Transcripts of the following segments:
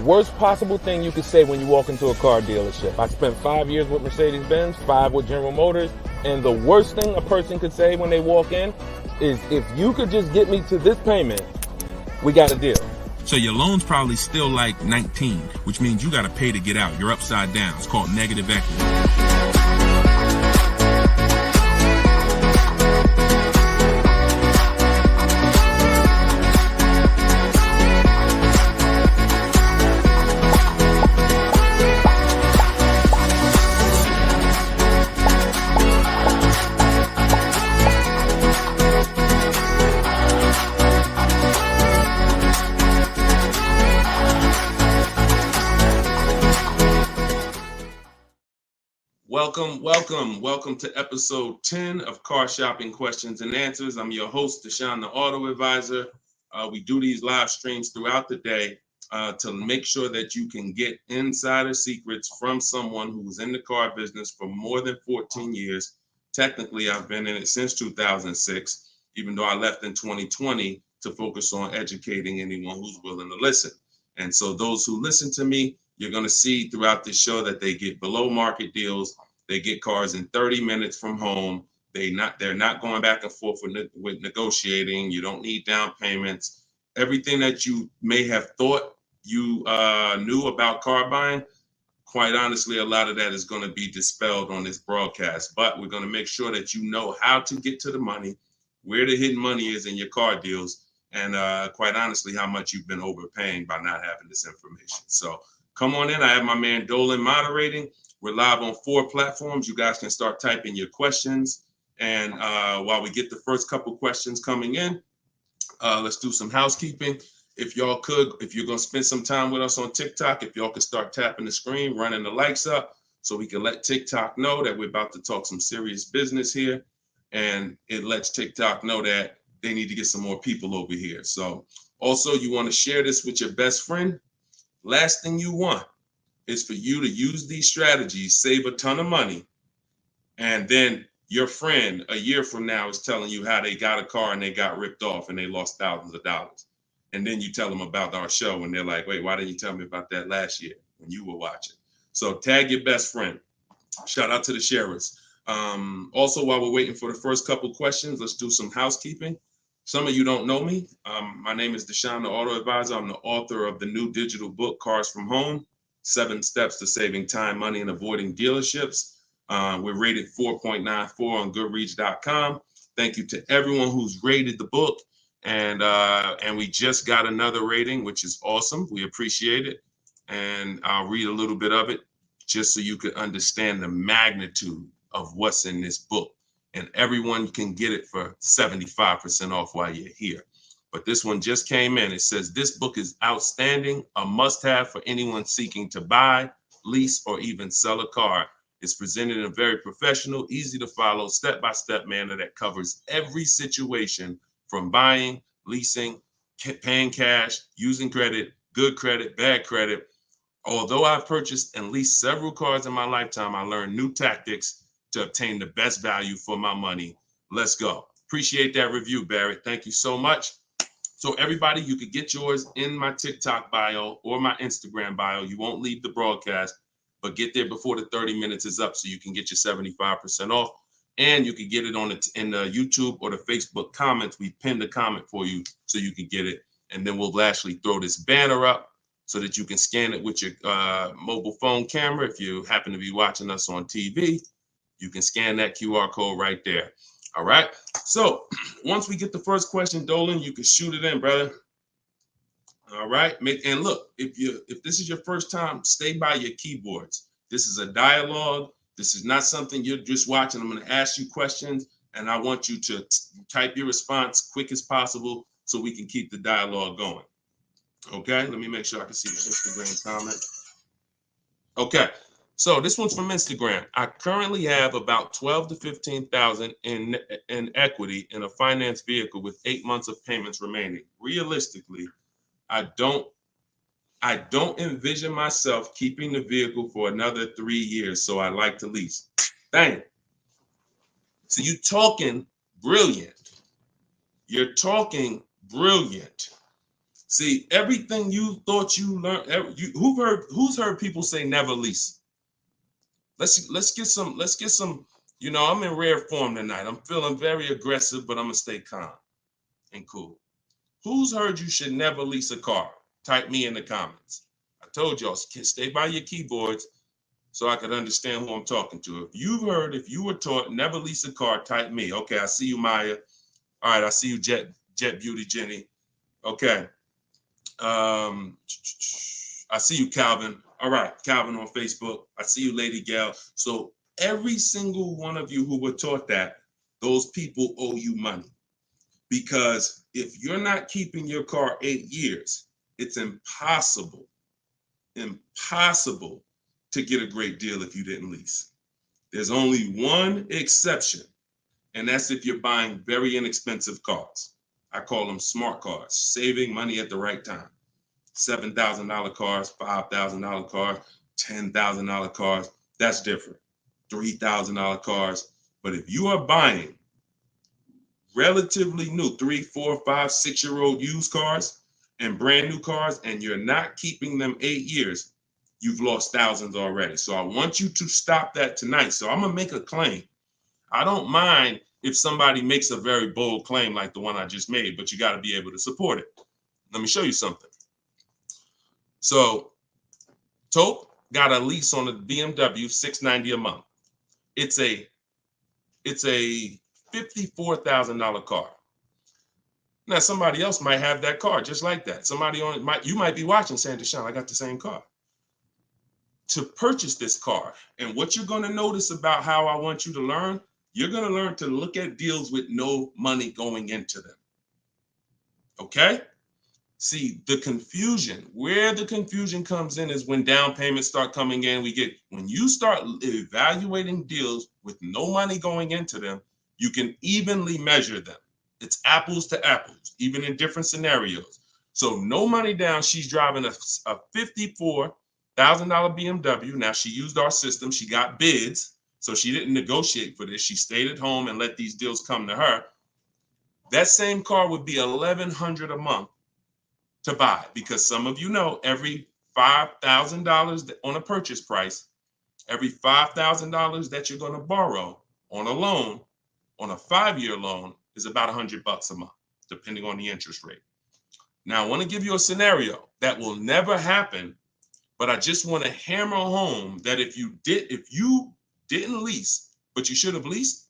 worst possible thing you could say when you walk into a car dealership. I spent 5 years with Mercedes-Benz, 5 with General Motors, and the worst thing a person could say when they walk in is, if you could just get me to this payment, we got a deal. So your loan's probably still like 19, which means you got to pay to get out. You're upside down. It's called negative equity. Welcome to episode 10 of Car Shopping Questions and Answers. I'm your host, Deshone the Auto Advisor. We do these live streams throughout the day to make sure that you can get insider secrets from someone who was in the car business for more than 14 years. Technically, I've been in it since 2006, even though I left in 2020 to focus on educating anyone who's willing to listen. And so those who listen to me, you're going to see throughout this show that they get below market deals. They get cars in 30 minutes from home. They're not going back and forth with negotiating. You don't need down payments. Everything that you may have thought you knew about car buying, quite honestly, a lot of that is going to be dispelled on this broadcast. But we're going to make sure that you know how to get to the money, where the hidden money is in your car deals, and quite honestly, how much you've been overpaying by not having this information. So come on in. I have my man Dolan moderating. We're live on 4 platforms. You guys can start typing your questions. And while we get the first couple questions coming in, let's do some housekeeping. If you're going to spend some time with us on TikTok, if y'all could start tapping the screen, running the likes up, so we can let TikTok know that we're about to talk some serious business here. And it lets TikTok know that they need to get some more people over here. So also, you want to share this with your best friend. Last thing you want is for you to use these strategies, save a ton of money, and then your friend a year from now is telling you how they got a car and they got ripped off and they lost thousands of dollars. And then you tell them about our show and they're like, wait, why didn't you tell me about that last year when you were watching? So tag your best friend. Shout out to the sharers. Also, while we're waiting for the first couple questions, let's do some housekeeping. Some of you don't know me. My name is Deshone the Auto Advisor. I'm the author of the new digital book, Cars from Home, 7 Steps to Saving Time, Money, and Avoiding Dealerships. We're rated 4.94 on Goodreads.com. Thank you to everyone who's rated the book. And we just got another rating, which is awesome. We appreciate it. And I'll read a little bit of it just so you can understand the magnitude of what's in this book. And everyone can get it for 75% off while you're here. But this one just came in. It says, this book is outstanding, a must-have for anyone seeking to buy, lease, or even sell a car. It's presented in a very professional, easy to follow, step-by-step manner that covers every situation from buying, leasing, paying cash, using credit, good credit, bad credit. Although I've purchased and leased several cars in my lifetime, I learned new tactics to obtain the best value for my money. Let's go. Appreciate that review, Barrett. Thank you so much. So everybody, you could get yours in my TikTok bio or my Instagram bio. You won't leave the broadcast, but get there before the 30 minutes is up so you can get your 75% off. And you can get it in the YouTube or the Facebook comments. We pinned a comment for you so you can get it. And then we'll actually throw this banner up so that you can scan it with your mobile phone camera. If you happen to be watching us on TV, you can scan that QR code right there. All right. So once we get the first question, Dolan, you can shoot it in, brother. All right. And look, if this is your first time, stay by your keyboards. This is a dialogue. This is not something you're just watching. I'm going to ask you questions, and I want you to type your response quick as possible so we can keep the dialogue going. Okay. Let me make sure I can see the Instagram comment. Okay. So this one's from Instagram. I currently have about 12 to 15,000 in equity in a finance vehicle with 8 months of payments remaining. Realistically, I don't envision myself keeping the vehicle for another 3 years, so I like to lease. Dang. So you're talking brilliant. You're talking brilliant. See, everything you thought you learned, who's heard people say never lease? Let's get some, I'm in rare form tonight. I'm feeling very aggressive, but I'm gonna stay calm and cool. Who's heard you should never lease a car? Type me in the comments. I told y'all, stay by your keyboards so I could understand who I'm talking to. If you were taught never lease a car, type me. Okay, I see you, Maya. All right, I see you, Jet Beauty Jenny. Okay. I see you, Calvin. All right, Calvin on Facebook. I see you, Lady Gal. So every single one of you who were taught that, those people owe you money. Because if you're not keeping your car 8 years, it's impossible to get a great deal if you didn't lease. There's only one exception, and that's if you're buying very inexpensive cars. I call them smart cars, saving money at the right time. $7,000 cars, $5,000 cars, $10,000 cars, that's different. $3,000 cars. But if you are buying relatively new 3, 4, 5, 6-year-old used cars and brand new cars, and you're not keeping them 8 years, you've lost thousands already. So I want you to stop that tonight. So I'm gonna make a claim. I don't mind if somebody makes a very bold claim like the one I just made, but you got to be able to support it. Let me show you something. So Tope got a lease on a BMW $690 a month. It's a $54,000 car. Now somebody else might have that car just like that. You might be watching saying, Deshone, I got the same car. To purchase this car, and what you're going to notice about how I want you to learn, you're going to learn to look at deals with no money going into them. Okay? See, where the confusion comes in is when down payments start coming in. When you start evaluating deals with no money going into them, you can evenly measure them. It's apples to apples, even in different scenarios. So no money down, she's driving a $54,000 BMW. Now she used our system, she got bids, so she didn't negotiate for this. She stayed at home and let these deals come to her. That same car would be $1,100 a month to buy, because some of you know every $5,000 on a purchase price, every $5,000 that you're going to borrow on a loan, on a 5-year loan, is about $100 a month, depending on the interest rate. Now, I want to give you a scenario that will never happen, but I just want to hammer home that if you didn't lease, but you should have leased,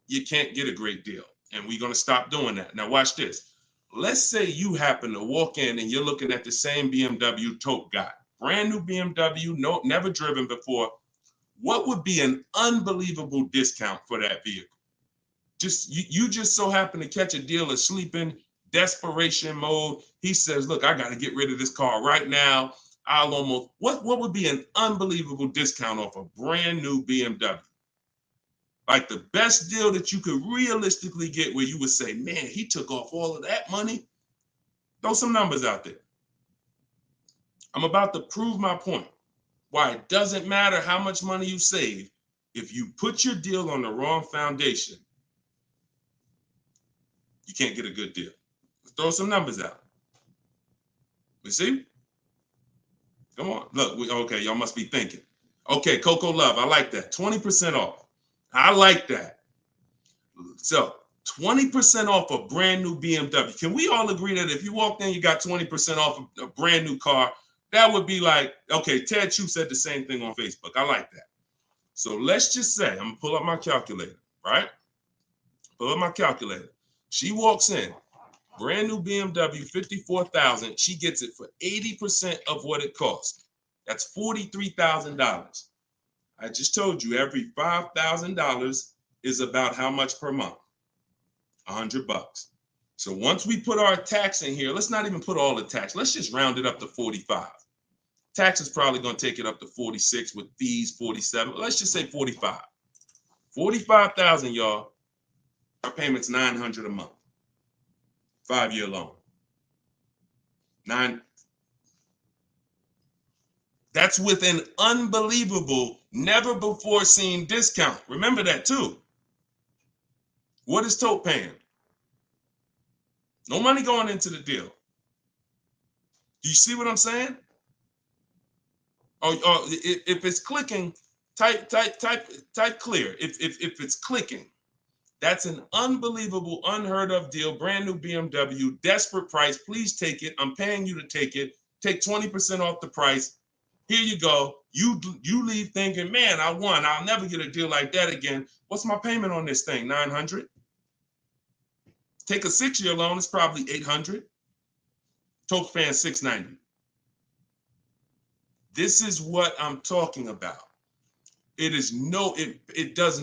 you can't get a great deal. And we're going to stop doing that. Now, watch this. Let's say you happen to walk in and you're looking at the same BMW Tope got. Brand new BMW, never driven before. What would be an unbelievable discount for that vehicle? You just so happen to catch a deal asleep in desperation mode. He says, look, I got to get rid of this car right now. What would be an unbelievable discount off a brand new BMW? Like the best deal that you could realistically get, where you would say, man, he took off all of that money. Throw some numbers out there. I'm about to prove my point. Why it doesn't matter how much money you save. If you put your deal on the wrong foundation, you can't get a good deal. Let's throw some numbers out. You see? Come on. Look, okay, y'all must be thinking. Okay, Coco Love, I like that. 20% off. I like that. So 20% off a brand new BMW. Can we all agree that if you walked in, you got 20% off a brand new car? That would be like, okay, Ted Chu said the same thing on Facebook. I like that. So let's just say, I'm gonna pull up my calculator, right? Pull up my calculator. She walks in, brand new BMW, $54,000. She gets it for 80% of what it costs. That's $43,000. I just told you every $5,000 is about how much per month? $100. So once we put our tax in here, let's not even put all the tax. Let's just round it up to 45. Tax is probably going to take it up to 46 with fees, 47. Let's just say 45. 45,000, y'all. Our payment's $900 a month. 5-year loan. That's with an unbelievable, never before seen discount. Remember that too. What is Tope paying? No money going into the deal. Do you see what I'm saying? Or if it's clicking, type clear. If it's clicking, that's an unbelievable, unheard of deal. Brand new BMW, desperate price. Please take it. I'm paying you to take it. Take 20% off the price. Here you go. You leave thinking, man, I won. I'll never get a deal like that again. What's my payment on this thing? $900. Take a 6-year loan. It's probably $800. Toke paying $690. This is what I'm talking about. It does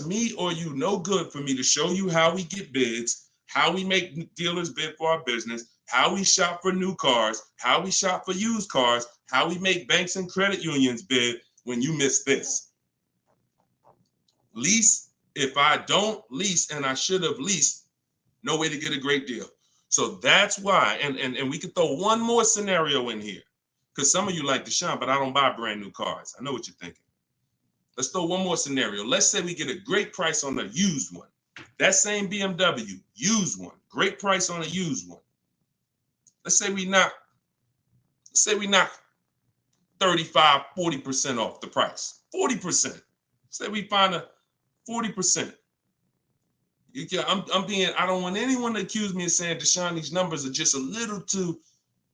me or you no good for me to show you how we get bids, how we make dealers bid for our business, how we shop for new cars, how we shop for used cars, how we make banks and credit unions bid when you miss this. Lease, if I don't lease and I should have leased, no way to get a great deal. So that's why, and we could throw one more scenario in here, because some of you like Deshone, but I don't buy brand new cars. I know what you're thinking. Let's throw one more scenario. Let's say we get a great price on a used one. That same BMW, used one, great price on a used one. Let's say we knock 35, 40% off the price. 40%. Say we find a 40%. I don't want anyone to accuse me of saying, Deshone, these numbers are just a little too,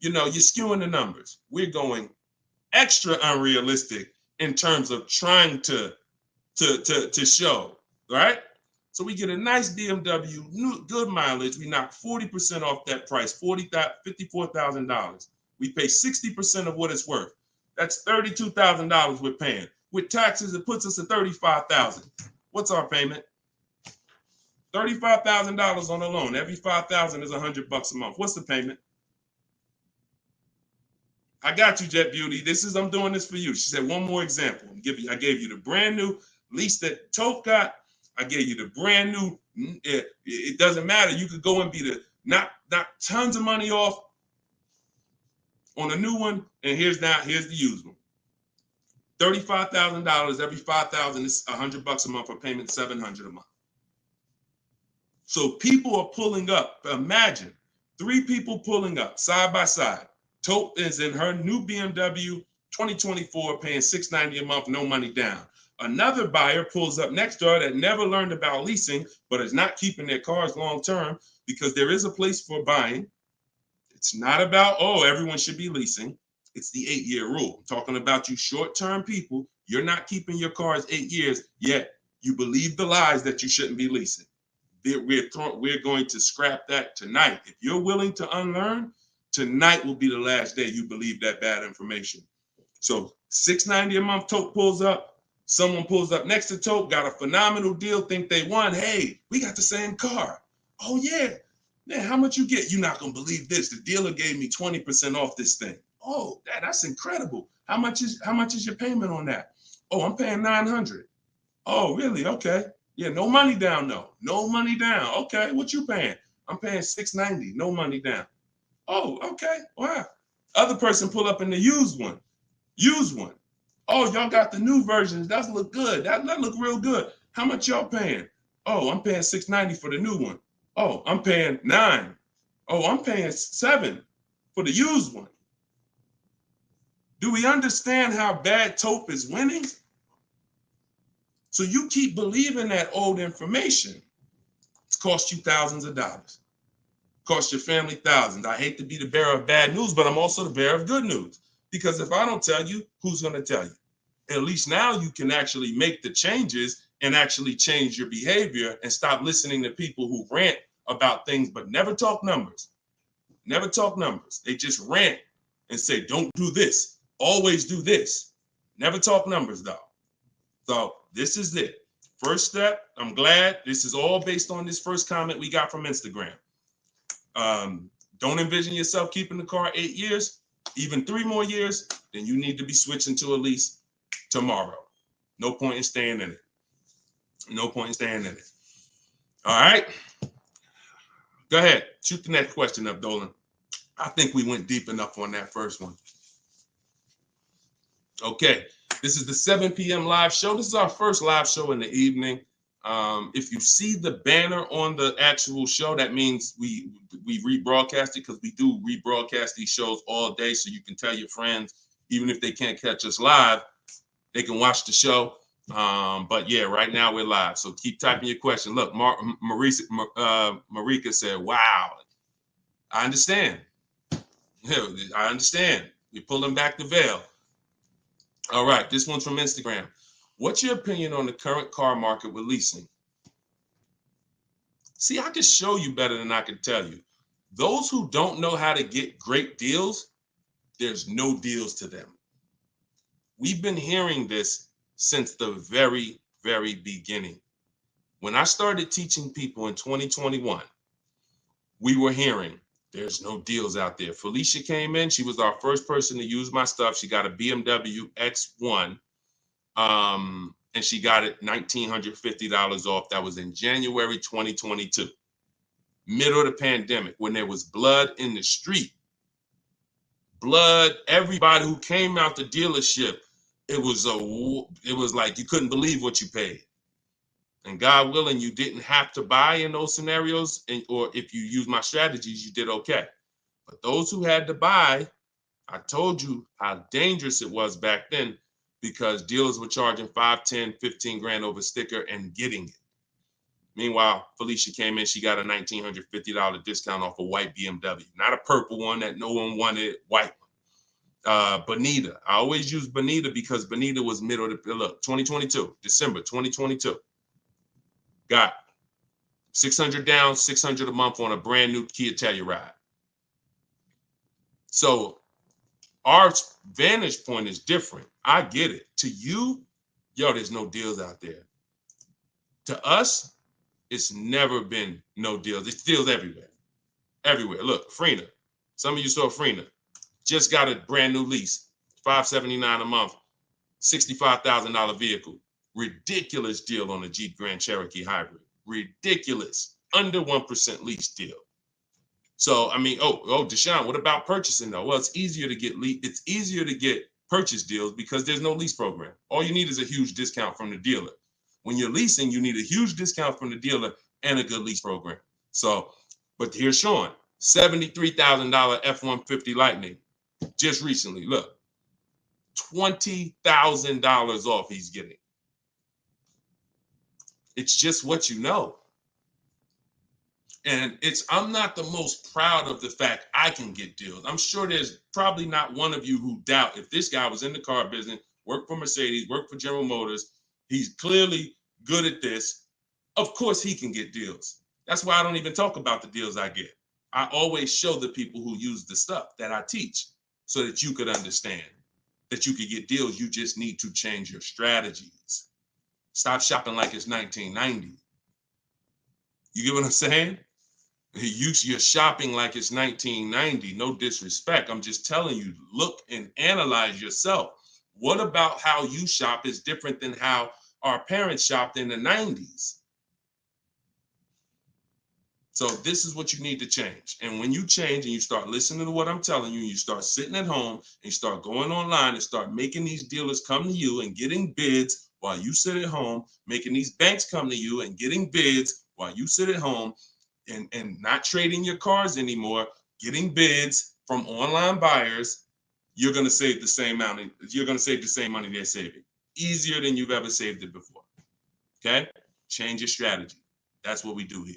you're skewing the numbers. We're going extra unrealistic in terms of trying to show, right? So we get a nice BMW, new, good mileage. We knock 40% off that price, $54,000. We pay 60% of what it's worth. That's $32,000 we're paying. With taxes, it puts us at $35,000. What's our payment? $35,000 on a loan. Every $5,000 is $100 a month. What's the payment? I got you, Jet Beauty. I'm doing this for you. She said, one more example. I gave you the brand new lease that Toke got. I gave you the brand new. It doesn't matter. You could go and be knock tons of money off on a new one. And here's the used one. $35,000. Every $5,000 is $100 a month. A payment $700 a month. So people are pulling up. Imagine 3 people pulling up side by side. Toke is in her new BMW 2024, paying $690 a month, no money down. Another buyer pulls up next door that never learned about leasing, but is not keeping their cars long term, because there is a place for buying. It's not about, everyone should be leasing. It's the 8-year rule. I'm talking about you short-term people. You're not keeping your cars 8 years, yet you believe the lies that you shouldn't be leasing. We're going to scrap that tonight. If you're willing to unlearn, tonight will be the last day you believe that bad information. So $690 a month, Toke pulls up. Someone pulls up next to Toke, got a phenomenal deal, think they won. Hey, we got the same car. Oh yeah, man, how much you get? You're not gonna believe this. The dealer gave me 20% off this thing. Oh, that's incredible. How much is your payment on that? Oh, I'm paying $900. Oh, really? Okay. Yeah, no money down though. No money down. Okay, what you paying? I'm paying $690. No money down. Oh, okay. Wow. Other person pull up in the used one. Oh, y'all got the new versions. That look good. That look real good. How much y'all paying? Oh, I'm paying $690 for the new one. Oh, I'm paying $9. Oh, I'm paying $7 for the used one. Do we understand how bad Tope is winning? So you keep believing that old information. It's cost you thousands of dollars. Cost your family thousands. I hate to be the bearer of bad news, but I'm also the bearer of good news. Because if I don't tell you, who's going to tell you? At least now you can actually make the changes and actually change your behavior and stop listening to people who rant about things but never talk numbers. Never talk numbers. They just rant and say, don't do this. Always do this. Never talk numbers though. So this is it. First step, I'm glad this is all based on this first comment we got from Instagram. Don't envision yourself keeping the car 8 years, even 3 more years, then you need to be switching to a lease tomorrow. No point in staying in it. No point in staying in it. All right. Go ahead. Shoot the next question up, Dolan. I think we went deep enough on that first one. Okay. This is the 7 p.m. live show. This is our first live show in the evening. If you see the banner on the actual show, that means we rebroadcast it, because we do rebroadcast these shows all day, so you can tell your friends, even if they can't catch us live, they can watch the show. But yeah, right now we're live, so keep typing your question. Look, Marika said, "Wow, I understand. I understand. You're pulling back the veil." All right, this one's from Instagram. What's your opinion on the current car market with leasing? See, I can show you better than I can tell you. Those who don't know how to get great deals, there's no deals to them. We've been hearing this since the very, very beginning. When I started teaching people in 2021, we were hearing there's no deals out there. Felicia came in. She was our first person to use my stuff. She got a BMW X1. And she got it $1,950 off. That was in January 2022, middle of the pandemic, when there was blood in the street. Blood, everybody who came out the dealership, it was like you couldn't believe what you paid. And God willing, you didn't have to buy in those scenarios, or if you use my strategies, you did okay. But those who had to buy, I told you how dangerous it was back then, because dealers were charging 5, 10, 15 grand over sticker and getting it. Meanwhile, Felicia came in, she got a $1,950 discount off a white BMW, not a purple one that no one wanted, white one. Bonita, I always use Bonita because Bonita was middle of the, look, 2022, December 2022. Got 600 down, 600 a month on a brand new Kia Telluride. So our vantage point is different. I get it. To you, yo, there's no deals out there. To us, it's never been no deals. It's deals everywhere. Everywhere. Look, Frena. Some of you saw Frena. Just got a brand new lease. $579 a month. $65,000 vehicle. Ridiculous deal on the Jeep Grand Cherokee Hybrid. Ridiculous. Under 1% lease deal. So, I mean, Deshone, what about purchasing though? Well, it's easier to get purchase deals because there's no lease program. All you need is a huge discount from the dealer. When you're leasing, you need a huge discount from the dealer and a good lease program. So, but here's Sean, $73,000 F-150 Lightning just recently. Look, $20,000 off he's getting. It's just what you know. And I'm not the most proud of the fact I can get deals. I'm sure there's probably not one of you who doubt if this guy was in the car business, worked for Mercedes, worked for General Motors, he's clearly good at this. Of course he can get deals. That's why I don't even talk about the deals I get. I always show the people who use the stuff that I teach so that you could understand that you could get deals. You just need to change your strategies. Stop shopping like it's 1990. You get what I'm saying? You're shopping like it's 1990. No disrespect. I'm just telling you, look and analyze yourself. What about how you shop is different than how our parents shopped in the 90s? So this is what you need to change. And when you change and you start listening to what I'm telling you, you start sitting at home and you start going online and start making these dealers come to you and getting bids while you sit at home, making these banks come to you and getting bids while you sit at home, and not trading your cars anymore, getting bids from online buyers, you're going to save the same money. You're going to save the same money they're saving. Easier than you've ever saved it before. Okay? Change your strategy. That's what we do here.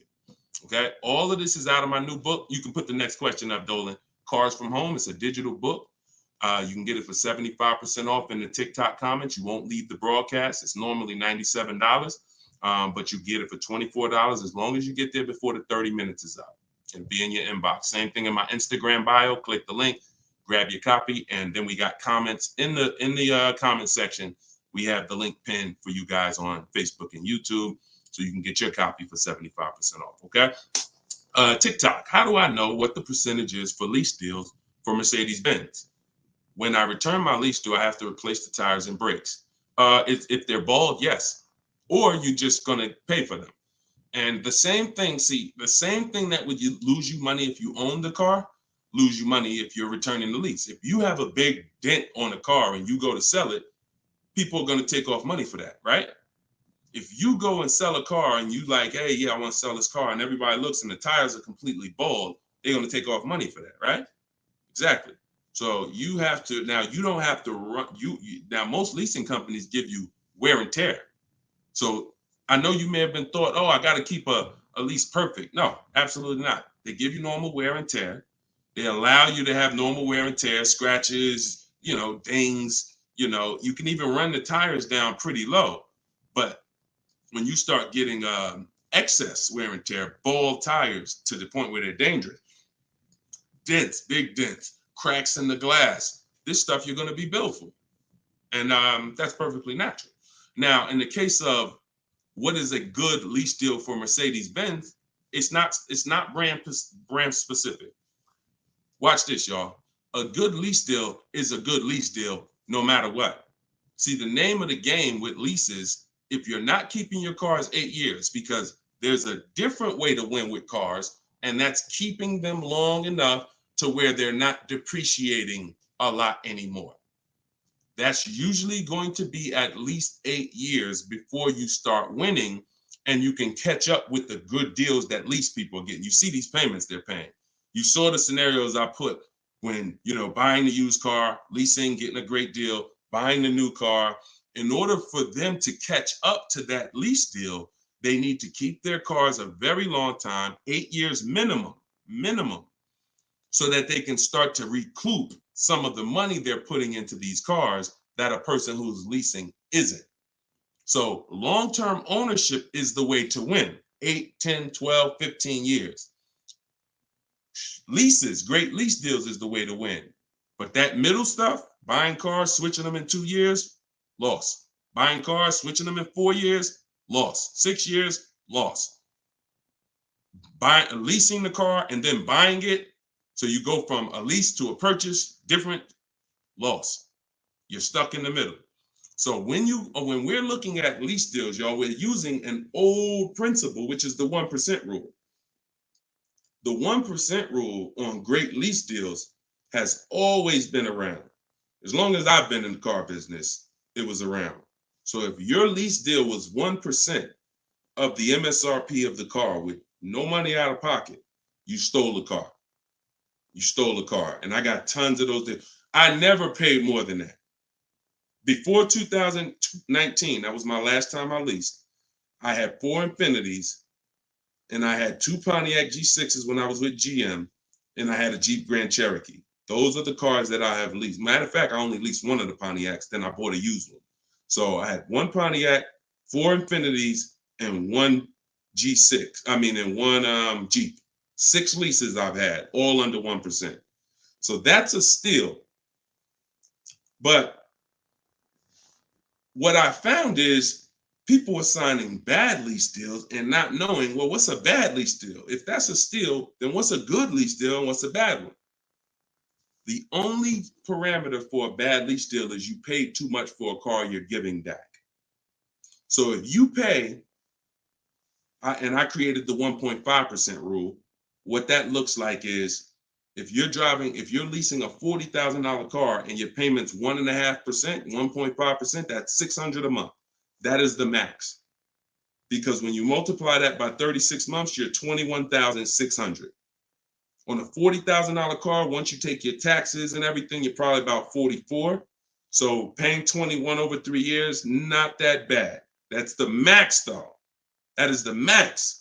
Okay? All of this is out of my new book. You can put the next question up, Dolan. Cars from Home. It's a digital book. You can get it for 75% off in the TikTok comments. You won't leave the broadcast. It's normally $97. But you get it for $24 as long as you get there before the 30 minutes is up. It'll be in your inbox. Same thing in my Instagram bio. Click the link, grab your copy, and then we got comments in the comment section. We have the link pinned for you guys on Facebook and YouTube, so you can get your copy for 75% off. Okay. TikTok. How do I know what the percentage is for lease deals for Mercedes-Benz? When I return my lease, do I have to replace the tires and brakes? If they're bald, yes. Or you're just going to pay for them. And the same thing that would lose you money if you own the car, lose you money if you're returning the lease. If you have a big dent on a car and you go to sell it, people are going to take off money for that, right? If you go and sell a car and you like, hey, yeah, I want to sell this car, and everybody looks and the tires are completely bald, they're going to take off money for that, right? Exactly. So you have to, now you don't have to run, now most leasing companies give you wear and tear. So I know you may have been thought, oh, I got to keep a lease perfect. No, absolutely not. They give you normal wear and tear. They allow you to have normal wear and tear, scratches, dings, you can even run the tires down pretty low. But when you start getting excess wear and tear, bald tires to the point where they're dangerous, dents, big dents, cracks in the glass, this stuff you're going to be billed for. And that's perfectly natural. Now, in the case of what is a good lease deal for Mercedes-Benz, it's not brand specific. Watch this, y'all. A good lease deal is a good lease deal no matter what. See, the name of the game with leases, if you're not keeping your cars 8 years, because there's a different way to win with cars, and that's keeping them long enough to where they're not depreciating a lot anymore. That's usually going to be at least 8 years before you start winning, and you can catch up with the good deals that lease people are getting. You see these payments they're paying. You saw the scenarios I put when, buying the used car, leasing, getting a great deal, buying the new car. In order for them to catch up to that lease deal, they need to keep their cars a very long time, 8 years minimum, so that they can start to recoup some of the money they're putting into these cars that a person who's leasing isn't. So long-term ownership is the way to win. 8, 10, 12, 15 years. Leases, great lease deals is the way to win. But that middle stuff, buying cars, switching them in 2 years, loss. Buying cars, switching them in 4 years, loss. 6 years, loss. Leasing the car and then buying it, so you go from a lease to a purchase, different, loss. You're stuck in the middle. So when we're looking at lease deals, y'all, we're using an old principle, which is the 1% rule. The 1% rule on great lease deals has always been around. As long as I've been in the car business, it was around. So if your lease deal was 1% of the MSRP of the car with no money out of pocket, you stole the car. You stole a car. And I got tons of those deals. I never paid more than that. Before 2019, that was my last time I leased, I had 4 Infinities, and I had 2 Pontiac G6s when I was with GM, and I had a Jeep Grand Cherokee. Those are the cars that I have leased. Matter of fact, I only leased one of the Pontiacs, then I bought a used one. So I had 1 Pontiac, 4 Infinities, and 1 G6. And 1 Jeep. 6 leases I've had, all under 1%. So that's a steal. But what I found is people were signing bad lease deals and not knowing, well, what's a bad lease deal? If that's a steal, then what's a good lease deal and what's a bad one? The only parameter for a bad lease deal is you paid too much for a car you're giving back. So if you pay, and I created the 1.5% rule, what that looks like is if you're leasing a $40,000 car and your payment's 1.5%, 1.5%, that's $600 a month. That is the max. Because when you multiply that by 36 months, you're $21,600. On a $40,000 car, once you take your taxes and everything, you're probably about 44. So paying 21 over 3 years, not that bad. That's the max though. That is the max.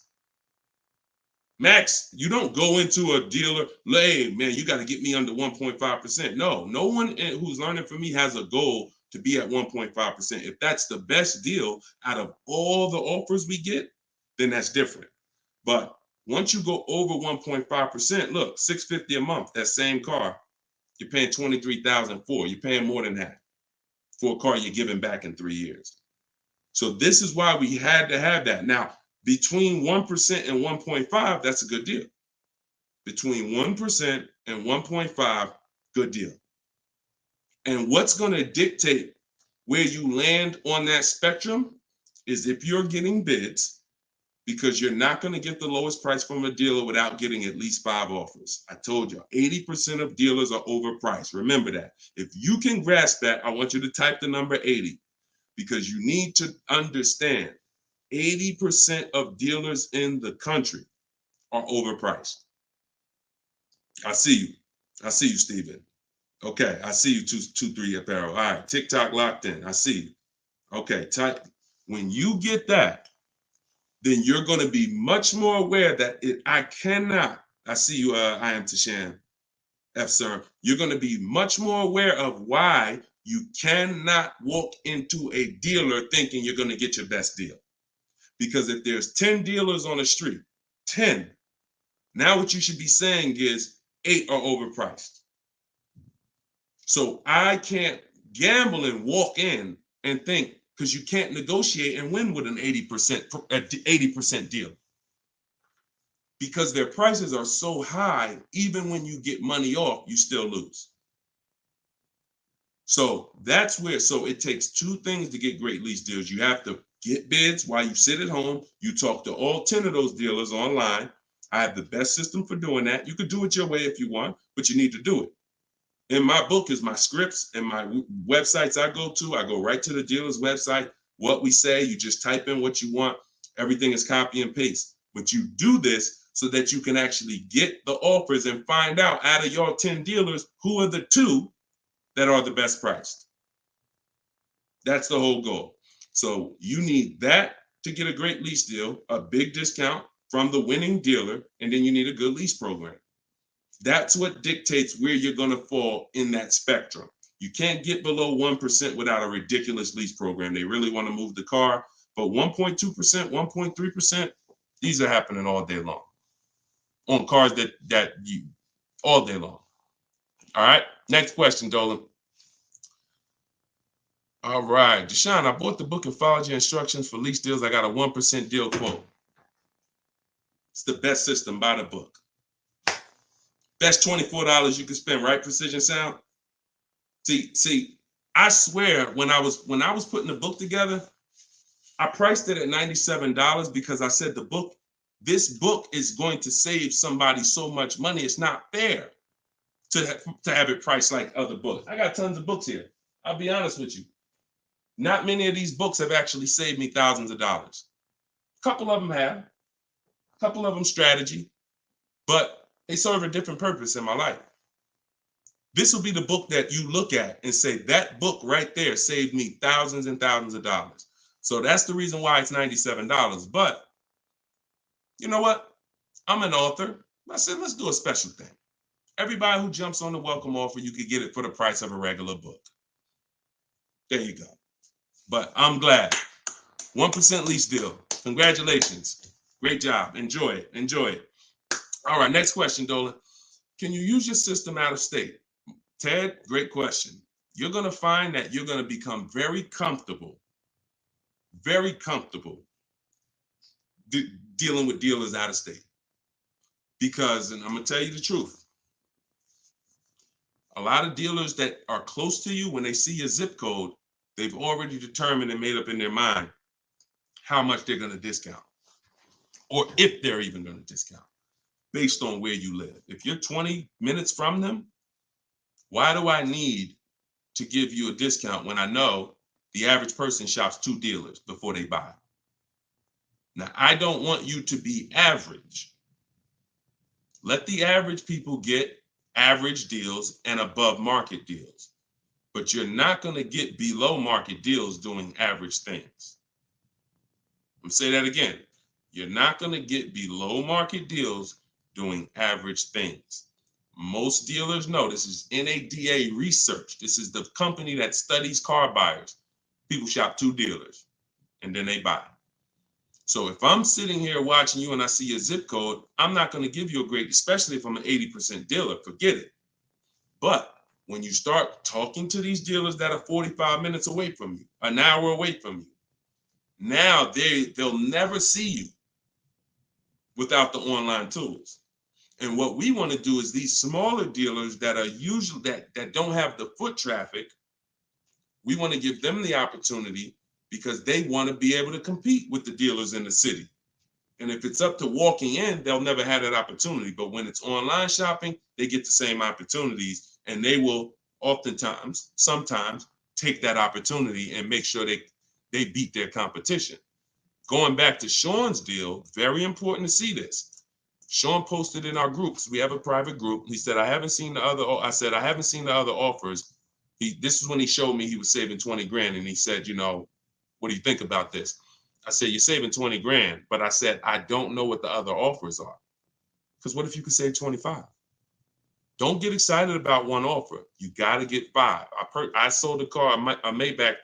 Max, you don't go into a dealer, hey, man, you got to get me under 1.5%. No one who's learning from me has a goal to be at 1.5%. If that's the best deal out of all the offers we get, then that's different. But once you go over 1.5%, look, $650 a month, that same car, you're paying $23,000 for. You're paying more than that for a car you're giving back in 3 years. So this is why we had to have that. Now, between 1% and 1.5, that's a good deal. Between 1% and 1.5, good deal. And what's going to dictate where you land on that spectrum is if you're getting bids, because you're not going to get the lowest price from a dealer without getting at least 5 offers. I told you, 80% of dealers are overpriced. Remember that. If you can grasp that, I want you to type the number 80, because you need to understand 80% of dealers in the country are overpriced. I see you. I see you, Steven. Okay, I see you, 223 Apparel. All right, TikTok locked in. I see you. Okay, type. When you get that, then you're going to be much more aware that I cannot. I see you. I am Tashan F. Sir. You're going to be much more aware of why you cannot walk into a dealer thinking you're going to get your best deal. Because if there's 10 dealers on the street, 10, now what you should be saying is 8 are overpriced. So I can't gamble and walk in and think, because you can't negotiate and win with an 80% deal. Because their prices are so high, even when you get money off, you still lose. So that's where, so it takes two things to get great lease deals. You have to get bids while you sit at home. You talk to all 10 of those dealers online. I have the best system for doing that. You could do it your way if you want, but you need to do it. In my book is my scripts and my websites I go right to the dealer's website. What we say, you just type in what you want. Everything is copy and paste. But you do this so that you can actually get the offers and find out of your 10 dealers, who are the 2 that are the best priced. That's the whole goal. So you need that to get a great lease deal, a big discount from the winning dealer, and then you need a good lease program. That's what dictates where you're going to fall in that spectrum. You can't get below 1% without a ridiculous lease program. They really want to move the car, but 1.2%, 1.3%, these are happening all day long on cars that you all day long. All right, next question, Dolan. All right, Deshaun, I bought the book and followed your instructions for lease deals. I got a 1% deal quote. It's the best system. Buy the book. Best $24 you can spend, right? Precision Sound. See, I swear when I was putting the book together, I priced it at $97 because I said this book is going to save somebody so much money. It's not fair to have it priced like other books. I got tons of books here. I'll be honest with you. Not many of these books have actually saved me thousands of dollars. A couple of them have. A couple of them strategy, but they serve a different purpose in my life. This will be the book that you look at and say, that book right there saved me thousands and thousands of dollars. So that's the reason why it's $97. But you know what? I'm an author. I said, let's do a special thing. Everybody who jumps on the welcome offer, you could get it for the price of a regular book. There you go. But I'm glad. 1% lease deal. Congratulations. Great job. Enjoy it. Enjoy it. All right, next question, Dolan. Can you use your system out of state? Ted, great question. You're going to find that you're going to become very comfortable dealing with dealers out of state. Because, and I'm going to tell you the truth, a lot of dealers that are close to you, when they see your zip code, they've already determined and made up in their mind how much they're going to discount, or if they're even going to discount, based on where you live. If you're 20 minutes from them, why do I need to give you a discount when I know the average person shops 2 dealers before they buy? Now, I don't want you to be average. Let the average people get average deals and above market deals, but you're not going to get below market deals doing average things. I'm going to say that again. You're not going to get below market deals doing average things. Most dealers know, this is NADA research. This is the company that studies car buyers. People shop 2 dealers and then they buy. So if I'm sitting here watching you and I see your zip code, I'm not going to give you a great, especially if I'm an 80% dealer, forget it. But when you start talking to these dealers that are 45 minutes away from you, an hour away from you, now they'll never see you without the online tools. And what we want to do is these smaller dealers that are usually that don't have the foot traffic, we want to give them the opportunity because they want to be able to compete with the dealers in the city. And if it's up to walking in, they'll never have that opportunity. But when it's online shopping, they get the same opportunities, and they will sometimes take that opportunity and make sure they beat their competition. going back to Sean's deal, very important to see this. Sean posted in our groups. We have a private group. He said, I haven't seen the other. I said, I haven't seen the other offers. This is when he showed me he was saving 20 grand. And he said, you know, what do you think about this? I said, you're saving 20 grand. But I said, I don't know what the other offers are. Because what if you could save 25? Don't get excited about one offer. You got to get 5. I sold a car, a Maybach,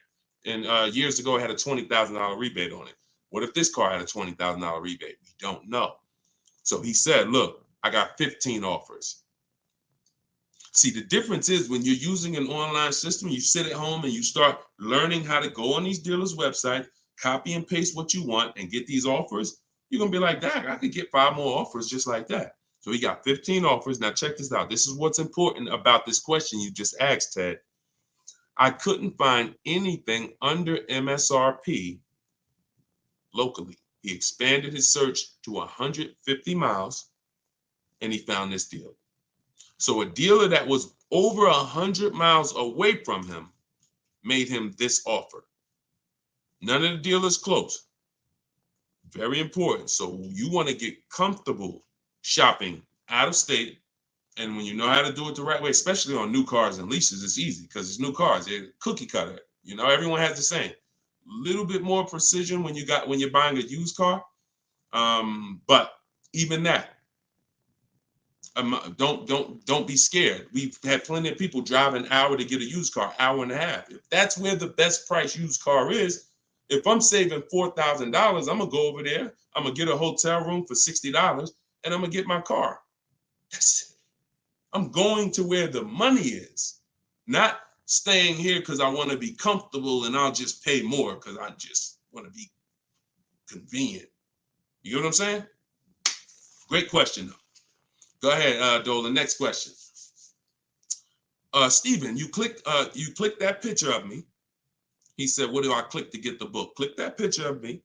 and years ago, it had a $20,000 rebate on it. What if this car had a $20,000 rebate? We don't know. So he said, look, I got 15 offers. See, the difference is when you're using an online system, you sit at home and you start learning how to go on these dealers' website, copy and paste what you want and get these offers. You're going to be like, dang, I could get 5 more offers just like that. So he got 15 offers. Now check this out. This is what's important about this question you just asked, Ted. I couldn't find anything under MSRP locally. He expanded his search to 150 miles and he found this deal. So a dealer that was over 100 miles away from him made him this offer. None of the dealers close. Very important. So you want to get comfortable shopping out of state. And when you know how to do it the right way, especially on new cars and leases, it's easy because it's new cars. They're cookie cutter. You know, everyone has the same. Little bit more precision when you're buying a used car. But even that, don't be scared. We've had plenty of people drive an hour to get a used car, hour and a half. If that's where the best price used car is, if I'm saving $4,000, I'm gonna go over there. I'm gonna get a hotel room for $60, and I'm gonna get my car. I'm going to where the money is, not staying here because I want to be comfortable and I'll just pay more because I just want to be convenient. You know what I'm saying? Great question, though. Go ahead, Dolan. Next question. Steven, you clicked that picture of me. He said, what do I click to get the book? Click that picture of me.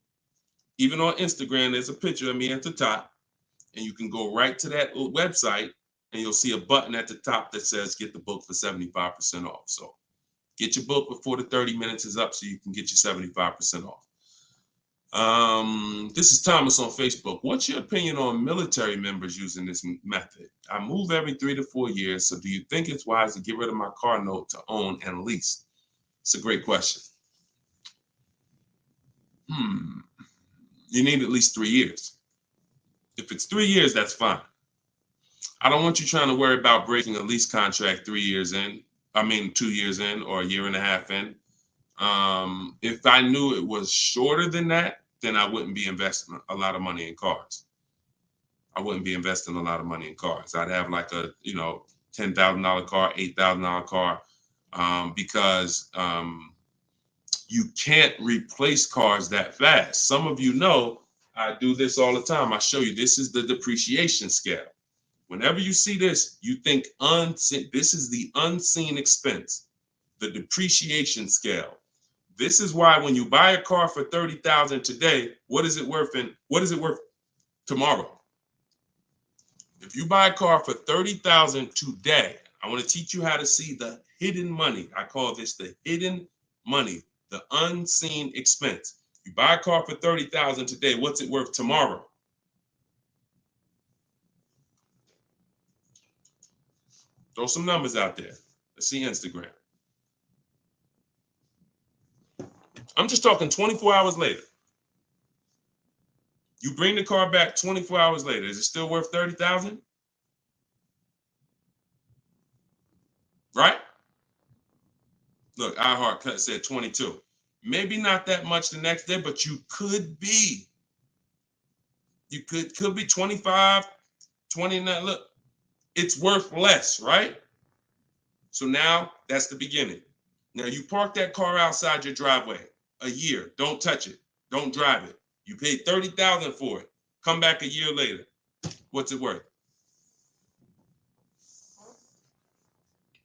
Even on Instagram, there's a picture of me at the top. And you can go right to that website and you'll see a button at the top that says get the book for 75% off. So get your book before the 30 minutes is up so you can get your 75% off. This is Thomas on Facebook. What's your opinion on military members using this method? I move every 3 to 4 years. So do you think it's wise to get rid of my car note to own and lease? It's a great question. You need at least 3 years. If it's 3 years, that's fine. I don't want you trying to worry about breaking a lease contract 2 years in, or a year and a half in. If I knew it was shorter than that, then I wouldn't be investing a lot of money in cars. I'd have like a, $10,000 car, $8,000 car, because you can't replace cars that fast. Some of you know I do this all the time. I show you, this is the depreciation scale. Whenever you see this, you think unseen. This is the unseen expense, the depreciation scale. This is why when you buy a car for $30,000 today, what is it worth tomorrow? If you buy a car for $30,000 today, I want to teach you how to see the hidden money. I call this the hidden money, the unseen expense. You buy a car for $30,000 today, what's it worth tomorrow? Throw some numbers out there. Let's see Instagram. I'm just talking 24 hours later. You bring the car back 24 hours later. Is it still worth $30,000? Right? Look, iHeart said 22. Maybe not that much the next day, but you could be. You could be 25, 29. Look, it's worth less, right? So now that's the beginning. Now you park that car outside your driveway a year. Don't touch it. Don't drive it. You paid $30,000 for it. Come back a year later. What's it worth?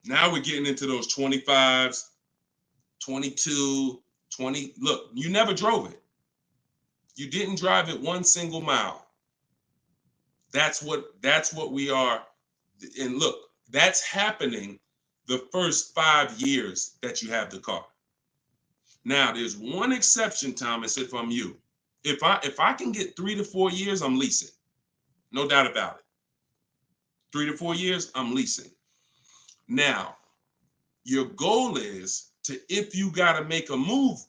Now we're getting into those 25s, 22, 20. Look, you never drove it. You didn't drive it one single mile. That's what we are. And look, that's happening the first 5 years that you have the car. Now, there's one exception, Thomas, if I'm you. if I can get 3 to 4 years, I'm leasing. No doubt about it. 3 to 4 years, I'm leasing. Now, your goal is to, if you got to make a move,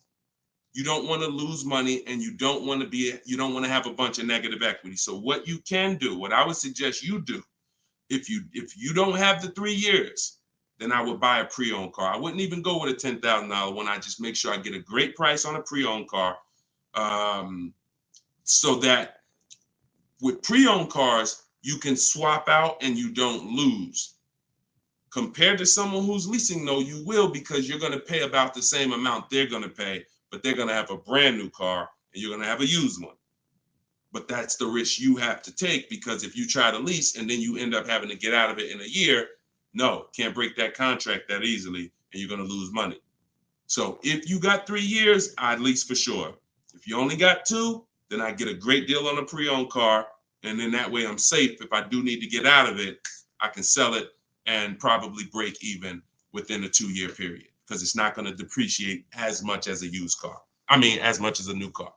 you don't want to lose money and you don't want to have a bunch of negative equity. So what you can do, what I would suggest you do, if you don't have the 3 years, then I would buy a pre-owned car. I wouldn't even go with a $10,000 one. I just make sure I get a great price on a pre-owned car, so that with pre-owned cars, you can swap out and you don't lose. Compared to someone who's leasing, though, you will, because you're going to pay about the same amount they're going to pay, but they're going to have a brand new car and you're going to have a used one. But that's the risk you have to take, because if you try to lease and then you end up having to get out of it in a year, no, can't break that contract that easily and you're going to lose money. So if you got 3 years, I'd lease for sure. If you only got 2, then I get a great deal on a pre-owned car. And then that way I'm safe. If I do need to get out of it, I can sell it and probably break even within a 2-year period, because it's not going to depreciate as much as a used car. I mean, as much as a new car.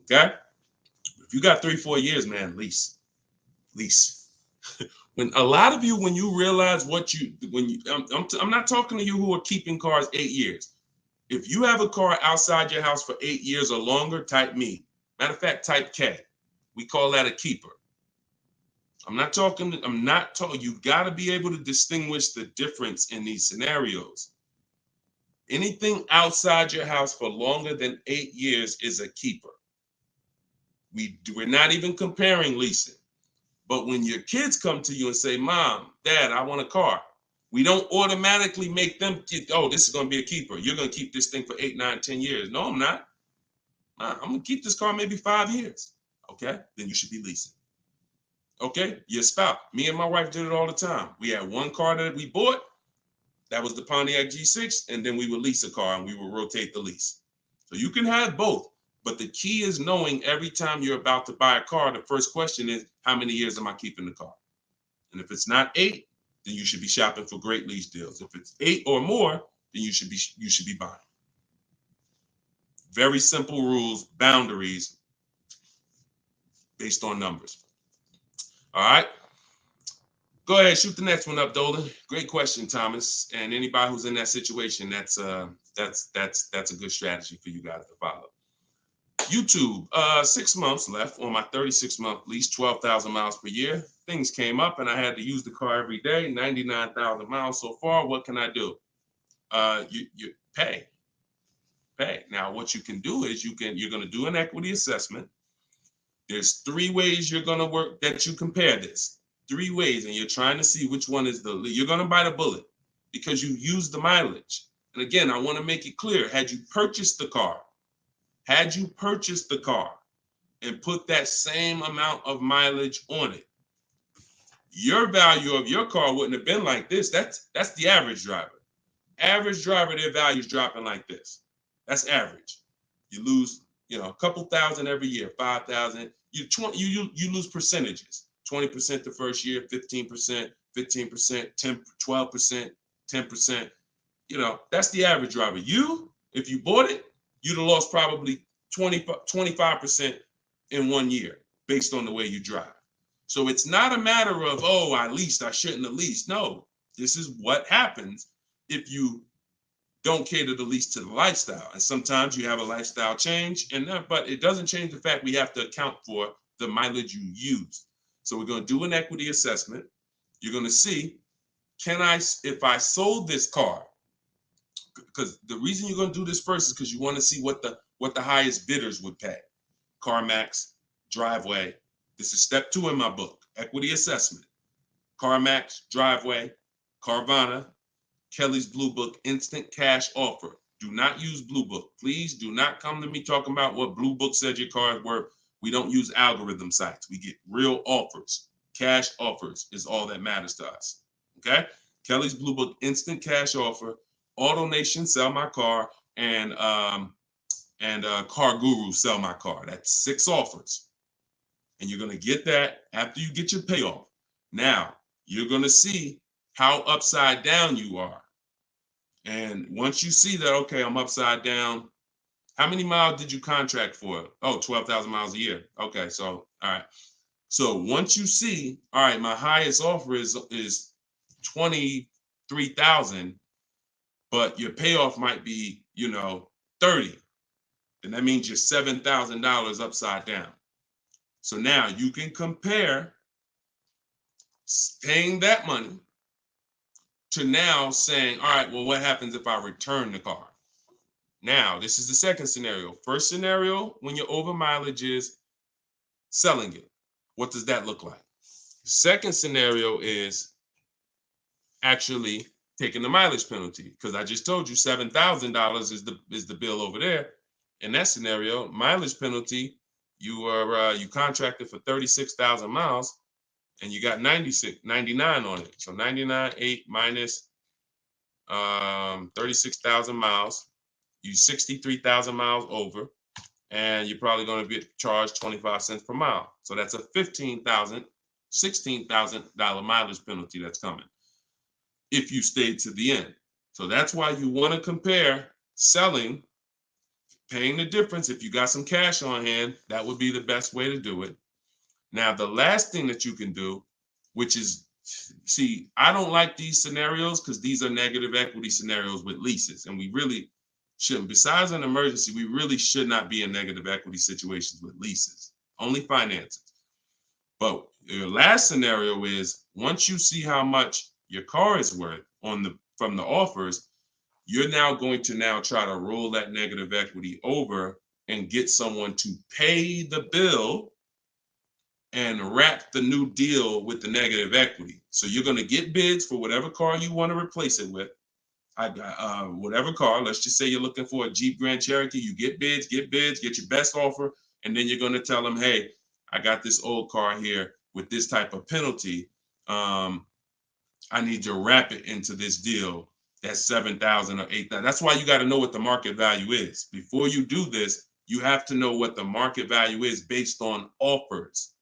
Okay? If you got 3-4 years, man, lease. When a lot of you, when you realize I'm not talking to you who are keeping cars 8 years. If you have a car outside your house for 8 years or longer, type me. Matter of fact, type K. We call that a keeper. You got to be able to distinguish the difference in these scenarios. Anything outside your house for longer than 8 years is a keeper. We're not even comparing leasing. But when your kids come to you and say, Mom, Dad, I want a car, we don't automatically make them this is going to be a keeper. You're going to keep this thing for 8, 9, 10 years. No, I'm not. I'm going to keep this car maybe 5 years. Okay, then you should be leasing. Okay, your spouse. Me and my wife did it all the time. We had one car that we bought. That was the Pontiac G6. And then we would lease a car and we would rotate the lease. So you can have both. But the key is knowing every time you're about to buy a car, the first question is, how many years am I keeping the car? And if it's not 8, then you should be shopping for great lease deals. If it's 8 or more, then you should be buying. Very simple rules, boundaries based on numbers. All right. Go ahead, shoot the next one up, Dolan. Great question, Thomas. And anybody who's in that situation, that's a good strategy for you guys to follow. YouTube, 6 months left on my 36-month lease, 12,000 miles per year. Things came up and I had to use the car every day, 99,000 miles so far. What can I do? You pay. Now, what you can do is you're going to do an equity assessment. There's 3 ways you're going to work that you compare this. 3 ways, and you're trying to see which one is you're going to bite a bullet because you use the mileage. And again, I want to make it clear, had you purchased the car and put that same amount of mileage on it, your value of your car wouldn't have been like this. That's the average driver. Average driver, their value's dropping like this. That's average. You lose, a couple thousand every year, 5,000. You lose percentages. 20% the first year, 15%, 10%, 12%, 10%. That's the average driver. If you bought it, you'd have lost probably 25% in 1 year based on the way you drive. So it's not a matter of, I leased, I shouldn't have leased. No, this is what happens if you don't cater the lease to the lifestyle. And sometimes you have a lifestyle change, but it doesn't change the fact we have to account for the mileage you use. So we're going to do an equity assessment. You're going to see, if I sold this car, because the reason you're going to do this first is because you want to see what the highest bidders would pay. CarMax, Driveway. This is step 2 in my book, equity assessment. CarMax, Driveway, Carvana, Kelly's Blue Book, instant cash offer. Do not use Blue Book. Please do not come to me talking about what Blue Book said your car is worth. We don't use algorithm sites. We get real offers. Cash offers is all that matters to us. Okay? Kelly's Blue Book, instant cash offer. AutoNation, sell my car, and Car Guru, sell my car. That's 6 offers. And you're going to get that after you get your payoff. Now, you're going to see how upside down you are. And once you see that, okay, I'm upside down, How many miles did you contract for? Oh, 12,000 miles a year. Okay, so all right. So once you see, all right, my highest offer is 23,000, but your payoff might be, 30. Then that means you're $7,000 upside down. So now you can compare paying that money to now saying, all right, well, what happens if I return the car? Now, this is the second scenario. First scenario, when your over mileage is selling it. What does that look like? Second scenario is actually taking the mileage penalty, because I just told you $7,000 is the bill over there. In that scenario, mileage penalty, you contracted for 36,000 miles and you got 99 on it. So 99.8 minus 36,000 miles, you 63,000 miles over, and you're probably going to be charged 25 cents per mile. So that's a $16,000 mileage penalty that's coming if you stayed to the end. So that's why you want to compare selling, paying the difference. If you got some cash on hand, that would be the best way to do it. Now, the last thing that you can do, which is, see, I don't like these scenarios because these are negative equity scenarios with leases, and we really shouldn't. Besides an emergency, we really should not be in negative equity situations with leases, only finances. But your last scenario is, once you see how much your car is worth from the offers, you're now going to try to roll that negative equity over and get someone to pay the bill and wrap the new deal with the negative equity. So you're going to get bids for whatever car you want to replace it with. Whatever car, let's just say you're looking for a Jeep Grand Cherokee, you get bids, get your best offer, and then you're going to tell them, hey, I got this old car here with this type of penalty. I need to wrap it into this deal that's 7,000 or 8,000. That's why you got to know what the market value is. Before you do this, you have to know what the market value is based on offers,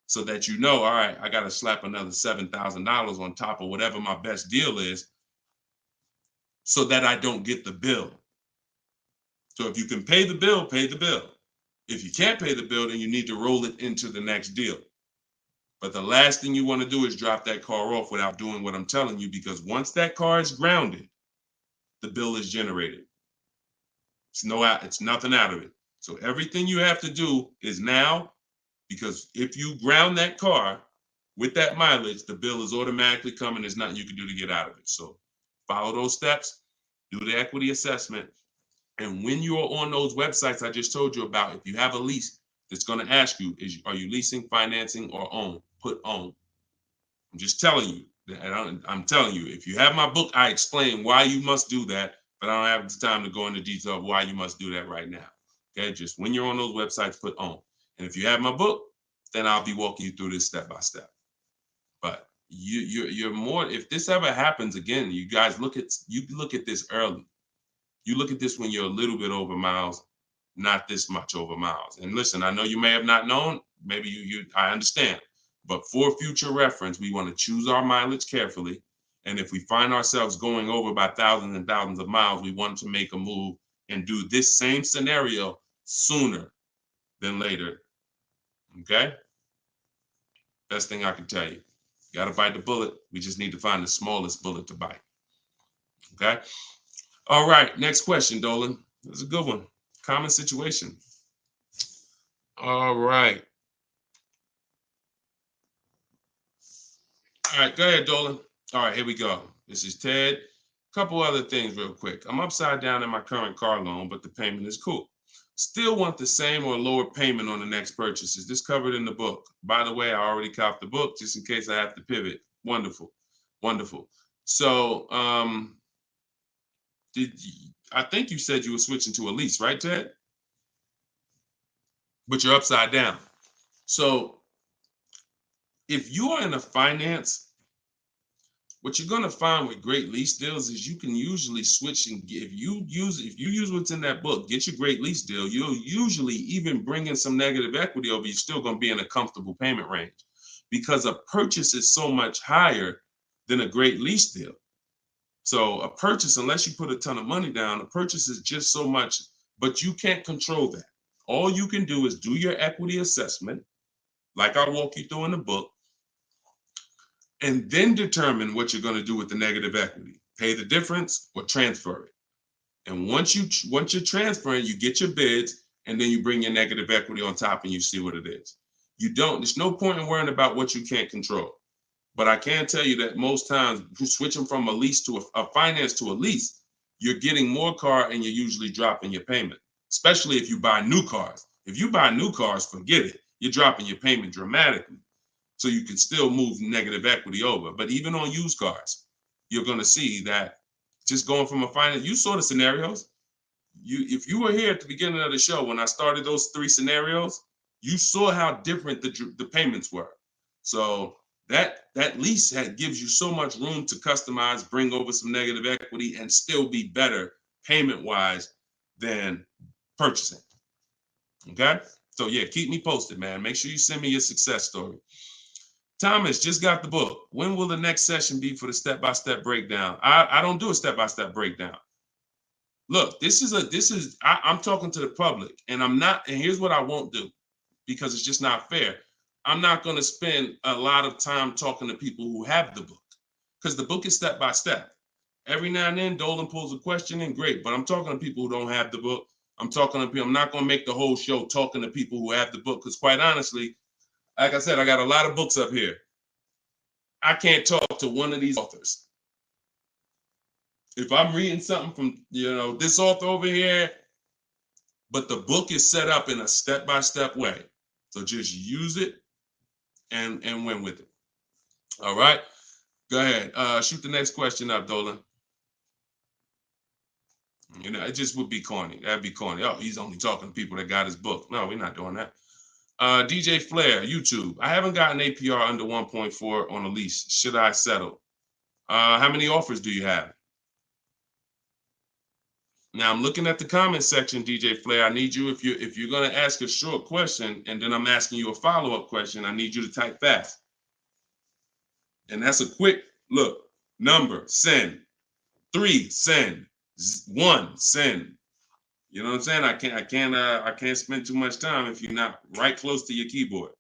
so that you know, all right, I got to slap another $7,000 on top of whatever my best deal is, so that I don't get the bill. So if you can pay the bill, pay the bill. If you can't pay the bill, then you need to roll it into the next deal. But the last thing you want to do is drop that car off without doing what I'm telling you, because once that car is grounded, the bill is generated. It's nothing out of it. So everything you have to do is now, because if you ground that car with that mileage, the bill is automatically coming. There's nothing you can do to get out of it. So follow those steps, do the equity assessment. And when you're on those websites I just told you about, if you have a lease, that's going to ask you, are you leasing, financing, or own? Put own. I'm just telling you. And I'm telling you, if you have my book, I explain why you must do that, but I don't have the time to go into detail of why you must do that right now. Okay, just when you're on those websites, put own. And if you have my book, then I'll be walking you through this step by step. But you're more, if this ever happens again, you guys look at this early. You look at this when you're a little bit over miles, not this much over miles. And listen, I know you may have not known, maybe I understand, but for future reference, we want to choose our mileage carefully. And if we find ourselves going over by thousands and thousands of miles, we want to make a move and do this same scenario sooner than later. Okay? Best thing I can tell you. You got to bite the bullet. We just need to find the smallest bullet to bite. Okay? All right, next question, Dolan. That's a good one. Common situation. All right. All right, go ahead, Dolan. All right, here we go. This is Ted. A couple other things real quick. I'm upside down in my current car loan, but the payment is cool. Still want the same or lower payment on the next purchase. Is this covered in the book? By the way, I already copied the book just in case I have to pivot. Wonderful. Wonderful. So I think you said you were switching to a lease, right, Ted? But you're upside down. So if you are in a finance, what you're going to find with great lease deals is you can usually switch, and if you use what's in that book, get your great lease deal, you'll usually even bring in some negative equity over, you're still going to be in a comfortable payment range, because a purchase is so much higher than a great lease deal. So a purchase, unless you put a ton of money down, a purchase is just so much but you can't control that. All you can do is do your equity assessment, like I walk you through in the book, and then determine what you're going to do with the negative equity. Pay the difference or transfer it. And once you're transferring, you get your bids, and then you bring your negative equity on top and you see what it is. There's no point in worrying about what you can't control. But I can tell you that most times switching from a lease to a finance to a lease, you're getting more car and you're usually dropping your payment, especially if you buy new cars. If you buy new cars, forget it. You're dropping your payment dramatically. So you can still move negative equity over. But even on used cars, you're going to see that just going from a finance, you saw the scenarios. If you were here at the beginning of the show when I started those 3 scenarios, you saw how different the payments were. So that lease gives you so much room to customize, bring over some negative equity, and still be better payment-wise than purchasing. Okay? So yeah, keep me posted, man. Make sure you send me your success story. Thomas just got the book. When will the next session be for the step-by-step breakdown? I don't do a step-by-step breakdown. Look, I'm talking to the public, and here's what I won't do, because it's just not fair. I'm not going to spend a lot of time talking to people who have the book, because the book is step by step. Every now and then, Dolan pulls a question in, great, but I'm talking to people who don't have the book. I'm not going to make the whole show talking to people who have the book, because quite honestly, like I said, I got a lot of books up here. I can't talk to one of these authors. If I'm reading something from, this author over here, but the book is set up in a step-by-step way. So just use it and win with it. All right. Go ahead. Shoot the next question up, Dolan. It just would be corny. That'd be corny. Oh, he's only talking to people that got his book. No, we're not doing that. DJ Flair, YouTube. I haven't gotten APR under 1.4 on a lease. Should I settle? How many offers do you have? Now I'm looking at the comment section, DJ Flair. I need you, if you're going to ask a short question and then I'm asking you a follow-up question, I need you to type fast. And that's a quick look. Number, send. 3, send. 1, send. You know what I'm saying? I can't spend too much time if you're not right close to your keyboard.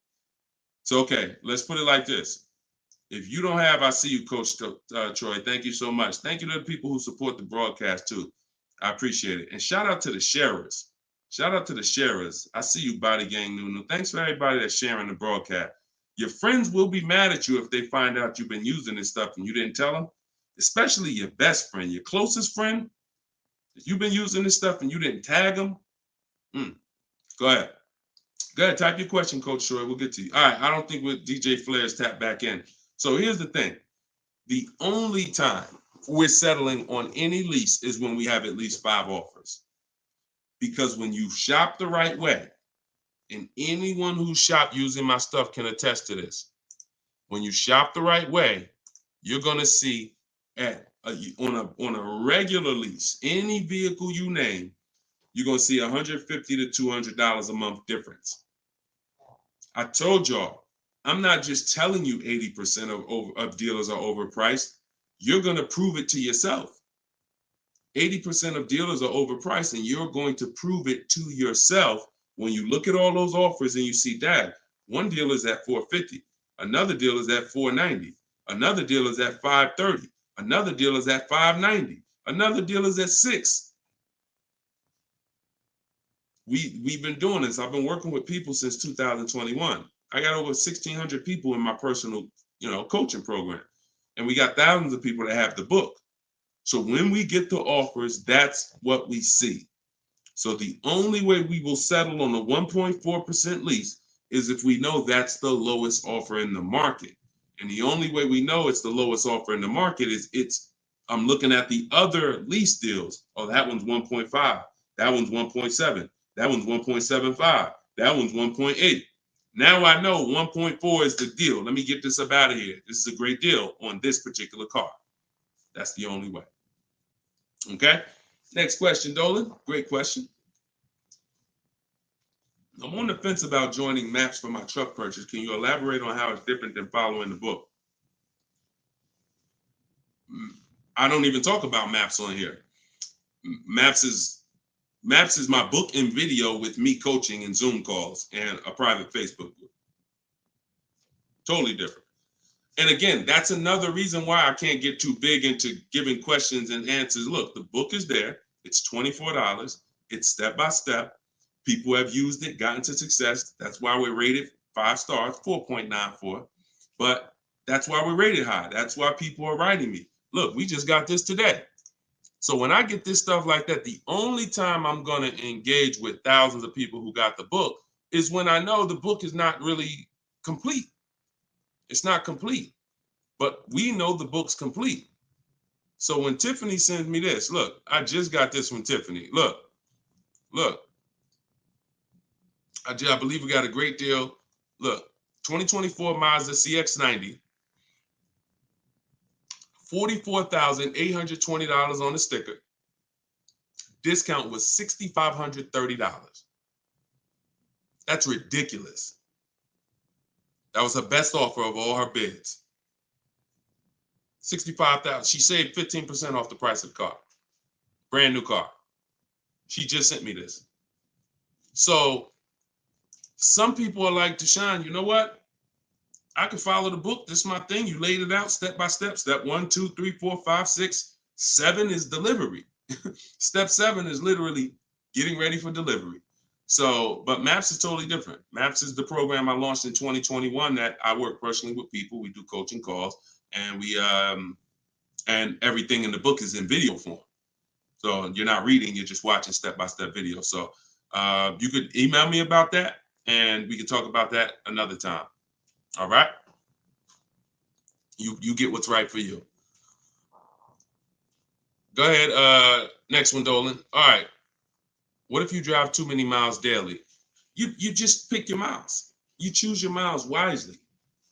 So okay, let's put it like this. If you don't have, I see you, Coach Troy. Thank you so much. Thank you to the people who support the broadcast too. I appreciate it. And shout out to the sharers. Shout out to the sharers. I see you, Body Gang Nunu. Thanks for everybody that's sharing the broadcast. Your friends will be mad at you if they find out you've been using this stuff and you didn't tell them, especially your best friend, your closest friend. If you've been using this stuff and you didn't tag them, go ahead. Go ahead, type your question, Coach Troy. We'll get to you. All right, I don't think with DJ Flair's tap back in. So here's the thing. The only time we're settling on any lease is when we have at least 5 offers. Because when you shop the right way, and anyone who shopped using my stuff can attest to this, when you shop the right way, you're going to see on a regular lease, any vehicle you name, you're going to see $150 to $200 a month difference. I told y'all, I'm not just telling you 80% of dealers are overpriced. You're going to prove it to yourself. 80% of dealers are overpriced, and you're going to prove it to yourself when you look at all those offers and you see that one dealer is at $450, another dealer is at $490, another dealer is at $530, another dealer is at $590, another dealer is at $6. We've been doing this. I've been working with people since 2021. I got over 1,600 people in my personal, coaching program, and we got thousands of people that have the book. So when we get the offers, that's what we see. So the only way we will settle on a 1.4% lease is if we know that's the lowest offer in the market. And the only way we know it's the lowest offer in the market is I'm looking at the other lease deals. Oh, that one's 1.5. That one's 1.7. That one's 1.75. That one's 1.8. Now I know 1.4 is the deal. Let me get this up out of here. This is a great deal on this particular car. That's the only way. Okay. Next question, Dolan. Great question. I'm on the fence about joining maps for my truck purchase. Can you elaborate on how it's different than following the book? I don't even talk about maps on here. Maps is Maps is my book and video with me coaching and Zoom calls and a private Facebook group. Totally different. And again, that's another reason why I can't get too big into giving questions and answers. Look, the book is there. It's $24. It's step by step. People have used it, gotten to success. That's why we're rated 5 stars, 4.94. But that's why we're rated high. That's why people are writing me. Look, we just got this today. So when I get this stuff like that, the only time I'm going to engage with thousands of people who got the book is when I know the book is not really complete. It's not complete, but we know the book's complete. So when Tiffany sends me this, look, I just got this from Tiffany. Look. I believe we got a great deal. Look, 2024 Mazda CX-90, $44,820 on the sticker. Discount was $6,530. That's ridiculous. That was her best offer of all her bids. $65,000. She saved 15% off the price of the car. Brand new car. She just sent me this. So some people are like, Deshone, you know what? I can follow the book. This is my thing. You laid it out step by step. Step 1, 2, 3, 4, 5, 6, 7 is delivery. Step 7 is literally getting ready for delivery. So, but Maps is totally different. Maps is the program I launched in 2021 that I work personally with people. We do coaching calls, and we and everything in the book is in video form. So you're not reading, you're just watching step-by-step video. So you could email me about that, and we could talk about that another time. All right? You get what's right for you. Go ahead. Next one, Dolan. All right. What if you drive too many miles daily? You just pick your miles. You choose your miles wisely.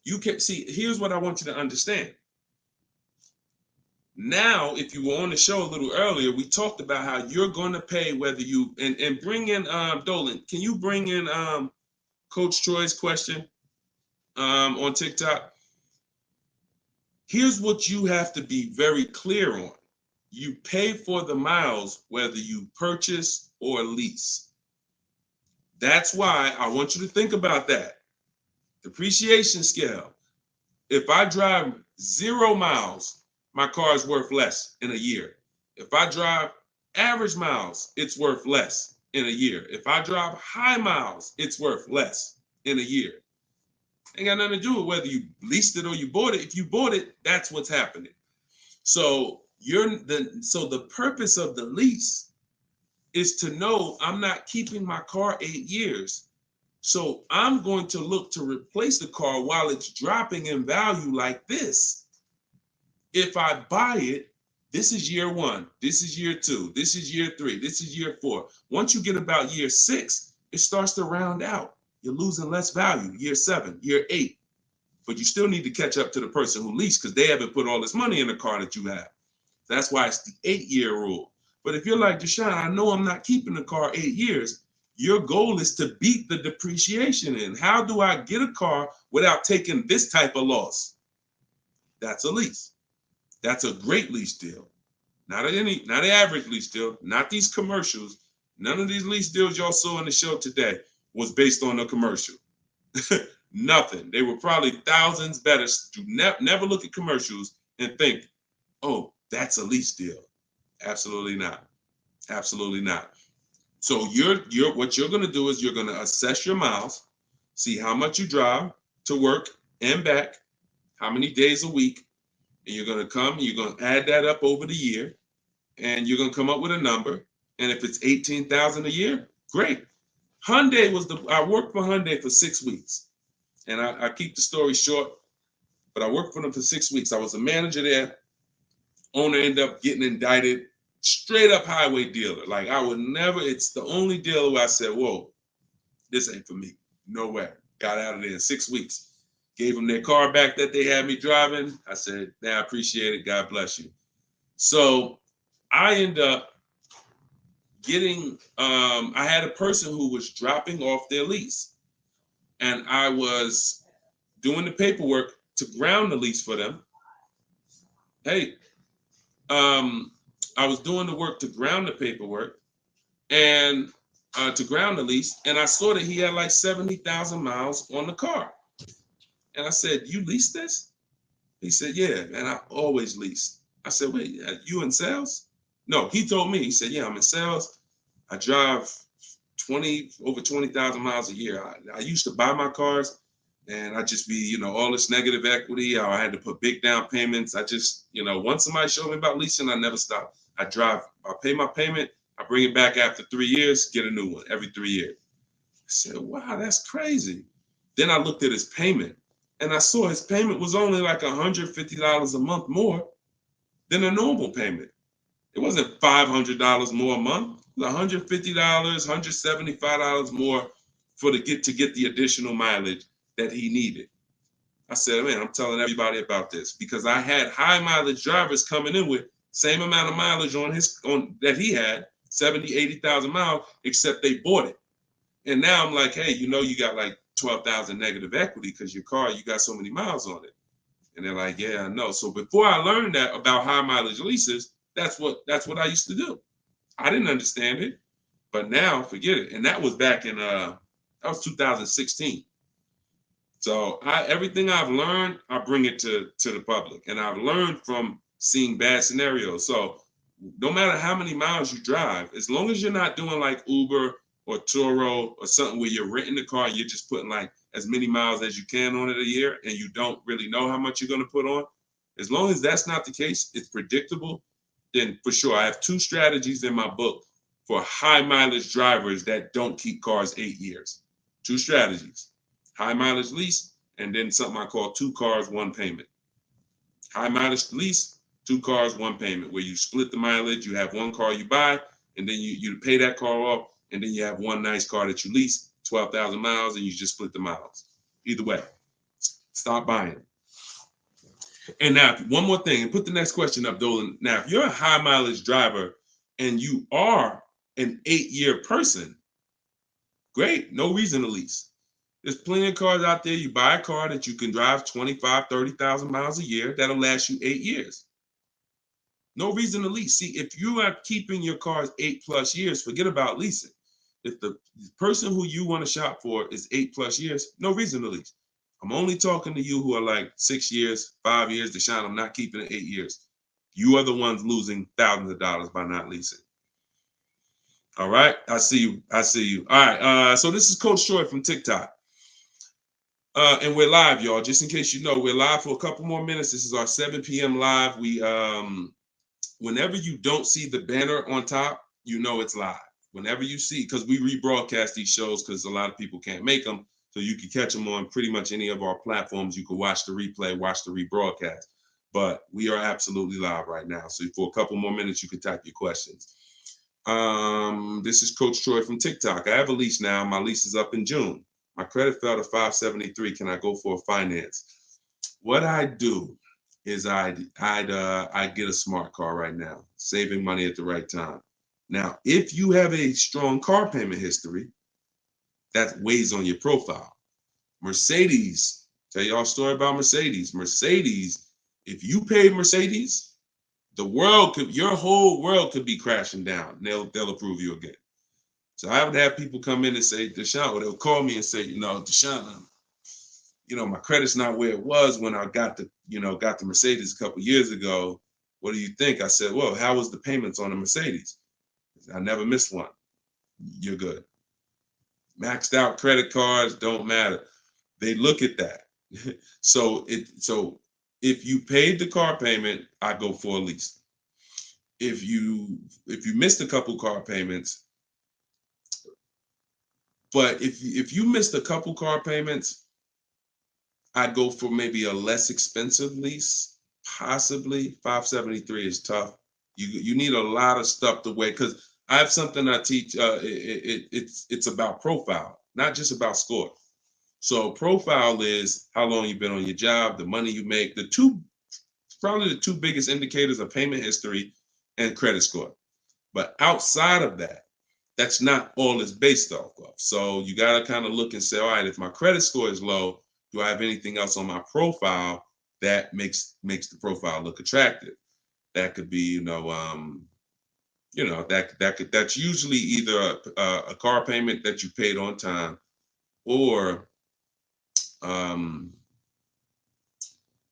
You can see, here's what I want you to understand. Now, if you were on the show a little earlier, we talked about how you're going to pay whether you, and bring in, Dolan, can you bring in Coach Troy's question on TikTok? Here's what you have to be very clear on. You pay for the miles whether you purchase or lease. That's why I want you to think about that. Depreciation scale. If I drive 0 miles, my car is worth less in a year. If I drive average miles, it's worth less in a year. If I drive high miles, it's worth less in a year. Ain't got nothing to do with whether you leased it or you bought it. If you bought it, that's what's happening. So the purpose of the lease is to know I'm not keeping my car 8 years. So I'm going to look to replace the car while it's dropping in value like this. If I buy it, this is year 1, this is year 2, this is year 3, this is year 4. Once you get about year 6, it starts to round out. You're losing less value, year 7, year 8. But you still need to catch up to the person who leased because they haven't put all this money in the car that you have. That's why it's the 8-year rule. But if you're like, Deshone, I know I'm not keeping the car 8 years. Your goal is to beat the depreciation in. How do I get a car without taking this type of loss? That's a lease. That's a great lease deal. Not an average lease deal, not these commercials. None of these lease deals y'all saw in the show today was based on a commercial. Nothing. They were probably thousands better. Do never look at commercials and think, oh, that's a lease deal. Absolutely not. Absolutely not. So what you're going to do is you're going to assess your miles, see how much you drive to work and back, how many days a week, and you're going to add that up over the year, and you're going to come up with a number. And if it's $18,000 a year, great. I worked for Hyundai for 6 weeks, and I keep the story short, but I worked for them for 6 weeks. I was a manager there. Owner ended up getting indicted. Straight up highway dealer. Like I would never, it's the only dealer where I said, whoa, this ain't for me. No way. Got out of there in 6 weeks. Gave them their car back that they had me driving. I said, I appreciate it. God bless you. So I end up getting, I had a person who was dropping off their lease. And I was doing the paperwork to ground the lease for them. Hey, I was doing the work to ground the paperwork, and to ground the lease, and I saw that he had like 70,000 miles on the car. And I said, "You lease this?" He said, "Yeah, man, I always lease." I said, "Wait, you in sales?" No, he told me. He said, "Yeah, I'm in sales. I drive over 20,000 miles a year. I used to buy my cars, and I just be, all this negative equity. I had to put big down payments. I just, once somebody showed me about leasing, I never stop. I pay my payment, I bring it back after 3 years, get a new one every 3 years." I said, "Wow, that's crazy." Then I looked at his payment, and I saw his payment was only like $150 a month more than a normal payment. It wasn't $500 more a month. It was $150, $175 more to get the additional mileage that he needed. I said, "Man, I'm telling everybody about this," because I had high mileage drivers coming in with same amount of mileage on that he had, 70, 80,000 miles, except they bought it. And now I'm like, "Hey, you got like 12,000 negative equity because your car, you got so many miles on it." And they're like, "Yeah, I know." So before I learned that about high mileage leases, that's what I used to do. I didn't understand it, but now forget it. And that was back in that was 2016. So everything I've learned, I bring it to the public, and I've learned from seeing bad scenarios. So no matter how many miles you drive, as long as you're not doing like Uber or Turo or something where you're renting the car, you're just putting like as many miles as you can on it a year, and you don't really know how much you're going to put on. As long as that's not the case, it's predictable, then for sure. I have 2 strategies in my book for high mileage drivers that don't keep cars 8 years. 2 strategies: high mileage lease, and then something I call 2 cars, 1 payment. High mileage lease, 2 cars, 1 payment, where you split the mileage. You have 1 car you buy, and then you pay that car off, and then you have 1 nice car that you lease, 12,000 miles, and you just split the miles. Either way, stop buying. And now, one more thing, and put the next question up, Dolan. Now, if you're a high mileage driver and you are an 8-year person, great, no reason to lease. There's plenty of cars out there. You buy a car that you can drive 25, 30,000 miles a year. That'll last you 8 years. No reason to lease. See, if you are keeping your cars 8+ years, forget about leasing. If the person who you want to shop for is 8+ years, no reason to lease. I'm only talking to you who are like 6 years, 5 years. Deshone, I'm not keeping it 8 years. You are the ones losing thousands of dollars by not leasing. All right, I see you. I see you. All right, so this is Coach Troy from TikTok. And we're live, y'all. Just in case you know, we're live for a couple more minutes. This is our 7 p.m. live. We whenever you don't see the banner on top, you know it's live. Whenever you see, because we rebroadcast these shows because a lot of people can't make them, so you can catch them on pretty much any of our platforms. You can watch the replay, watch the rebroadcast. But we are absolutely live right now. So for a couple more minutes, you can type your questions. This is Coach Troy from TikTok. I have a lease now. My lease is up in June. My credit fell to 573. Can I go for a finance? What I do is I'd get a smart car right now, saving money at the right time. Now, if you have a strong car payment history, that weighs on your profile. Mercedes, tell y'all a story about Mercedes. Mercedes, if you paid Mercedes, your whole world could be crashing down. They'll approve you again. So I would have people come in and say, Deshone, or they'll call me and say, Deshone, my credit's not where it was when I got the Mercedes a couple years ago. What do you think? I said, well, how was the payments on the Mercedes? I never missed one. You're good. Maxed out credit cards don't matter. They look at that. So if you paid the car payment, I go for a lease. If you missed a couple car payments, but if you missed a couple car payments, I'd go for maybe a less expensive lease. Possibly 573 is tough. You need a lot of stuff to weigh, because I have something I teach. It's about profile, not just about score. So profile is how long you've been on your job, the money you make. Probably the 2 biggest indicators are payment history and credit score. But outside of that, that's not all it's based off of. So you got to kind of look and say, all right, if my credit score is low, do I have anything else on my profile that makes the profile look attractive? That could be, you know, that's usually either a car payment that you paid on time, or um,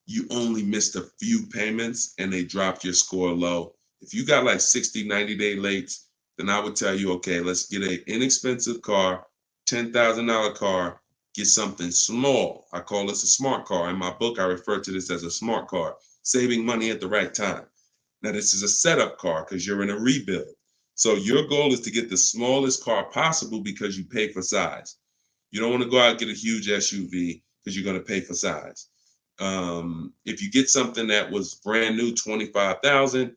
you only missed a few payments and they dropped your score low. If you got like 60, 90-day late, then I would tell you, okay, let's get an inexpensive car, $10,000 car, get something small. I call this a smart car. In my book, I refer to this as a smart car, saving money at the right time. Now, this is a setup car because you're in a rebuild. So your goal is to get the smallest car possible because you pay for size. You don't want to go out and get a huge SUV because you're going to pay for size. If you get something that was brand new, 25,000,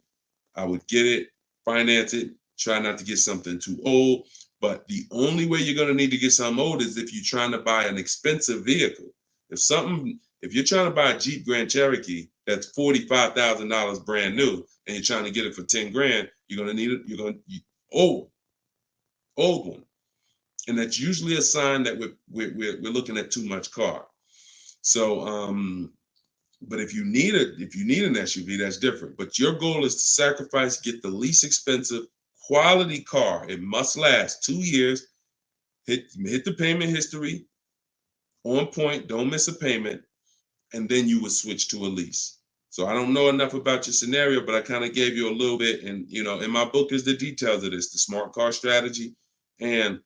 I would get it, finance it, try not to get something too old. But the only way you're going to need to get something old is if you're trying to buy an expensive vehicle. If you're trying to buy a Jeep Grand Cherokee that's $45,000 brand new and you're trying to get it for 10 grand, you're going to need it. Old one, and that's usually a sign that we're looking at too much car. So, but if you need an SUV, that's different. But your goal is to sacrifice, get the least expensive quality car. It must last 2 years. Hit the payment history on point. Don't miss a payment, and then you would switch to a lease. So I don't know enough about your scenario, but I kind of gave you a little bit. And in my book is the details of this, the smart car strategy, and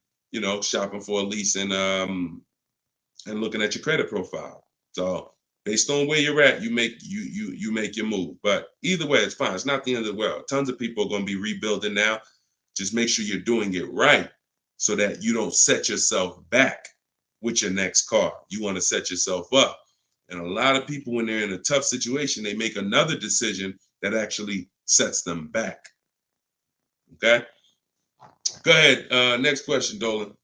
shopping for a lease, and looking at your credit profile. So based on where you're at, you make your move. But either way, it's fine. It's not the end of the world. Tons of people are going to be rebuilding now. Just make sure you're doing it right so that you don't set yourself back with your next car. You want to set yourself up. And a lot of people, when they're in a tough situation, they make another decision that actually sets them back. Okay? Go ahead. Next question, Dolan.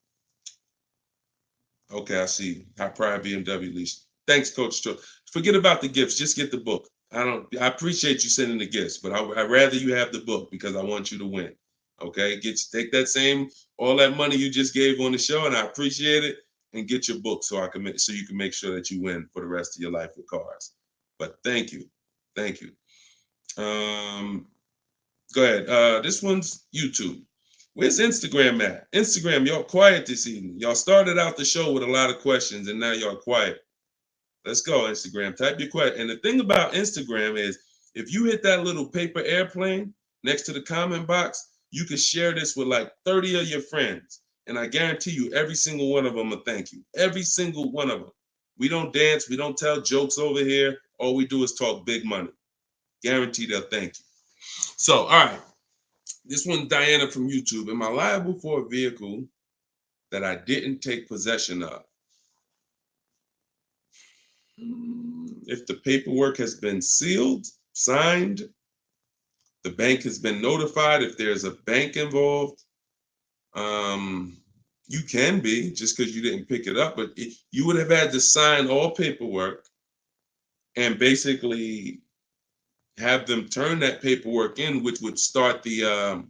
Okay, I see. High pride BMW lease. Thanks, Coach Cho. Forget about the gifts. Just get the book. I appreciate you sending the gifts, but I'd rather you have the book because I want you to win. Okay, take all that money you just gave on the show, and I appreciate it, and get your book so you can make sure that you win for the rest of your life with cars. But thank you. Go ahead. This one's YouTube. Where's Instagram at? Instagram, y'all quiet this evening. Y'all started out the show with a lot of questions, and now y'all quiet. Let's go, Instagram. Type your question. And the thing about Instagram is, if you hit that little paper airplane next to the comment box, you can share this with like 30 of your friends. And I guarantee you, every single one of them will thank you. Every single one of them. We don't dance. We don't tell jokes over here. All we do is talk big money. Guarantee they'll thank you. So, all right. This one, Diana from YouTube. Am I liable for a vehicle that I didn't take possession of? If the paperwork has been sealed, signed, the bank has been notified, if there's a bank involved, you can be, just because you didn't pick it up, but you would have had to sign all paperwork and basically have them turn that paperwork in, which would start the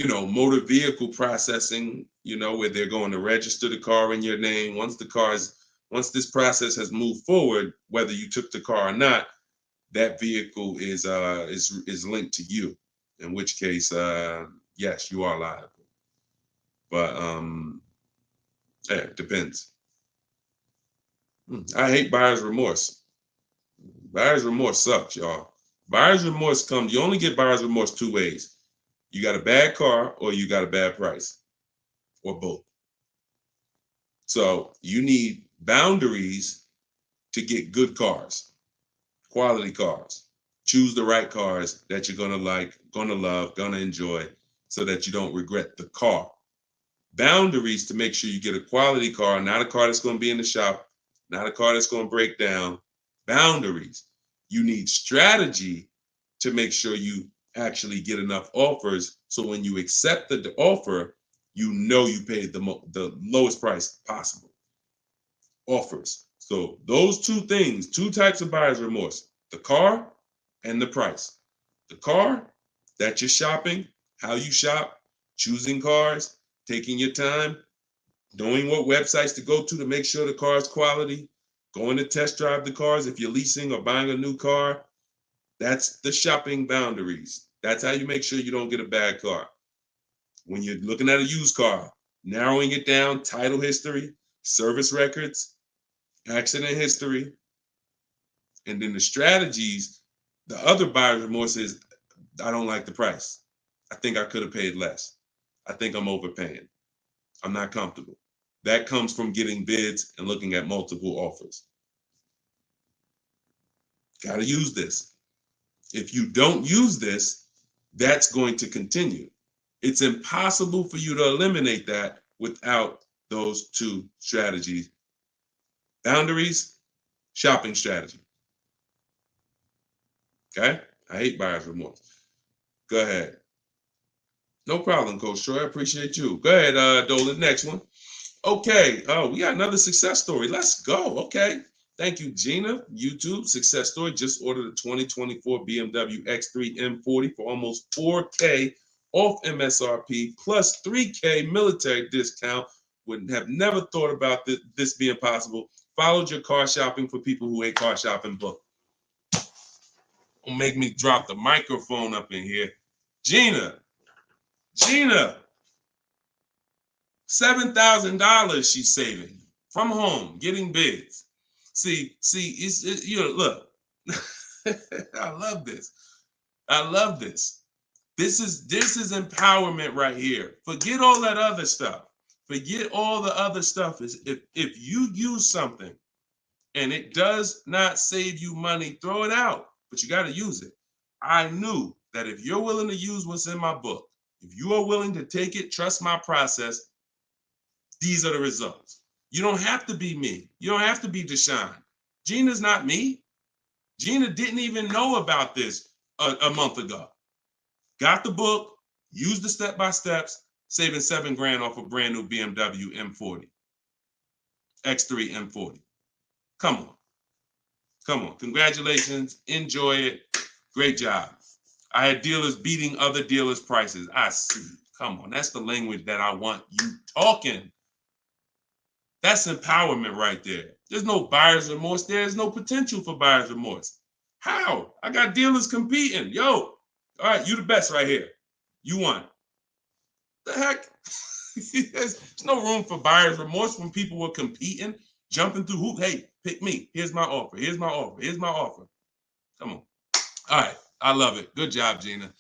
motor vehicle processing, where they're going to register the car in your name. Once this process has moved forward, whether you took the car or not, that vehicle is linked to you. In which case, yes, you are liable. But yeah, it depends. I hate buyer's remorse. Buyer's remorse sucks, y'all. Buyer's remorse comes. You only get buyer's remorse two ways. You got a bad car or you got a bad price, or both. So you need boundaries to get good cars, quality cars. Choose the right cars that you're gonna like, gonna love, gonna enjoy, so that you don't regret the car. Boundaries to make sure you get a quality car, not a car that's gonna be in the shop, not a car that's gonna break down. Boundaries. You need strategy to make sure you actually get enough offers, so when you accept the offer, you paid the lowest price possible. Offers. So those two things, two types of buyer's remorse: the car and the price. The car, that you're shopping, how you shop, choosing cars, taking your time, knowing what websites to go to make sure the car is quality, going to test drive the cars if you're leasing or buying a new car. That's the shopping boundaries. That's how you make sure you don't get a bad car. When you're looking at a used car, narrowing it down, title history, service records, accident history, and then the strategies. The other buyer's remorse is, I don't like the price. I think I could have paid less. I think I'm overpaying. I'm not comfortable. That comes from getting bids and looking at multiple offers. Got to use this. If you don't use this, that's going to continue. It's impossible for you to eliminate that without those two strategies. Boundaries, shopping strategy. Okay? I hate buyer's remorse. Go ahead. No problem, Coach Troy. I appreciate you. Go ahead, Dolan. Next one. Okay. Oh, we got another success story. Let's go. Okay. Thank you, Gina. YouTube success story. Just ordered a 2024 BMW X3 M40 for almost $4K off MSRP plus $3K military discount. Would have never thought about this being possible. Followed your car shopping for people who hate car shopping book. Don't make me drop the microphone up in here. Gina, $7,000 she's saving from home, getting bids. See, look, I love this. I love this. This is empowerment right here. Forget all that other stuff. Forget all the other stuff. Is if you use something and it does not save you money, throw it out. But you got to use it. I knew that if you're willing to use what's in my book, if you are willing to take it, trust my process, these are the results. You don't have to be me. You don't have to be Deshone. Gina's not me. Gina didn't even know about this a month ago. Got the book, used the step-by-steps, saving $7,000 off a brand new BMW M40. X3 M40. Come on. Come on. Congratulations. Enjoy it. Great job. I had dealers beating other dealers' prices. I see. Come on. That's the language that I want you talking. That's empowerment right there. There's no buyer's remorse. There's no potential for buyer's remorse. How? I got dealers competing. Yo, all right, you the best right here. You won. The heck? There's no room for buyer's remorse when people were competing, jumping through hoops. Hey, pick me. Here's my offer. Here's my offer. Here's my offer. Come on. All right. I love it. Good job, Gina.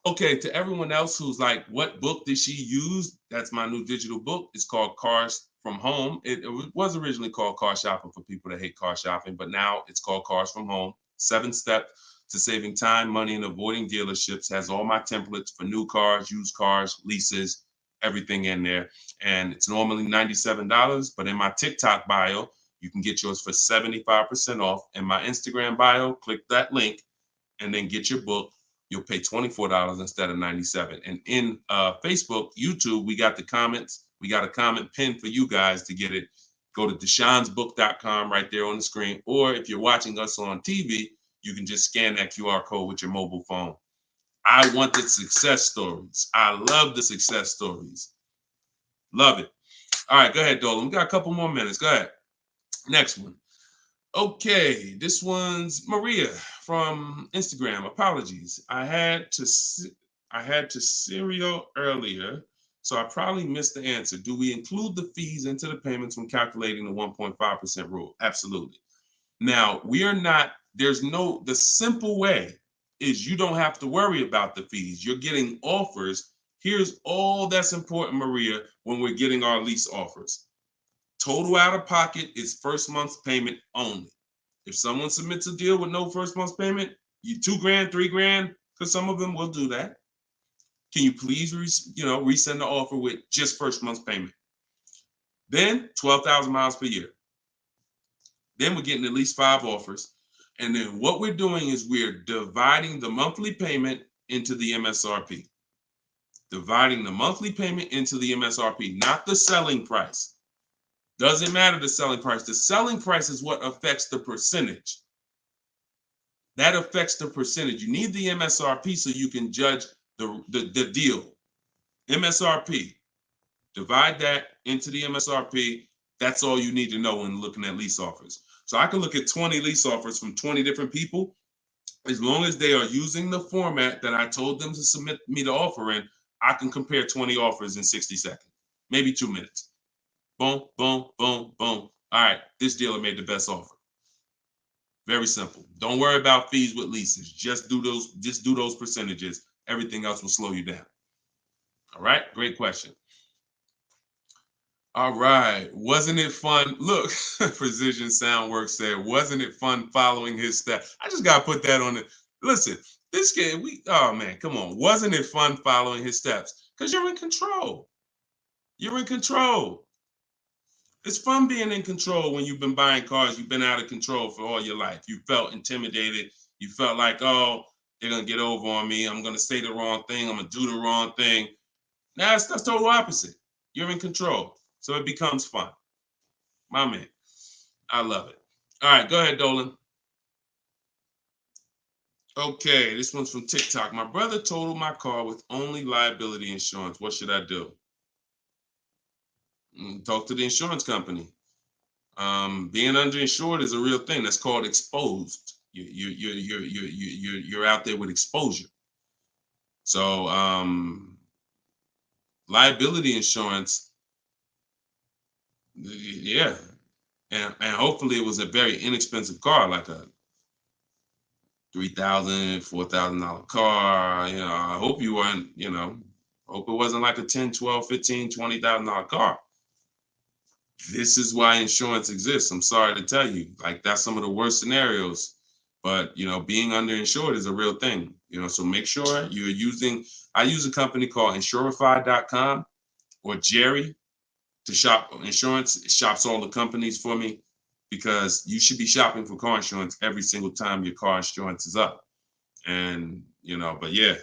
Okay, to everyone else who's like, what book did she use? That's my new digital book. It's called Cars from Home. It was originally called Car Shopping for people that hate car shopping, but now it's called Cars from Home. 7 steps to saving time, money, and avoiding dealerships. Has all my templates for new cars, used cars, leases, everything in there. And it's normally $97, but in my TikTok bio, you can get yours for 75% off. In my Instagram bio, click that link and then get your book. You'll pay $24 instead of $97. And in Facebook, YouTube, we got the comments. We got a comment pinned for you guys to get it. Go to deshonsbook.com right there on the screen. Or if you're watching us on TV, you can just scan that QR code with your mobile phone. I want the success stories. I love the success stories. Love it. All right, go ahead, Dolan. We got a couple more minutes. Go ahead. Next one. Okay, this one's Maria from Instagram. Apologies. I had to serial earlier, so I probably missed the answer. Do we include the fees into the payments when calculating the 1.5% rule? Absolutely. Now, the simple way is you don't have to worry about the fees. You're getting offers. Here's all that's important, Maria, when we're getting our lease offers. Total out of pocket is first month's payment only. If someone submits a deal with no first month's payment, you $2,000, $3,000, because some of them will do that. Can you please, resend the offer with just first month's payment? Then 12,000 miles per year. Then we're getting at least 5 offers. And then what we're doing is we're dividing the monthly payment into the MSRP. Dividing the monthly payment into the MSRP, not the selling price. Doesn't matter the selling price. The selling price is what affects the percentage. That affects the percentage. You need the MSRP so you can judge the deal. MSRP. Divide that into the MSRP. That's all you need to know when looking at lease offers. So I can look at 20 lease offers from 20 different people, As long as they are using the format that I told them to submit me the offer in, I can compare 20 offers in 60 seconds, maybe 2 minutes. Boom, boom, boom, boom. All right, this dealer made the best offer. Very simple. Don't worry about fees with leases. Just do those percentages. Everything else will slow you down. All right, great question. All right, wasn't it fun? Look, Precision Soundworks said, wasn't it fun following his steps? I just gotta put that on it. Listen, this game, oh man, come on. Wasn't it fun following his steps? Because you're in control. You're in control. It's fun being in control when you've been buying cars. You've been out of control for all your life. You felt intimidated. You felt like, oh, they're gonna get over on me. I'm gonna say the wrong thing. I'm gonna do the wrong thing. Now it's the total opposite. You're in control. So it becomes fun. My man. I love it. All right, go ahead, Dolan. Okay, this one's from TikTok. My brother totaled my car with only liability insurance. What should I do? Talk to the insurance company. Being underinsured is a real thing. That's called exposed. You're out there with exposure. So liability insurance, yeah, and hopefully it was a very inexpensive car, like a $3,000, $4,000 car. You know, I hope you weren't. You know, hope it wasn't like a $10,000, $12,000, $15,000, $20,000 car. This is why insurance exists. I'm sorry to tell you, like that's some of the worst scenarios. But you know, being underinsured is a real thing. You know, so make sure you're using. I use a company called Insurify.com or Jerry to shop insurance. It shops all the companies for me because you should be shopping for car insurance every single time your car insurance is up. And you know, but yeah,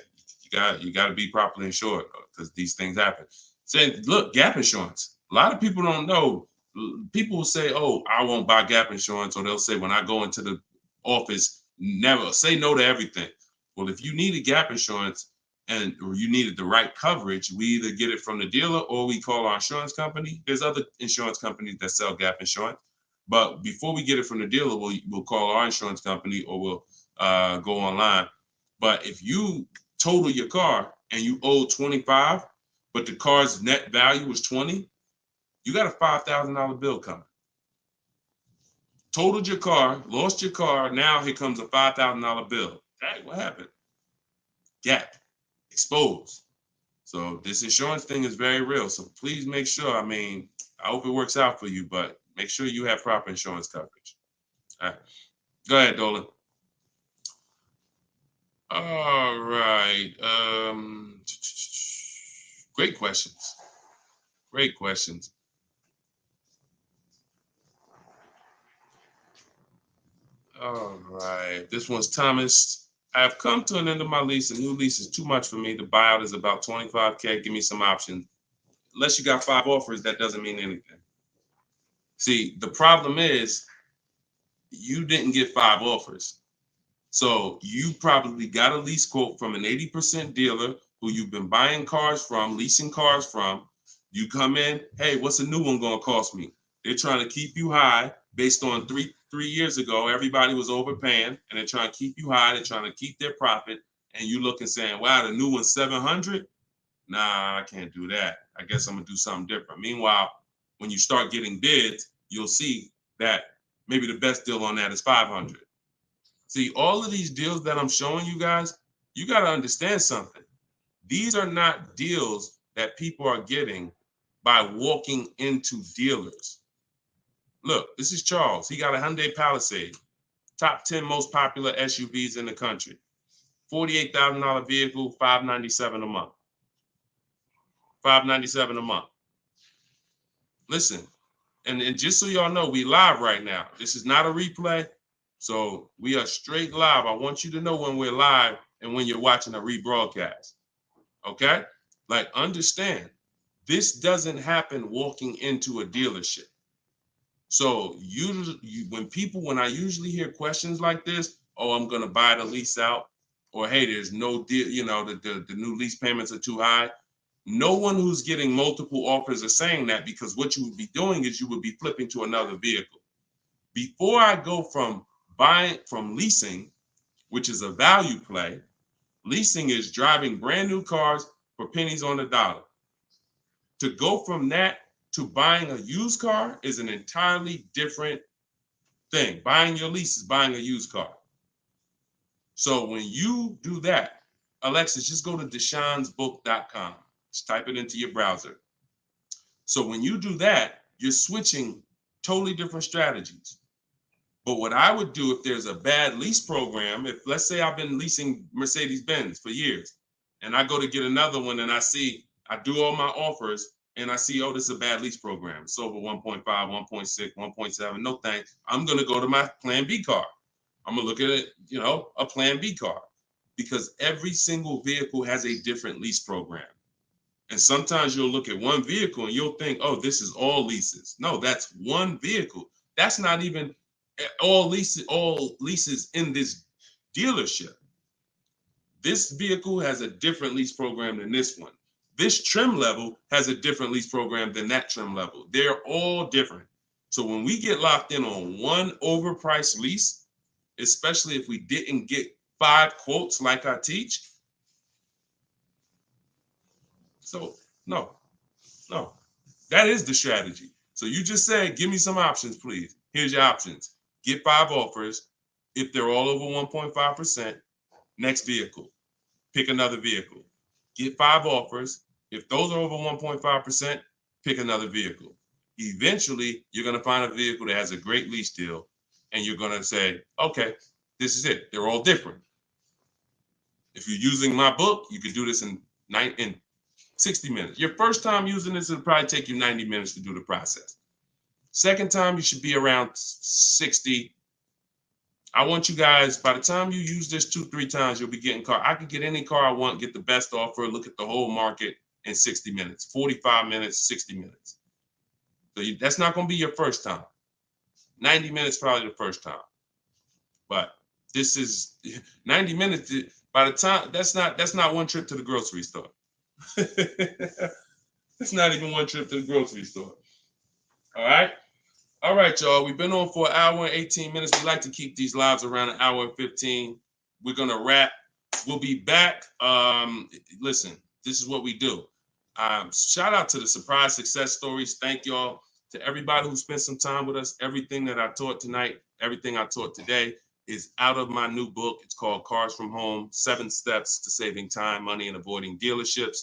you got to be properly insured because these things happen. Say, look, gap insurance. A lot of people don't know. People will say, "Oh, I won't buy gap insurance," or they'll say, "When I go into the office, never say no to everything." Well, if you needed gap insurance or you needed the right coverage, we either get it from the dealer or we call our insurance company. There's other insurance companies that sell gap insurance, but before we get it from the dealer, we'll call our insurance company or we'll go online. But if you total your car and you owe 25, but the car's net value was 20, you got a $5,000 bill coming. Totaled your car, lost your car. Now here comes a $5,000 bill. Hey, what happened? Gap, exposed. So this insurance thing is very real. So please make sure. I mean, I hope it works out for you, but make sure you have proper insurance coverage. All right, go ahead, Dolan. All right. Great questions. Great questions. All right. This one's Thomas. I have come to an end of my lease. A new lease is too much for me. The buyout is about 25K. Give me some options. Unless you got 5 offers, that doesn't mean anything. See, the problem is you didn't get 5 offers. So you probably got a lease quote from an 80% dealer who you've been buying cars from, leasing cars from. You come in, hey, what's a new one going to cost me? They're trying to keep you high based on three years ago. Everybody was overpaying and they're trying to keep you high. They're trying to keep their profit. And you look and saying, wow, the new one's 700. Nah, I can't do that. I guess I'm going to do something different. Meanwhile, when you start getting bids, you'll see that maybe the best deal on that is 500. See, all of these deals that I'm showing you guys, you got to understand something. These are not deals that people are getting by walking into dealers. Look, this is Charles. He got a Hyundai Palisade, top 10 most popular SUVs in the country. $48,000 vehicle, $597 a month. $597 a month. Listen, and just so y'all know, we live right now. This is not a replay. So we are straight live. I want you to know when we're live and when you're watching a rebroadcast. Okay? Like, understand, this doesn't happen walking into a dealership. So when I usually hear questions like this, oh, I'm gonna buy the lease out, or hey, there's no deal, you know, the new lease payments are too high. No one who's getting multiple offers are saying that, because what you would be doing is you would be flipping to another vehicle. Before I go from leasing, which is a value play. Leasing is driving brand new cars for pennies on the dollar. To go from that to buying a used car is an entirely different thing. Buying your lease is buying a used car. So when you do that, Alexis, just go to deshonesbook.com. Just type it into your browser. So when you do that, you're switching totally different strategies. But what I would do if there's a bad lease program, if let's say I've been leasing Mercedes-Benz for years and I go to get another one and I do all my offers and I see, oh, this is a bad lease program. It's over 1.5, 1.6, 1.7. No thanks. I'm going to go to my plan B car. I'm going to look at it, a plan B car, because every single vehicle has a different lease program. And sometimes you'll look at one vehicle and you'll think, oh, this is all leases. No, that's one vehicle. That's not even all leases in this dealership. This vehicle has a different lease program than this one. This trim level has a different lease program than that trim level. They're all different. So when we get locked in on one overpriced lease, especially if we didn't get 5 quotes like I teach, so no, that is the strategy. So you just say, give me some options, please. Here's your options. Get 5 offers. If they're all over 1.5%, next vehicle, pick another vehicle. Get 5 offers. If those are over 1.5%, pick another vehicle. Eventually, you're going to find a vehicle that has a great lease deal, and you're going to say, okay, this is it. They're all different. If you're using my book, you can do this in 60 minutes. Your first time using this, it'll probably take you 90 minutes to do the process. Second time, you should be around 60. I want you guys, by the time you use this 2-3 times, you'll be getting car. I can get any car I want, get the best offer, look at the whole market in 60 minutes, 45 minutes, 60 minutes. So that's not going to be your first time. 90 minutes probably the first time. But this is 90 minutes. By the time, that's not one trip to the grocery store. It's not even one trip to the grocery store. All right, y'all. We've been on for an hour and 18 minutes. We like to keep these lives around an hour and 15. We're gonna wrap. We'll be back. Listen, this is what we do. Shout out to the surprise success stories. Thank y'all to everybody who spent some time with us. Everything that I taught tonight, everything I taught today is out of my new book. It's called Cars from Home, 7 Steps to Saving Time, Money, and Avoiding Dealerships.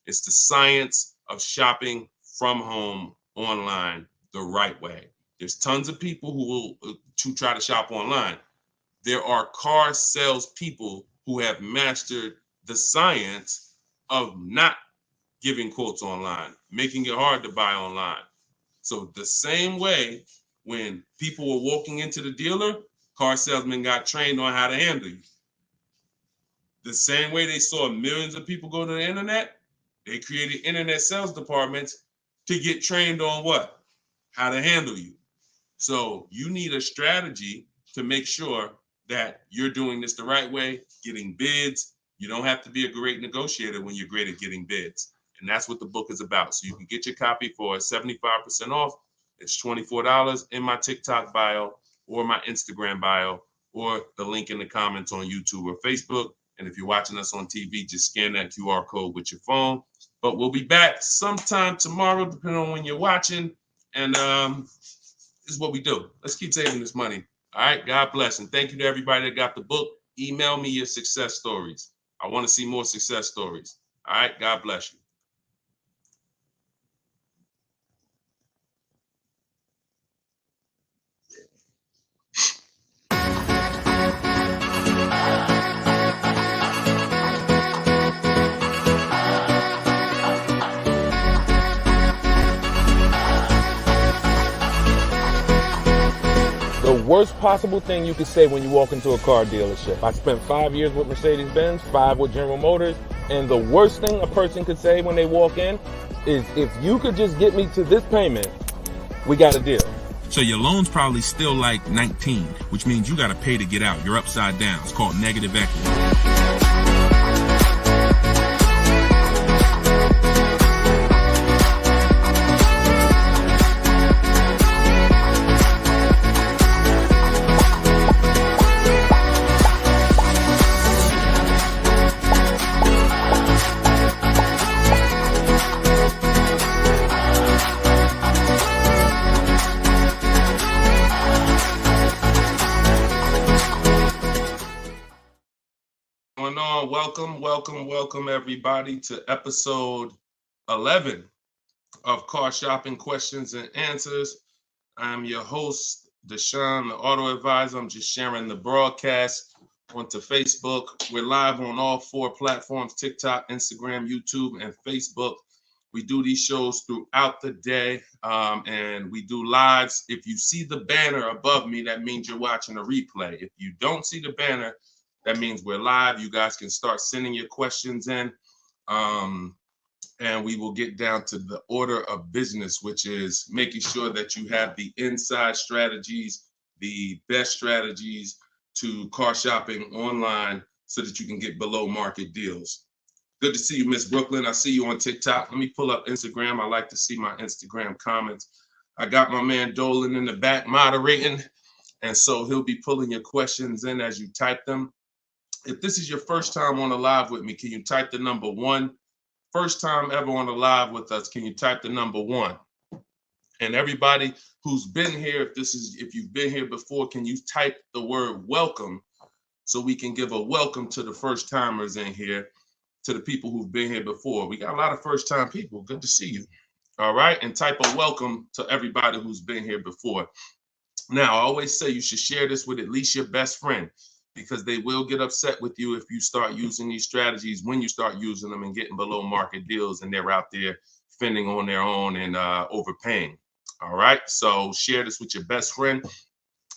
It's the science of shopping from home online the right way. There's tons of people who try to shop online. There are car sales people who have mastered the science of not giving quotes online, making it hard to buy online. So the same way when people were walking into the dealer, car salesmen got trained on how to handle you. The same way they saw millions of people go to the internet, they created internet sales departments to get trained on what? How to handle you. So you need a strategy to make sure that you're doing this the right way, getting bids. You don't have to be a great negotiator when you're great at getting bids. And that's what the book is about. So you can get your copy for 75% off. It's $24 in my TikTok bio or my Instagram bio or the link in the comments on YouTube or Facebook. And if you're watching us on TV, just scan that QR code with your phone. But we'll be back sometime tomorrow, depending on when you're watching. And this is what we do. Let's keep saving this money. All right. God bless. And thank you to everybody that got the book. Email me your success stories. I want to see more success stories. All right. God bless you. The worst possible thing you could say when you walk into a car dealership. I spent 5 years with Mercedes-Benz, 5 with General Motors, and the worst thing a person could say when they walk in is, if you could just get me to this payment, we got a deal. So your loan's probably still like 19, which means you got to pay to get out. You're upside down. It's called negative equity. Welcome everybody to episode 11 of Car Shopping Questions and Answers. I'm your host, Deshone the Auto Advisor. I'm just sharing the broadcast onto Facebook. We're live on all 4 platforms: TikTok, Instagram, YouTube, and Facebook. We do these shows throughout the day, and we do lives. If you see the banner above me, that means you're watching a replay. If you don't see the banner, that means we're live. You guys can start sending your questions in, and we will get down to the order of business, which is making sure that you have the inside strategies, the best strategies to car shopping online so that you can get below market deals. Good to see you, Miss Brooklyn. I see you on TikTok. Let me pull up Instagram. I like to see my Instagram comments. I got my man Dolan in the back moderating, and so he'll be pulling your questions in as you type them. If this is your first time on a live with me, can you type the number 1? First time ever on a live with us, can you type the number 1? And everybody who's been here, if you've been here before, can you type the word welcome so we can give a welcome to the first timers in here, to the people who've been here before. We got a lot of first time people. Good to see you. All right. And type a welcome to everybody who's been here before. Now, I always say you should share this with at least your best friend, because they will get upset with you if you start using these strategies, when you start using them and getting below market deals and they're out there fending on their own and overpaying. All right. So share this with your best friend.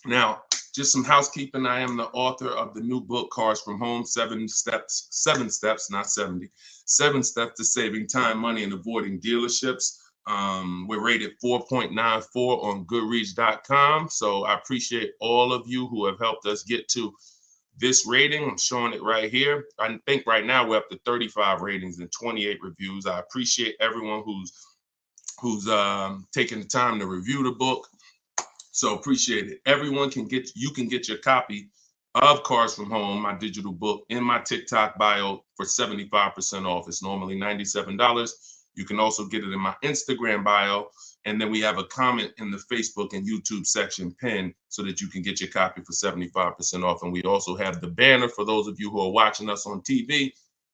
Now, just some housekeeping. I am the author of the new book, Cars from Home, 7 steps, not 70, 7 steps to saving time, money, and avoiding dealerships. We're rated 4.94 on Goodreads.com. So I appreciate all of you who have helped us get to this rating. I'm showing it right here. I think right now we're up to 35 ratings and 28 reviews. I appreciate everyone who's taking the time to review the book. So appreciate it. Everyone can get your copy of Cars from Home, my digital book, in my TikTok bio for 75% off. It's normally $97. You can also get it in my Instagram bio. And then we have a comment in the Facebook and YouTube section pinned so that you can get your copy for 75% off. And we also have the banner for those of you who are watching us on TV.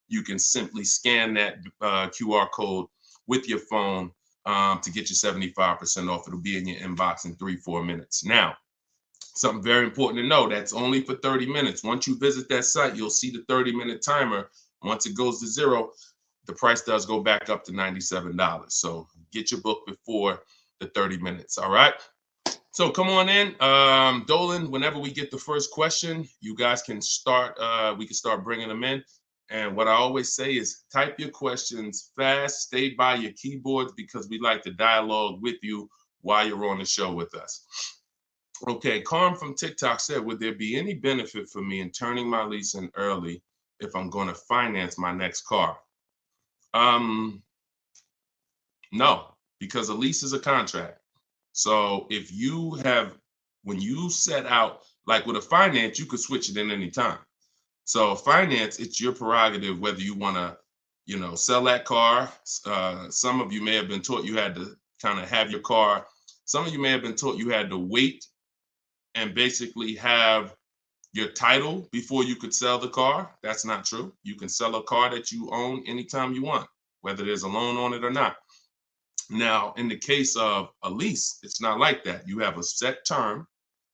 You can simply scan that QR code with your phone to get your 75% off. It'll be in your inbox in 3-4 minutes. Now, something very important to know, that's only for 30 minutes. Once you visit that site, you'll see the 30-minute timer. Once it goes to 0, the price does go back up to $97. So get your book before the 30 minutes. All right. So come on in. Dolan, whenever we get the first question, you guys can start. We can start bringing them in. And what I always say is type your questions fast, stay by your keyboards, because we like to dialogue with you while you're on the show with us. Okay, Carm from TikTok said, would there be any benefit for me in turning my lease in early if I'm going to finance my next car? No, because a lease is a contract. So if when you set out, like with a finance, you could switch it in any time. So finance, it's your prerogative whether you want to, sell that car. Some of you may have been taught you had to kind of have your car. Some of you may have been taught you had to wait and basically have your title before you could sell the car. That's not true. You can sell a car that you own anytime you want, whether there's a loan on it or not. Now, in the case of a lease, it's not like that. You have a set term,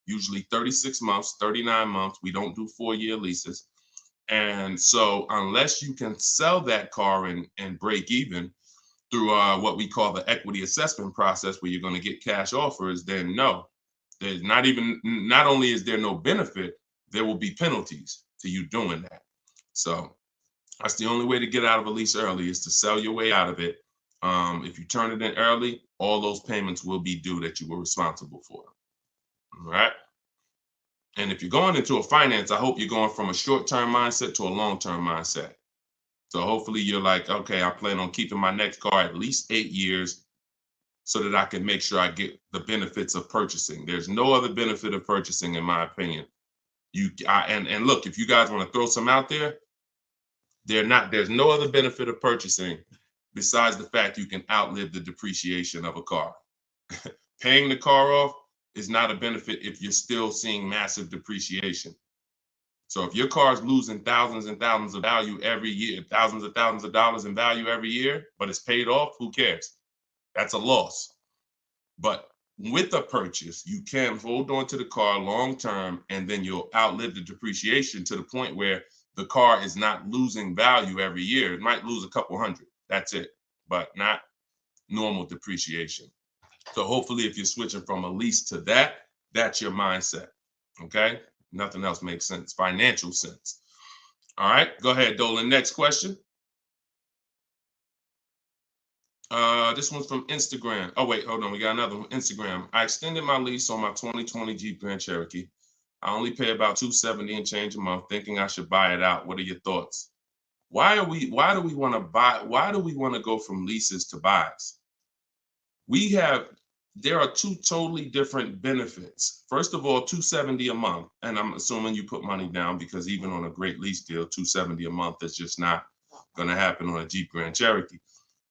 usually 36 months, 39 months. We don't do 4-year leases. And so unless you can sell that car and break even through what we call the equity assessment process, where you're going to get cash offers, then no, there's not only is there no benefit, there will be penalties to you doing that. So that's the only way to get out of a lease early, is to sell your way out of it. If you turn it in early, all those payments will be due that you were responsible for. All right. And if you're going into a finance, I hope you're going from a short-term mindset to a long-term mindset. So hopefully you're like, okay, I plan on keeping my next car at least 8 years so that I can make sure I get the benefits of purchasing. There's no other benefit of purchasing, in my opinion. And look, if you guys want to throw some out there, there's no other benefit of purchasing besides the fact you can outlive the depreciation of a car. Paying the car off is not a benefit if you're still seeing massive depreciation. So if your car is losing thousands and thousands of value every year, thousands of dollars in value every year, but it's paid off, who cares? That's a loss. But with a purchase, you can hold on to the car long term, and then you'll outlive the depreciation to the point where the car is not losing value every year. It might lose a couple hundred. That's it, but not normal depreciation. So hopefully if you're switching from a lease to that, that's your mindset. Okay? Nothing else makes sense. Financial sense. All right, go ahead, Dolan. Next question. This one's from Instagram. Oh, wait, hold on. We got another one. Instagram. I extended my lease on my 2020 Jeep Grand Cherokee. I only pay about $270 and change a month, thinking I should buy it out. What are your thoughts? Why do we want to go from leases to buys? There are two totally different benefits. First of all, $270 a month, and I'm assuming you put money down, because even on a great lease deal, $270 a month is just not going to happen on a Jeep Grand Cherokee.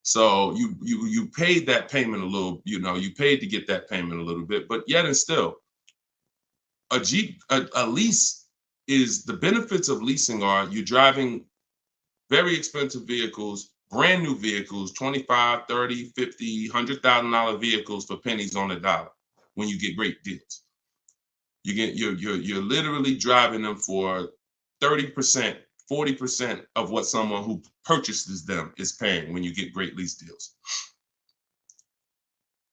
So you paid that payment a little, you paid to get that payment a little bit, but yet and still, a lease is, the benefits of leasing are you're driving very expensive vehicles, brand new vehicles, $25,000, $30,000, $50,000, $100,000 vehicles for pennies on the dollar when you get great deals. You're literally driving them for 30%, 40% of what someone who purchases them is paying when you get great lease deals.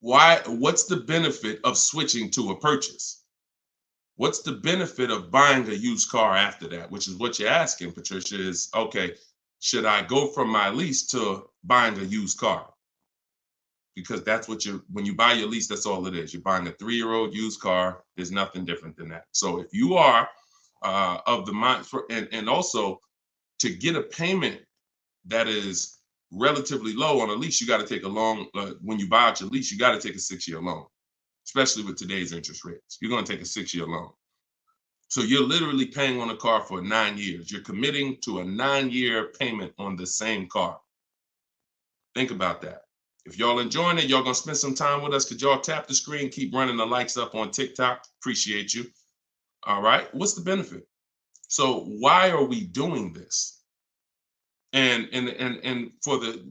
What's the benefit of switching to a purchase? What's the benefit of buying a used car after that? Which is what you're asking, Patricia, is, okay, should I go from my lease to buying a used car? Because that's what when you buy your lease, that's all it is. You're buying a 3-year-old used car. There's nothing different than that. So if you are of the mind, and also to get a payment that is relatively low on a lease, you got to take a long, when you buy out your lease, you got to take a 6-year loan, especially with today's interest rates. You're going to take a 6-year loan. So you're literally paying on a car for 9 years. You're committing to a 9-year payment on the same car. Think about that. If y'all enjoying it, y'all going to spend some time with us. Could y'all tap the screen, keep running the likes up on TikTok? Appreciate you. All right. What's the benefit? So why are we doing this? And for the,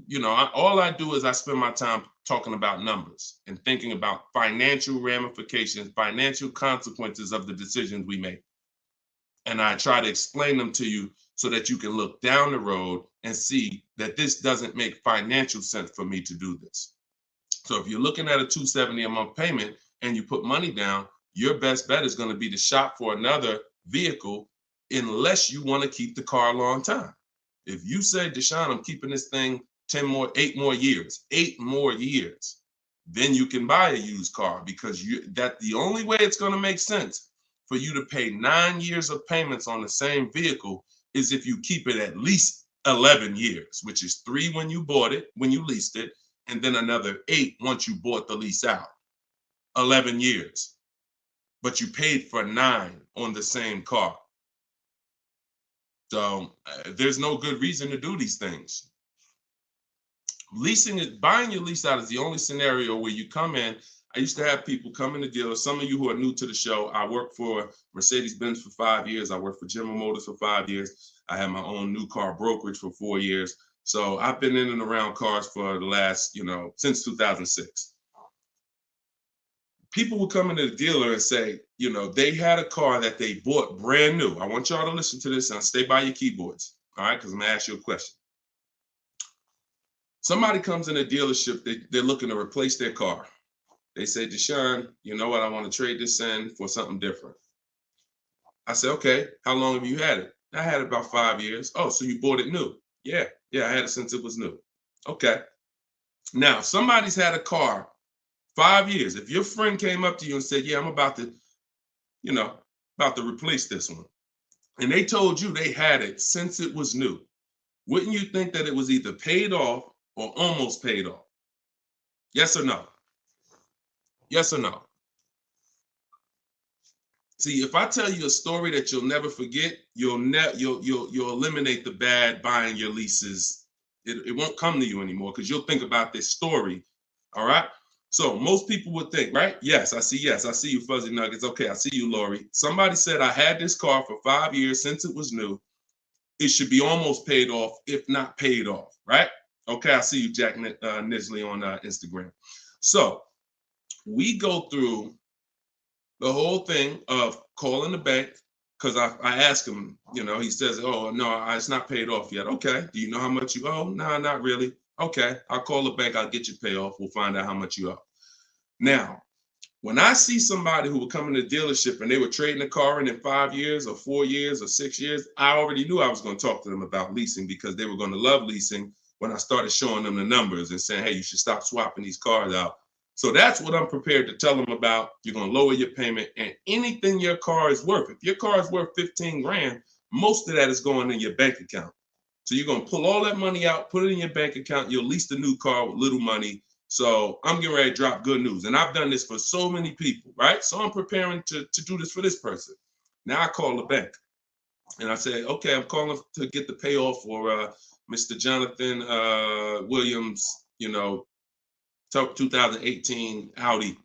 all I do is I spend my time talking about numbers and thinking about financial ramifications, financial consequences of the decisions we make. And I try to explain them to you so that you can look down the road and see that this doesn't make financial sense for me to do this. So if you're looking at a $270 a month payment and you put money down, your best bet is going to be to shop for another vehicle, unless you want to keep the car a long time. If you say, Deshone, I'm keeping this thing 8 more years, then you can buy a used car, because the only way it's going to make sense for you to pay 9 years of payments on the same vehicle is if you keep it at least 11 years, which is 3 when you bought it, when you leased it, and then another 8 once you bought the lease out. 11 years. But you paid for 9 on the same car. So there's no good reason to do these things. Buying your lease out is the only scenario where you come in. I used to have people come in the dealer. Some of you who are new to the show, I worked for Mercedes-Benz for 5 years. I worked for General Motors for 5 years. I had my own new car brokerage for 4 years. So I've been in and around cars for the last, since 2006. People would come into the dealer and say, they had a car that they bought brand new. I want y'all to listen to this and stay by your keyboards, all right? Because I'm going to ask you a question. Somebody comes in a dealership, they're looking to replace their car. They say, Deshone, you know what? I want to trade this in for something different. I say, okay, how long have you had it? I had it about 5 years. Oh, so you bought it new? Yeah, I had it since it was new. Okay. Now, somebody's had a car 5 years. If your friend came up to you and said, yeah, I'm about to replace this one, and they told you they had it since it was new, wouldn't you think that it was either paid off or almost paid off? Yes or no? Yes or no? See, if I tell you a story that you'll never forget, you'll eliminate the bad buying your leases. It won't come to you anymore, because you'll think about this story. All right. So most people would think, right? Yes, I see you, Fuzzy Nuggets. Okay, I see you, Lori. Somebody said I had this car for 5 years since it was new. It should be almost paid off, if not paid off, right? Okay, I see you, Jack Nisley on Instagram. So we go through the whole thing of calling the bank, because I ask him, he says, oh, no, it's not paid off yet. Okay, do you know how much you owe? No, not really. Okay, I'll call the bank, I'll get you pay off. We'll find out how much you owe. Now, when I see somebody who would come in the dealership and they were trading the car in 5 years or 4 years or 6 years, I already knew I was going to talk to them about leasing, because they were going to love leasing when I started showing them the numbers and saying, hey, you should stop swapping these cars out. So that's what I'm prepared to tell them about. You're going to lower your payment, and anything your car is worth. If your car is worth 15 grand, most of that is going in your bank account. So you're going to pull all that money out, put it in your bank account. You'll lease the new car with little money. So I'm getting ready to drop good news. And I've done this for so many people, right? So I'm preparing to do this for this person. Now I call the bank and I say, okay, I'm calling to get the payoff for Mr. Jonathan Williams, 2018 Audi.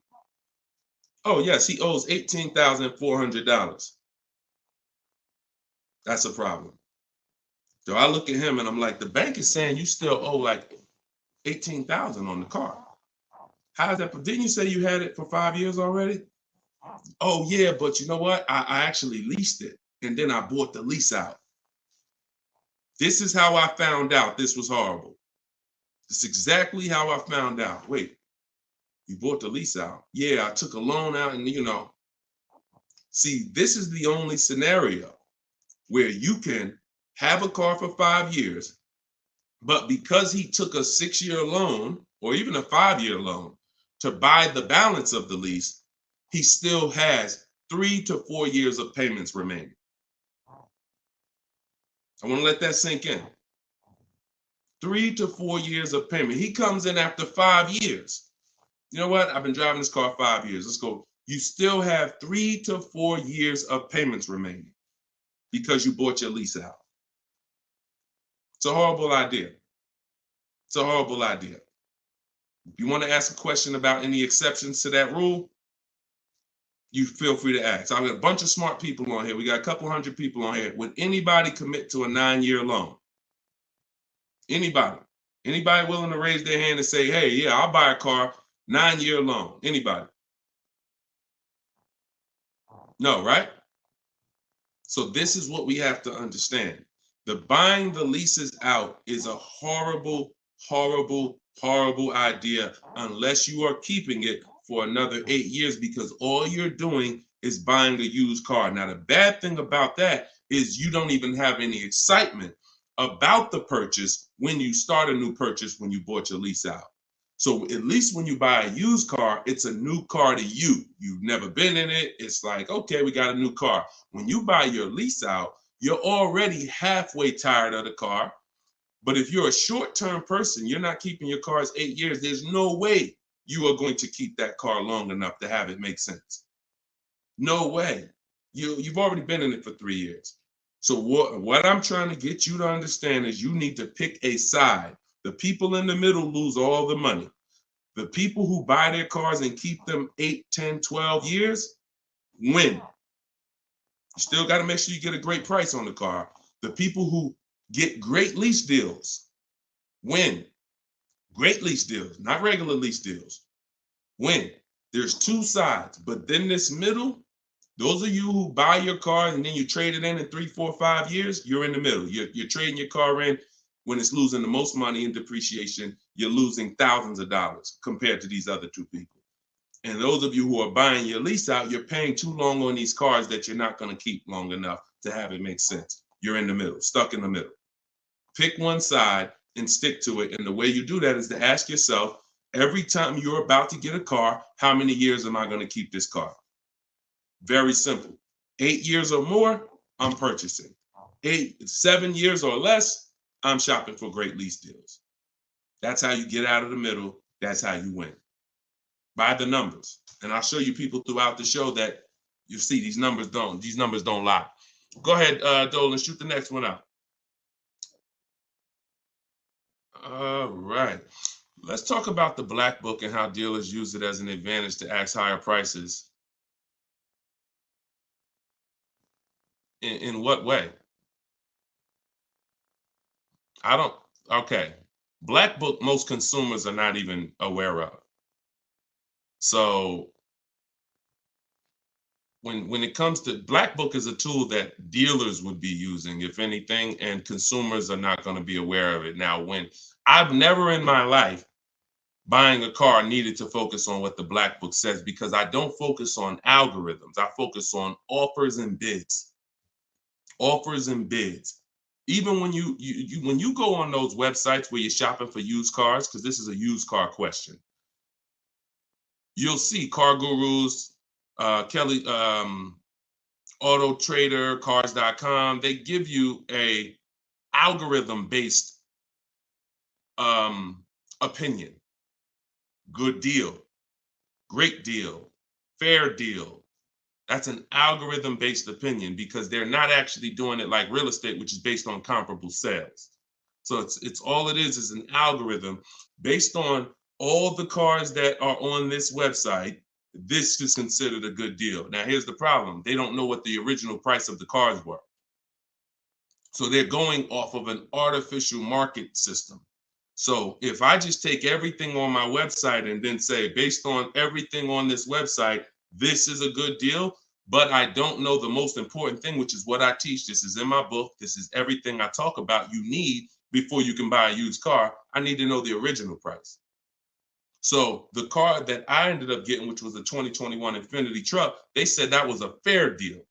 Oh, yes, he owes $18,400. That's a problem. So I look at him and I'm like, the bank is saying you still owe like $18,000 on the car. How is that? Didn't you say you had it for 5 years already? Oh, yeah, but you know what? I actually leased it, and then I bought the lease out. This is how I found out this was horrible. It's exactly how I found out. Wait, you bought the lease out? Yeah, I took a loan out, and See, this is the only scenario where you can have a car for 5 years, but because he took a 6-year loan or even a 5-year loan to buy the balance of the lease, he still has 3 to 4 years of payments remaining. I want to let that sink in. 3 to 4 years of payment. He comes in after 5 years. You know what? I've been driving this car 5 years. Let's go. You still have 3 to 4 years of payments remaining because you bought your lease out. It's a horrible idea. It's a horrible idea. If you want to ask a question about any exceptions to that rule, you feel free to ask. I've got a bunch of smart people on here. We got a couple hundred people on here. Would anybody commit to a 9-year loan? Anybody? Anybody willing to raise their hand and say, hey, yeah, I'll buy a car, 9-year loan? Anybody? No, right? So this is what we have to understand. The buying the leases out is a horrible, horrible, horrible idea unless you are keeping it for another 8 years, because all you're doing is buying a used car. Now, the bad thing about that is you don't even have any excitement about the purchase when you start a new purchase, when you bought your lease out. So at least when you buy a used car, it's a new car to you. You've never been in it. It's like, okay, we got a new car. When you buy your lease out, you're already halfway tired of the car. But if you're a short-term person, you're not keeping your cars 8 years, there's no way you are going to keep that car long enough to have it make sense. No way. You've already been in it for 3 years. So what I'm trying to get you to understand is you need to pick a side. The people in the middle lose all the money. The people who buy their cars and keep them 8, 10, 12 years win. You still got to make sure you get a great price on the car. The people who get great lease deals win. Great lease deals, not regular lease deals. Win. There's two sides, but then this middle, those of you who buy your car and then you trade it in 3, 4, 5 years, you're in the middle. You're trading your car in when it's losing the most money in depreciation. You're losing thousands of dollars compared to these other two people. And those of you who are buying your lease out, you're paying too long on these cars that you're not going to keep long enough to have it make sense. You're in the middle, stuck in the middle. Pick one side and stick to it. And the way you do that is to ask yourself, every time you're about to get a car, how many years am I going to keep this car? Very simple. 8 years or more, I'm purchasing. 7 years or less, I'm shopping for great lease deals. That's how you get out of the middle. That's how you win. By the numbers. And I'll show you people throughout the show that you see these numbers don't lie. Go ahead, Dolan, shoot the next one out. All right. Let's talk about the black book and how dealers use it as an advantage to ask higher prices. In what way? Okay. Black book, most consumers are not even aware of. So when it comes to black book is a tool that dealers would be using, if anything, and consumers are not going to be aware of it. Now, when I've never in my life buying a car needed to focus on what the black book says, because I don't focus on algorithms. I focus on offers and bids. Offers and bids. Even when you go on those websites where you're shopping for used cars, because this is a used car question, you'll see Car Gurus, Kelly, Auto Trader, Cars.com. They give you a algorithm-based opinion. Good deal, great deal, fair deal. That's an algorithm-based opinion because they're not actually doing it like real estate, which is based on comparable sales. So it's all it is an algorithm based on all the cars that are on this website. This is considered a good deal. Now, here's the problem. They don't know what the original price of the cars were. So they're going off of an artificial market system. So if I just take everything on my website and then say, based on everything on this website, this is a good deal, but I don't know the most important thing, which is what I teach. This is in my book. This is everything I talk about you need before you can buy a used car. I need to know the original price. So the car that I ended up getting, which was a 2021 Infiniti truck, they said that was a fair deal.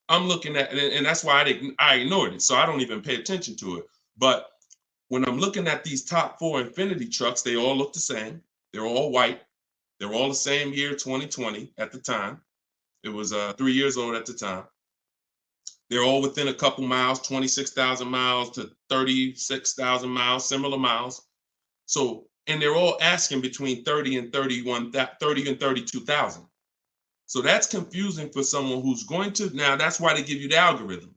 I'm looking at it, and that's why I ignored it. So I don't even pay attention to it. But when I'm looking at these top 4 Infiniti trucks, they all look the same. They're all white. They're all the same year, 2020 at the time. It was 3 years old at the time. They're all within a couple miles, 26,000 miles to 36,000 miles, similar miles. So, and they're all asking between 30 and 32,000. So that's confusing for someone who's going to, now that's why they give you the algorithm,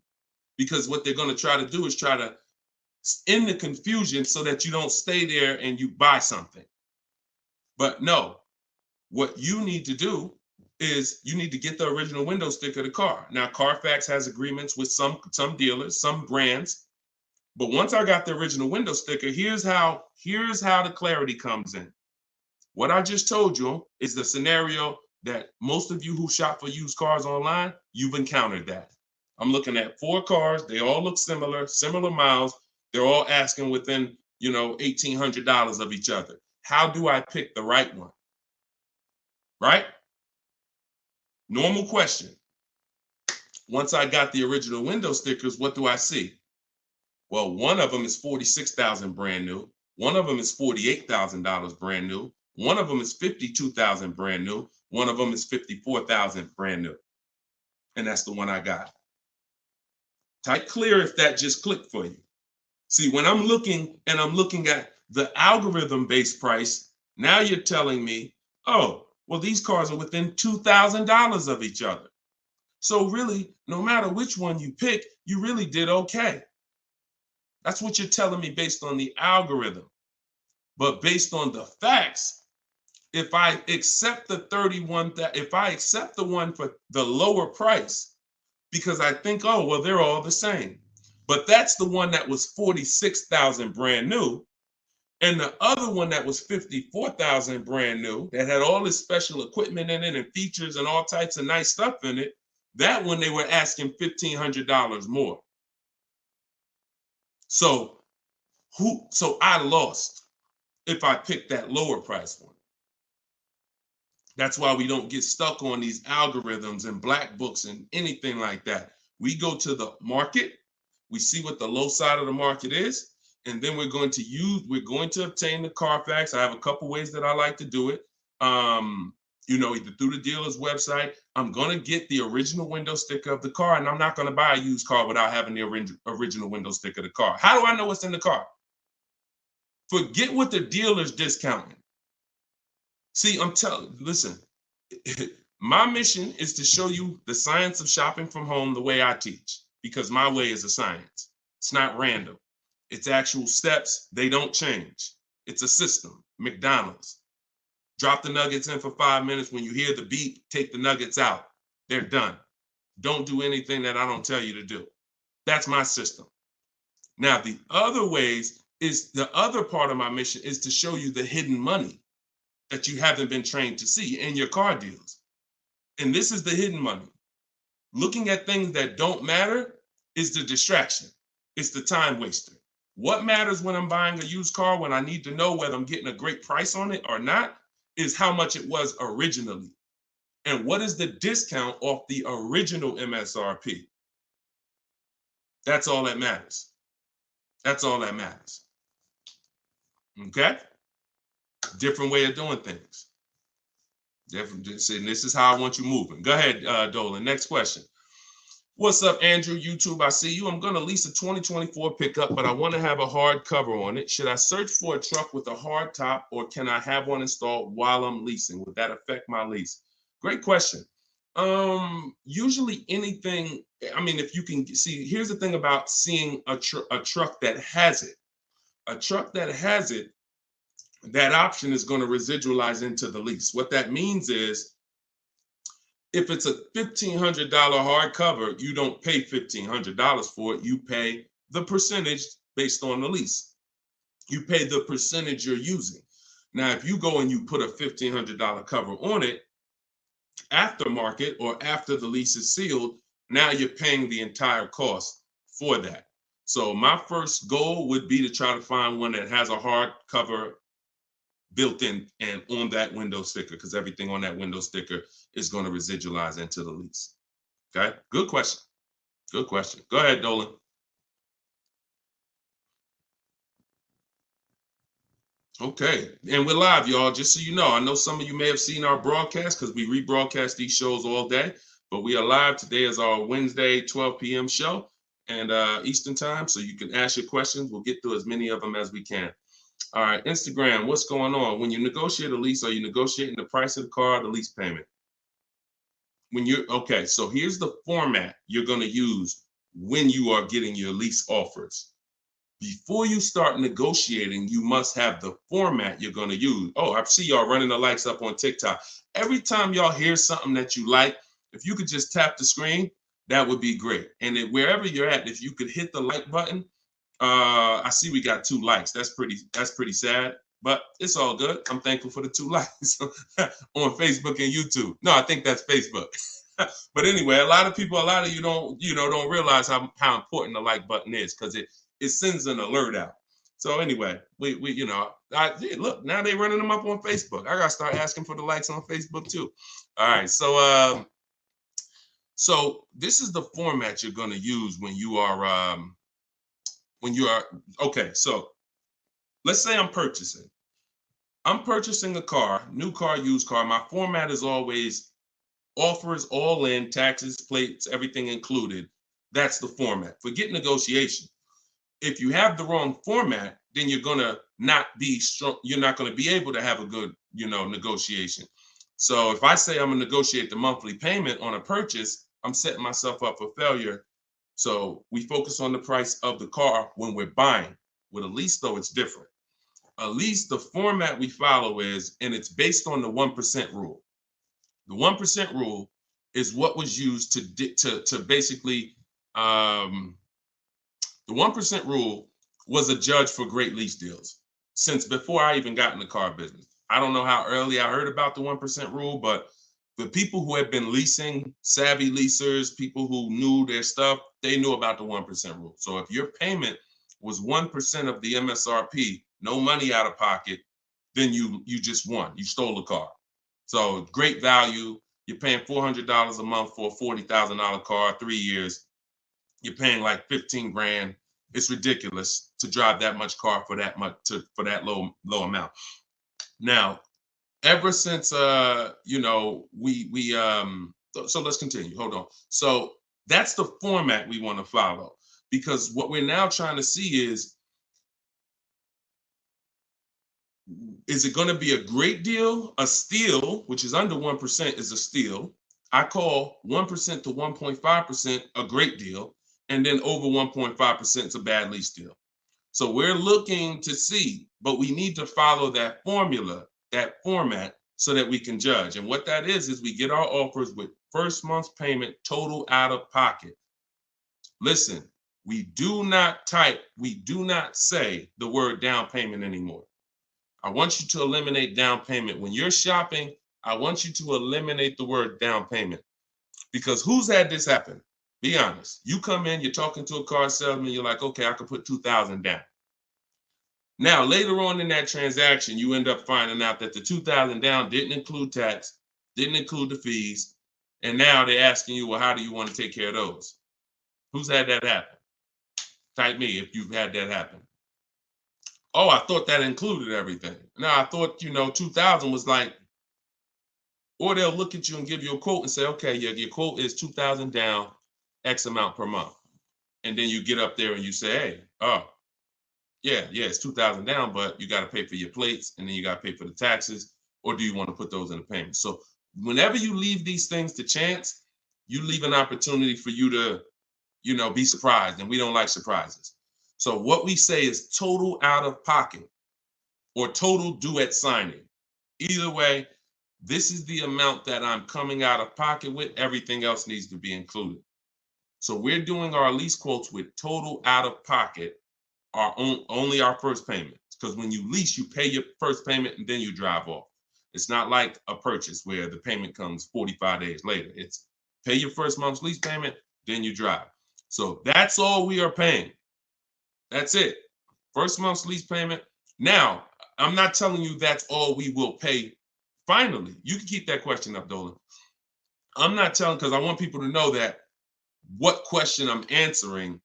because what they're going to try to do is try to end the confusion so that you don't stay there and you buy something. But no, what you need to do is you need to get the original window sticker of the car. Now, Carfax has agreements with some dealers, some brands. But once I got the original window sticker, here's how the clarity comes in. What I just told you is the scenario that most of you who shop for used cars online, you've encountered that. I'm looking at 4 cars. They all look similar miles. They're all asking within, $1,800 of each other. How do I pick the right one? Right? Normal question. Once I got the original window stickers, what do I see? Well, one of them is $46,000 brand new. One of them is $48,000 brand new. One of them is $52,000 brand new. One of them is $54,000 brand new. And that's the one I got. Type clear if that just clicked for you. See, when I'm looking at the algorithm-based price, now you're telling me, oh, well, these cars are within $2,000 of each other. So really, no matter which one you pick, you really did okay. That's what you're telling me based on the algorithm. But based on the facts, if I accept the one for the lower price, because I think, oh, well, they're all the same. But that's the one that was $46,000 brand new. And the other one that was $54,000 brand new, that had all this special equipment in it and features and all types of nice stuff in it, that one they were asking $1,500 more. So I lost if I picked that lower price one. That's why we don't get stuck on these algorithms and black books and anything like that. We go to the market, we see what the low side of the market is, and then we're going to obtain the Carfax. I have a couple ways that I like to do it. Either through the dealer's website. I'm going to get the original window sticker of the car, and I'm not going to buy a used car without having the original window sticker of the car. How do I know what's in the car? Forget what the dealer's discounting. See, listen, my mission is to show you the science of shopping from home the way I teach, because my way is a science. It's not random. It's actual steps. They don't change. It's a system. McDonald's. Drop the nuggets in for 5 minutes. When you hear the beep, take the nuggets out. They're done. Don't do anything that I don't tell you to do. That's my system. Now, the other ways is the other part of my mission is to show you the hidden money that you haven't been trained to see in your car deals. And this is the hidden money. Looking at things that don't matter is the distraction. It's the time waster. What matters when I'm buying a used car, when I need to know whether I'm getting a great price on it or not, is how much it was originally. And what is the discount off the original MSRP? That's all that matters. That's all that matters. Okay? Different way of doing things. Different. And this is how I want you moving. Go ahead, Dolan. Next question. What's up, Andrew? YouTube, I see you. I'm going to lease a 2024 pickup, but I want to have a hard cover on it. Should I search for a truck with a hard top, or can I have one installed while I'm leasing? Would that affect my lease? Great question. Usually anything, I mean, if you can see, here's the thing about seeing a truck that has it. A truck that has it, that option is going to residualize into the lease. What that means is, if it's a $1,500 hardcover, you don't pay $1,500 for it. You pay the percentage based on the lease. You pay the percentage you're using. Now, if you go and you put a $1,500 cover on it, aftermarket or after the lease is sealed, now you're paying the entire cost for that. So my first goal would be to try to find one that has a hard cover built in and on that window sticker, because everything on that window sticker is going to residualize into the lease. Okay, good question. Good question. Go ahead, Dolan. Okay, and we're live, y'all. Just so you know, I know some of you may have seen our broadcast because we rebroadcast these shows all day, but we are live. Today is our Wednesday 12 p.m. show and Eastern time, so you can ask your questions. We'll get through as many of them as we can. All right, Instagram, what's going on? When you negotiate a lease, are you negotiating the price of the car or the lease payment? Okay, so here's the format you're going to use when you are getting your lease offers. Before you start negotiating, you must have the format you're going to use. Oh, I see y'all running the likes up on TikTok. Every time y'all hear something that you like, if you could just tap the screen, that would be great. And wherever you're at, if you could hit the like button, I see we got 2 likes. That's pretty sad, but it's all good. I'm thankful for the 2 likes on Facebook and YouTube. No, I think that's Facebook. But anyway, a lot of you don't realize how important the like button is, because it sends an alert out. So anyway, we look, now they're running them up on Facebook. I gotta start asking for the likes on Facebook too. All right, so this is the format you're gonna use when you are okay. So let's say I'm purchasing a car, new car, used car. My format is always offers all in, taxes, plates, everything included. That's the format. Forget negotiation. If you have the wrong format, then you're gonna not be strong. You're not gonna be able to have a good, negotiation. So if I say I'm gonna negotiate the monthly payment on a purchase, I'm setting myself up for failure. So we focus on the price of the car when we're buying. With a lease, though, it's different. A lease, the format we follow is, and it's based on the 1% rule. The 1% rule is what was used to basically, the 1% rule was a judge for great lease deals since before I even got in the car business. I don't know how early I heard about the 1% rule, but the people who had been leasing, savvy leasers, people who knew their stuff, they knew about the 1% rule. So if your payment was 1% of the MSRP, no money out of pocket, then you just won. You stole the car. So great value. You're paying $400 a month for a $40,000 car, 3 years. You're paying like 15 grand. It's ridiculous to drive that much car for that low amount. Now, ever since so let's continue. Hold on. So that's the format we want to follow, because what we're now trying to see is it going to be a great deal? A steal, which is under 1%, is a steal. I call 1% to 1.5% a great deal, and then over 1.5% is a bad lease deal. So we're looking to see, but we need to follow that formula, that format, so that we can judge. And what that is we get our offers with first month's payment total out of pocket. Listen, we do not say the word down payment anymore. I want you to eliminate down payment. When you're shopping, I want you to eliminate the word down payment. Because who's had this happen? Be honest. You come in, you're talking to a car salesman, you're like, okay, I can put $2,000 down. Now, later on in that transaction, you end up finding out that the $2,000 down didn't include tax, didn't include the fees, and now they're asking you, well, how do you want to take care of those? Who's had that happen? Type me if you've had that happen. Oh, I thought that included everything. Now, I thought, 2,000 was like, or they'll look at you and give you a quote and say, okay, yeah, your quote is 2,000 down, X amount per month. And then you get up there and you say, hey, oh, yeah, it's 2,000 down, but you got to pay for your plates and then you got to pay for the taxes, or do you want to put those in the payment? So whenever you leave these things to chance, you leave an opportunity for you to, be surprised, and we don't like surprises. So what we say is total out of pocket or total due at signing. Either way, this is the amount that I'm coming out of pocket with. Everything else needs to be included. So we're doing our lease quotes with total out of pocket, only our first payment. Because when you lease, you pay your first payment and then you drive off. It's not like a purchase where the payment comes 45 days later. It's pay your first month's lease payment, then you drive. So that's all we are paying. That's it. First month's lease payment. Now, I'm not telling you that's all we will pay finally. You can keep that question up, Dolan. I'm not telling, because I want people to know that what question I'm answering,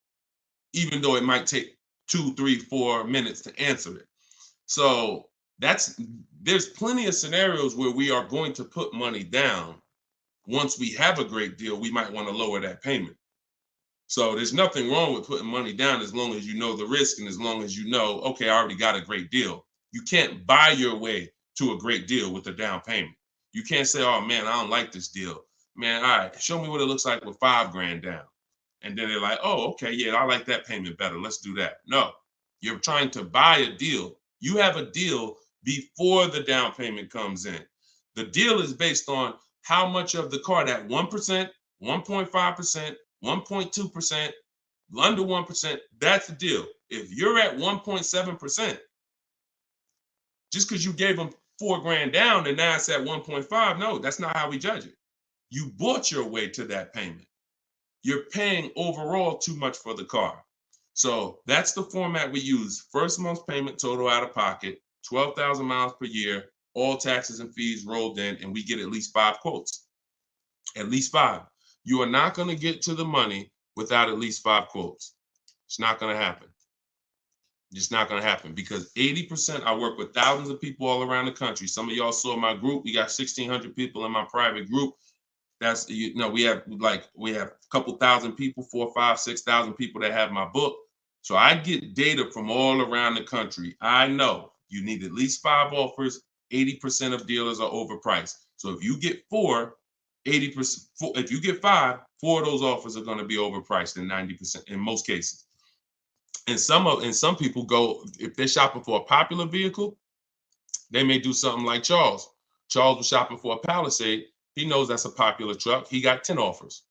even though it might take 2, 3, 4 minutes to answer it. So there's plenty of scenarios where we are going to put money down. Once we have a great deal, we might want to lower that payment. So there's nothing wrong with putting money down as long as you know the risk and as long as you know, okay, I already got a great deal. You can't buy your way to a great deal with a down payment. You can't say, oh man, I don't like this deal. Man, all right, show me what it looks like with $5,000 down. And then they're like, oh, okay, yeah, I like that payment better. Let's do that. No, you're trying to buy a deal. You have a deal before the down payment comes in. The deal is based on how much of the car, that 1%, 1.5%, 1.2%, under 1%, that's the deal. If you're at 1.7%, just because you gave them $4,000 down and now it's at 1.5, no, that's not how we judge it. You bought your way to that payment. You're paying overall too much for the car. So that's the format we use. First month's payment total out of pocket, 12,000 miles per year, all taxes and fees rolled in, and we get at least 5 quotes. At least 5. You are not going to get to the money without at least 5 quotes. It's not going to happen. It's not going to happen because 80%, I work with thousands of people all around the country. Some of y'all saw my group. We got 1,600 people in my private group. That's, we have a couple thousand people, 4, 5, 6,000 people that have my book. So I get data from all around the country. I know you need at least 5 offers. 80% of dealers are overpriced. So if you get 4, 80%, if you get 5, 4 of those offers are going to be overpriced in 90% in most cases. And some people go, if they're shopping for a popular vehicle, they may do something like Charles. Charles was shopping for a Palisade. He knows that's a popular truck. He got 10 offers.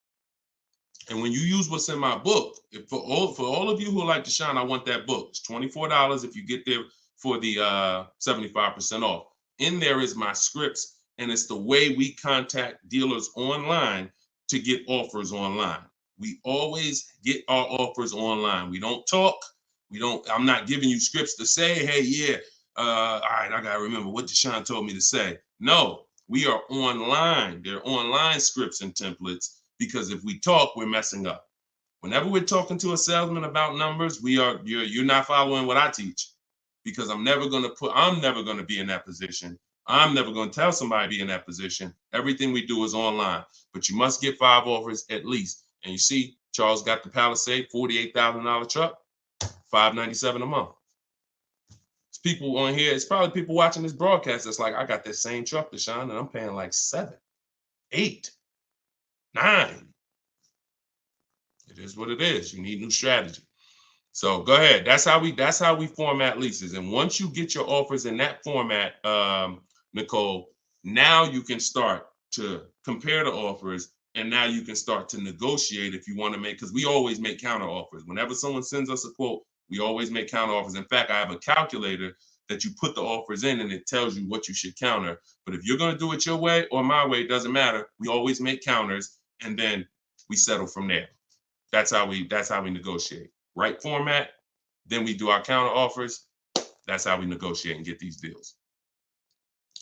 And when you use what's in my book, for all of you who like Deshone, I want that book. It's $24 if you get there for the 75% off. In there is my scripts, and it's the way we contact dealers online to get offers online. We always get our offers online. We don't talk. I'm not giving you scripts to say, hey, yeah, all right, I gotta remember what Deshone told me to say. No, we are online. They're online scripts and templates, because if we talk, we're messing up. Whenever we're talking to a salesman about numbers, you're not following what I teach, because I'm never gonna be in that position. I'm never gonna tell somebody to be in that position. Everything we do is online, but you must get 5 offers at least. And you see, Charles got the Palisade, $48,000 truck, $597 a month. It's people on here. It's probably people watching this broadcast that's like, I got that same truck, Deshone, and I'm paying like 7, 8, 9. It is what it is. You need new strategy. So go ahead. That's how we format leases. And once you get your offers in that format, Nicole, now you can start to compare the offers, and now you can start to negotiate if you want to make, because we always make counter offers. Whenever someone sends us a quote, we always make counter offers. In fact, I have a calculator that you put the offers in and it tells you what you should counter. But if you're going to do it your way or my way, it doesn't matter. We always make counters and then we settle from there. That's how we negotiate. Right format, then we do our counter offers. That's how we negotiate and get these deals.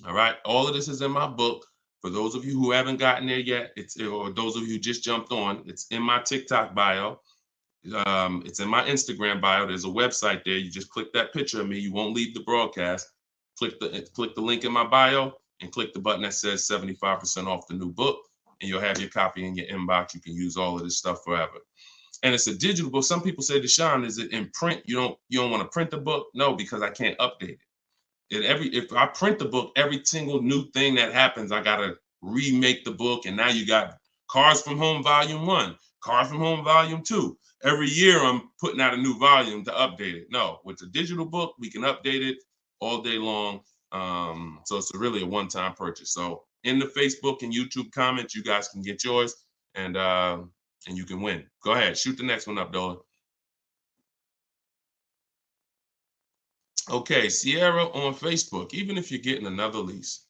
All right. All of this is in my book. For those of you who haven't gotten there yet, or those of you who just jumped on, it's in my TikTok bio. It's in my Instagram bio. There's a website there. You just click that picture of me. You won't leave the broadcast. Click the link in my bio and click the button that says 75% off the new book, and you'll have your copy in your inbox. You can use all of this stuff forever. And it's a digital book. Some people say, Deshone, is it in print? You don't want to print the book? No, because I can't update it. If I print the book, every single new thing that happens, I gotta remake the book. And now you got Cars from Home Volume 1, Cars from Home Volume 2. Every year I'm putting out a new volume to update it. No, with the digital book, we can update it all day long. So it's really a one-time purchase. So in the Facebook and YouTube comments, you guys can get yours, and you can win. Go ahead, shoot the next one up, Dolan. Okay, Sierra on Facebook. Even if you're getting another lease,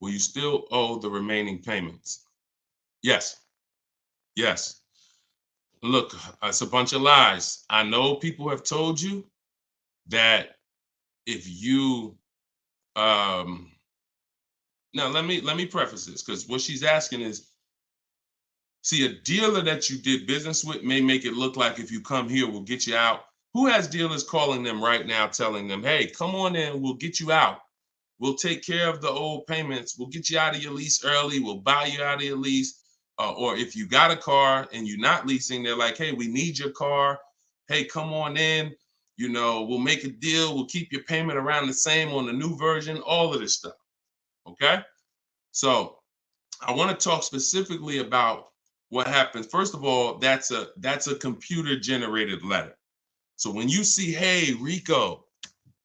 will you still owe the remaining payments? Yes. Yes. Look, it's a bunch of lies. I know people have told you that if you now let me preface this, because what she's asking is, see, a dealer that you did business with may make it look like if you come here, we'll get you out. Who has dealers calling them right now telling them, hey, come on in, we'll get you out. We'll take care of the old payments. We'll get you out of your lease early. We'll buy you out of your lease. Or if you got a car and you're not leasing, they're like, hey, we need your car. Hey, come on in. We'll make a deal. We'll keep your payment around the same on the new version, all of this stuff. Okay? So I want to talk specifically about what happens. First of all, that's a computer generated letter. So when you see, hey, Rico,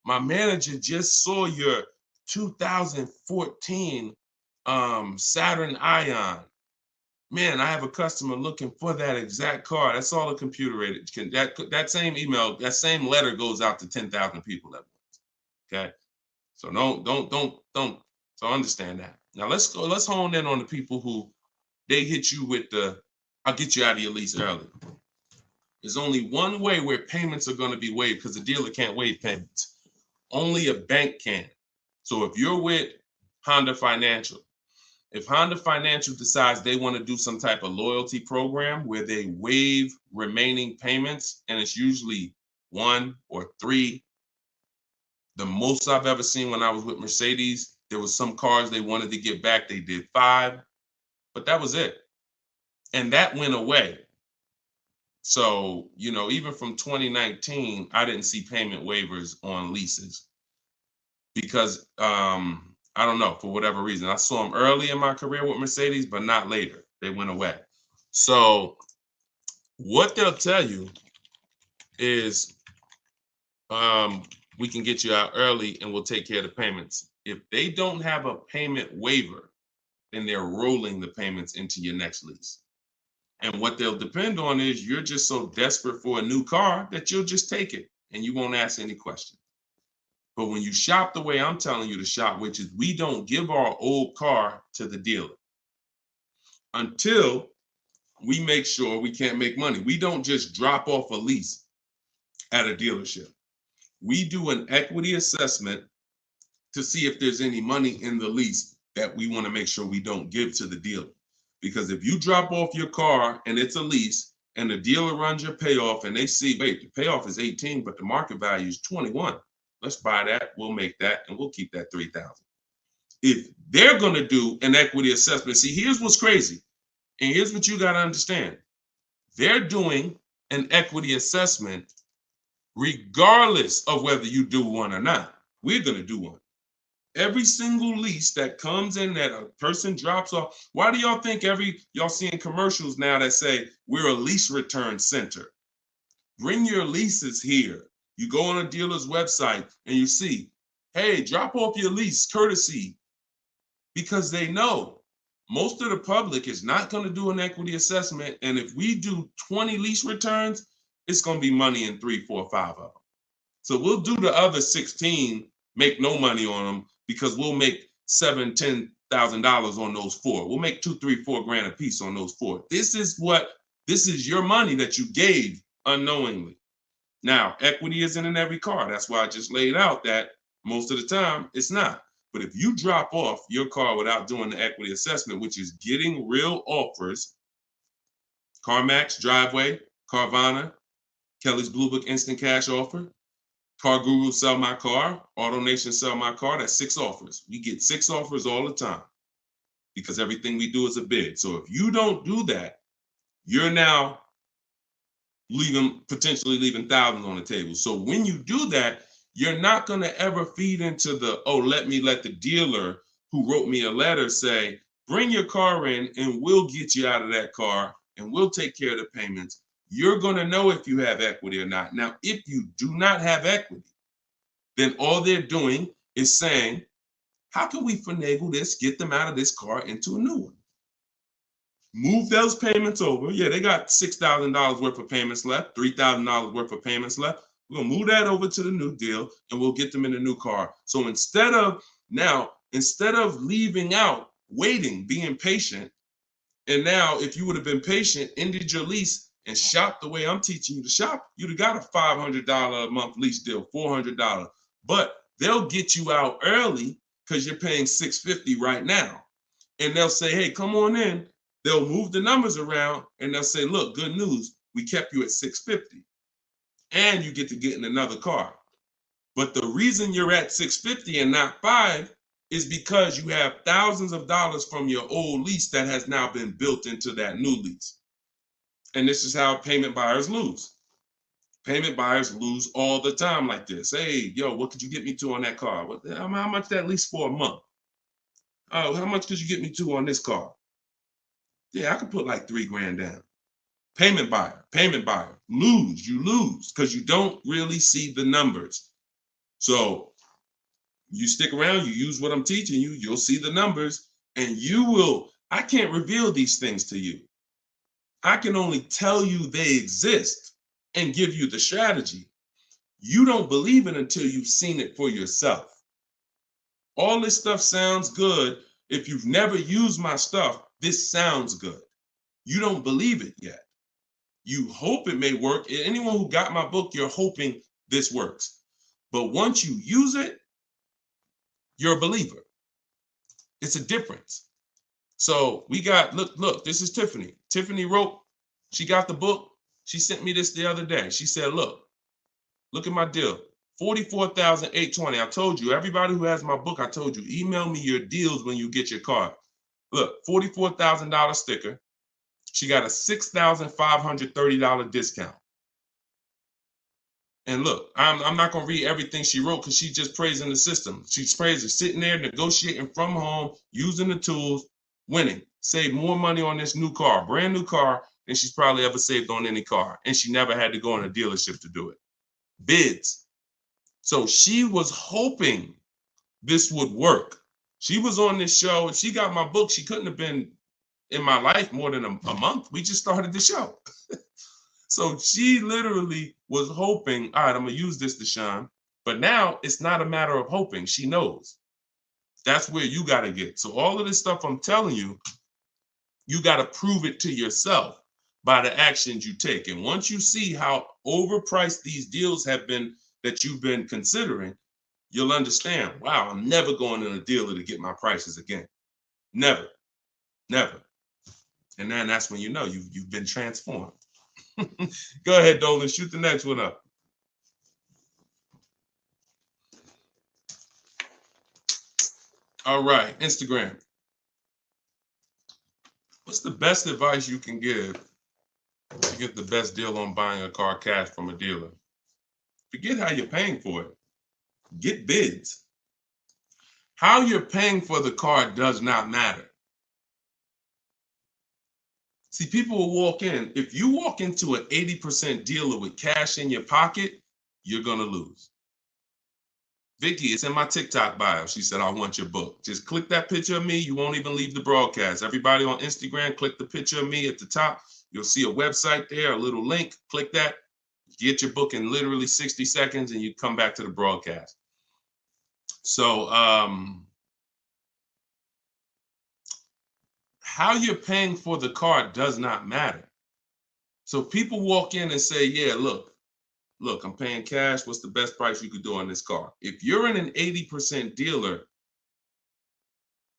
my manager just saw your 2014 Saturn Ion. Man, I have a customer looking for that exact car. That's all a computer rated. That same email, that same letter goes out to 10,000 people at once. Okay, so don't. So understand that. Now let's hone in on the people who they hit you with I'll get you out of your lease early. There's only one way where payments are going to be waived, because the dealer can't waive payments. Only a bank can. So if you're with Honda Financial, if Honda Financial decides they want to do some type of loyalty program where they waive remaining payments, and it's usually 1 or 3. The most I've ever seen when I was with Mercedes, there was some cars they wanted to get back. They did 5, but that was it. And that went away. So, even from 2019, I didn't see payment waivers on leases because, I don't know, for whatever reason. I saw them early in my career with Mercedes, but not later. They went away. So what they'll tell you is we can get you out early and we'll take care of the payments. If they don't have a payment waiver, then they're rolling the payments into your next lease. And what they'll depend on is you're just so desperate for a new car that you'll just take it and you won't ask any questions. But when you shop the way I'm telling you to shop, which is we don't give our old car to the dealer until we make sure we can't make money. We don't just drop off a lease at a dealership. We do an equity assessment to see if there's any money in the lease that we want to make sure we don't give to the dealer. Because if you drop off your car and it's a lease and the dealer runs your payoff and they see, wait, the payoff is 18, but the market value is 21. Let's buy that, we'll make that, and we'll keep that 3,000. If they're going to do an equity assessment, see, here's what's crazy, and here's what you got to understand. They're doing an equity assessment regardless of whether you do one or not. We're going to do one. Every single lease that comes in that a person drops off, why do y'all think y'all seeing commercials now that say we're a lease return center? Bring your leases here. You go on a dealer's website and you see, hey, drop off your lease courtesy, because they know most of the public is not going to do an equity assessment. And if we do 20 lease returns, it's going to be money in 3, 4, 5 of them. So we'll do the other 16, make no money on them, because we'll make $7,000, $10,000 on those 4. We'll make 2, 3, 4 grand a piece on those 4. This is your money that you gave unknowingly. Now, equity isn't in every car. That's why I just laid out that most of the time it's not. But if you drop off your car without doing the equity assessment, which is getting real offers, CarMax, Driveway, Carvana, Kelly's Blue Book Instant Cash Offer, Car Guru Sell My Car, AutoNation Sell My Car, that's 6 offers. We get 6 offers all the time because everything we do is a bid. So if you don't do that, you're now potentially leaving thousands on the table. So when you do that, you're not going to ever feed into the, oh, let the dealer who wrote me a letter say, bring your car in and we'll get you out of that car and we'll take care of the payments. You're going to know if you have equity or not. Now, if you do not have equity, then all they're doing is saying, how can we finagle this, get them out of this car into a new one? Move those payments over. Yeah, they got $6,000 worth of payments left, $3,000 worth of payments left. We're going to move that over to the new deal and we'll get them in a new car. So instead of leaving out, waiting, being patient, and now if you would have been patient, ended your lease and shopped the way I'm teaching you to shop, you'd have got a $500 a month lease deal, $400. But they'll get you out early because you're paying $650 right now. And they'll say, hey, come on in. They'll move the numbers around and they'll say, look, good news, we kept you at $650 and you get to get in another car. But the reason you're at $650 and not $5 is because you have thousands of dollars from your old lease that has now been built into that new lease. And this is how payment buyers lose. Payment buyers lose all the time like this. Hey, yo, what could you get me to on that car? How much that lease for a month? Oh, how much could you get me to on this car? Yeah, I could put like $3 grand down. Payment buyer, you lose because you don't really see the numbers. So you stick around, you use what I'm teaching you, you'll see the numbers and I can't reveal these things to you. I can only tell you they exist and give you the strategy. You don't believe it until you've seen it for yourself. All this stuff sounds good. If you've never used my stuff, this sounds good. You don't believe it yet. You hope it may work. Anyone who got my book, you're hoping this works. But once you use it, you're a believer. It's a difference. So we got, look, this is Tiffany. Tiffany wrote, she got the book. She sent me this the other day. She said, look at my deal. $44,820. I told you, everybody who has my book, I told you, email me your deals when you get your card. Look, $44,000 sticker. She got a $6,530 discount. And look, I'm not going to read everything she wrote because she's just praising the system. She's praising sitting there, negotiating from home, using the tools, winning. Saved more money on this new car, brand new car, than she's probably ever saved on any car. And she never had to go in a dealership to do it. Bids. So she was hoping this would work. She was on this show. If she got my book, she couldn't have been in my life more than a month. We just started the show. So she literally was hoping, all right, I'm going to use this, Deshone. But now it's not a matter of hoping. She knows. That's where you got to get. So all of this stuff I'm telling you, you got to prove it to yourself by the actions you take. And once you see how overpriced these deals have been that you've been considering, you'll understand, wow, I'm never going in a dealer to get my prices again. Never. And then that's when you know you've been transformed. Go ahead, Dolan, shoot the next one up. All right, Instagram. What's the best advice you can give to get the best deal on buying a car cash from a dealer? Forget how you're paying for it. Get bids. How you're paying for the car does not matter. See, people will walk in. If you walk into an 80% dealer with cash in your pocket, you're going to lose. Vicky, it's in my TikTok bio. She said, I want your book. Just click that picture of me. You won't even leave the broadcast. Everybody on Instagram, click the picture of me at the top. You'll see a website there, a little link. Click that. Get your book in literally 60 seconds and you come back to the broadcast. So how you're paying for the car does not matter. So people walk in and say, yeah, look, I'm paying cash. What's the best price you could do on this car? If you're in an 80% dealer,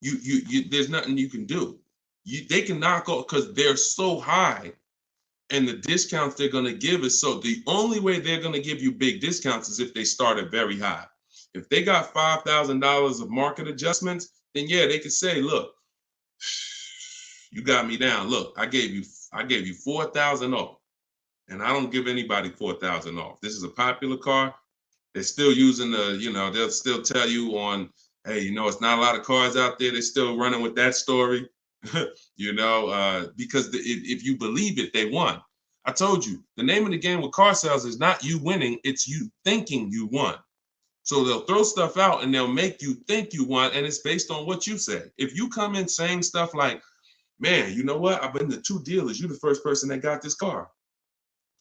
you there's nothing you can do. They can knock off because they're so high, and the discounts they're going to give is so. The only way they're going to give you big discounts is if they start at very high. If they got $5,000 of market adjustments, then yeah, they could say, look, you got me down. Look, I gave you 4,000 off. And I don't give anybody 4,000 off. This is a popular car. They're still using they'll still tell you on, hey, it's not a lot of cars out there. They're still running with that story, because if you believe it, they won. I told you, the name of the game with car sales is not you winning, it's you thinking you won. So they'll throw stuff out and they'll make you think you won, and it's based on what you say. If you come in saying stuff like, man, you know what? I've been to 2 dealers. You're the first person that got this car.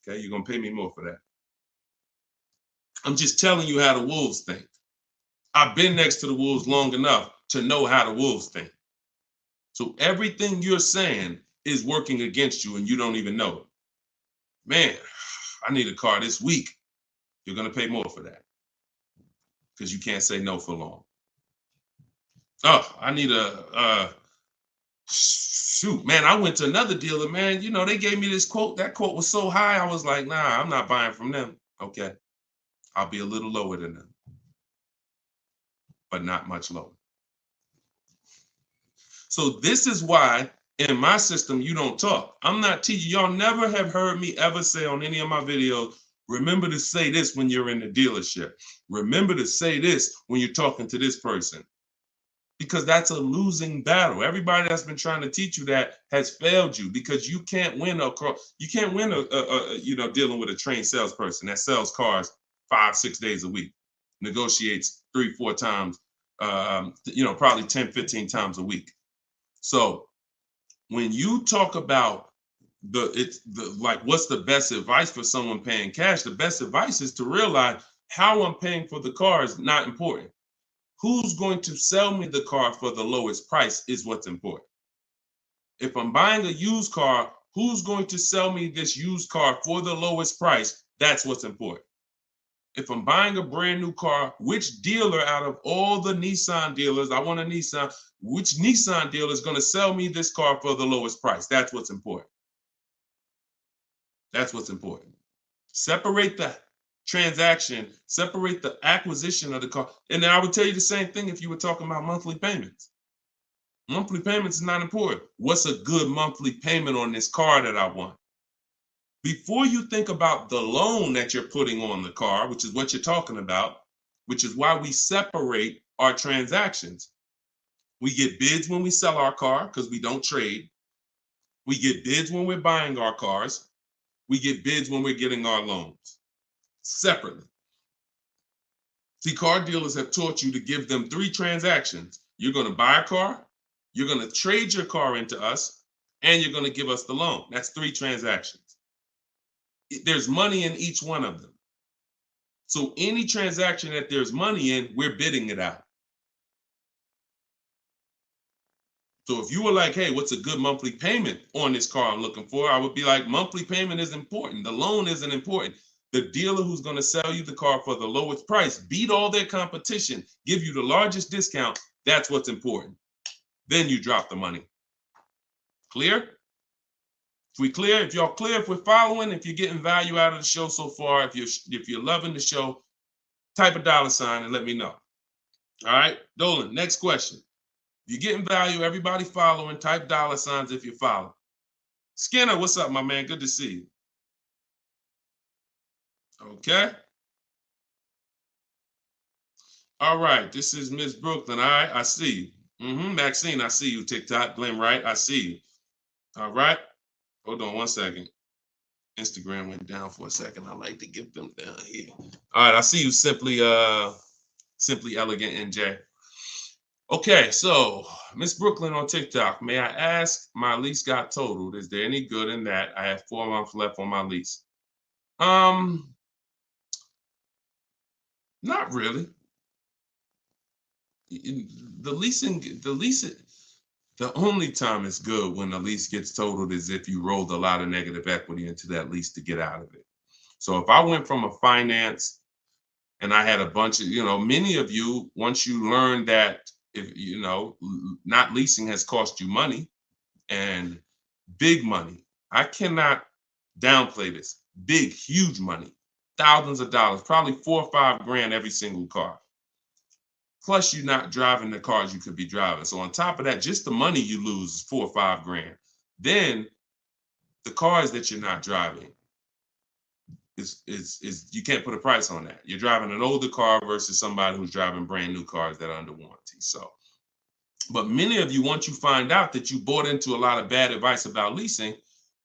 Okay, you're going to pay me more for that. I'm just telling you how the wolves think. I've been next to the wolves long enough to know how the wolves think. So everything you're saying is working against you and you don't even know it. Man, I need a car this week. You're going to pay more for that because you can't say no for long. Oh, I need shoot, man, I went to another dealer, man. They gave me this quote. That quote was so high. I was like, nah, I'm not buying from them. Okay. I'll be a little lower than them, but not much lower. So this is why in my system, you don't talk. I'm not teaching. Y'all never have heard me ever say on any of my videos, remember to say this when you're in the dealership. Remember to say this when you're talking to this person. Because that's a losing battle. Everybody that's been trying to teach you that has failed you because you can't win dealing with a trained salesperson that sells cars 5-6 days a week, negotiates 3-4 times, probably 10-15 times a week. So when you talk about what's the best advice for someone paying cash, the best advice is to realize how I'm paying for the car is not important. Who's going to sell me the car for the lowest price is what's important. If I'm buying a used car, who's going to sell me this used car for the lowest price? That's what's important. If I'm buying a brand new car, which dealer out of all the Nissan dealers, I want a Nissan, which Nissan dealer is going to sell me this car for the lowest price? That's what's important. That's what's important. Separate the transaction, separate the acquisition of the car. And then I would tell you the same thing if you were talking about monthly payments. Monthly payments is not important. What's a good monthly payment on this car that I want? Before you think about the loan that you're putting on the car, which is what you're talking about, which is why we separate our transactions. We get bids when we sell our car because we don't trade. We get bids when we're buying our cars. We get bids when we're getting our loans. Separately. See, car dealers have taught you to give them 3 transactions. You're going to buy a car, you're going to trade your car into us, and you're going to give us the loan. That's 3 transactions. There's money in each one of them. So any transaction that there's money in, we're bidding it out. So if you were like, hey, what's a good monthly payment on this car I'm looking for? I would be like, monthly payment is important. The loan isn't important. The dealer who's going to sell you the car for the lowest price, beat all their competition, give you the largest discount. That's what's important. Then you drop the money. Clear? If we clear, if y'all clear, if we're following, if you're getting value out of the show so far, if you're loving the show, type a $ and let me know. All right, Dolan, next question. If you're getting value, everybody following, type $ if you follow. Skinner, what's up, my man? Good to see you. Okay. All right, this is Miss Brooklyn. All right, I see you. Maxine, I see you. TikTok, Glenn Wright, I see you. All right. Hold on 1 second. Instagram went down for a second. I like to get them down here. All right, I see you, Simply Elegant NJ. Okay, so Miss Brooklyn on TikTok. May I ask, my lease got totaled. Is there any good in that? I have 4 months left on my lease. Not really. The only time it's good when the lease gets totaled is if you rolled a lot of negative equity into that lease to get out of it. So if I went from a finance and I had a bunch of, many of you, once you learn that, if not leasing has cost you money, and big money. I cannot downplay this. Big, huge money, thousands of dollars, probably $4 or $5 grand every single car. Plus, you're not driving the cars you could be driving. So on top of that, just the money you lose is $4 or $5 grand. Then the cars that you're not driving is you can't put a price on that. You're driving an older car versus somebody who's driving brand new cars that are under warranty. So, but many of you, once you find out that you bought into a lot of bad advice about leasing,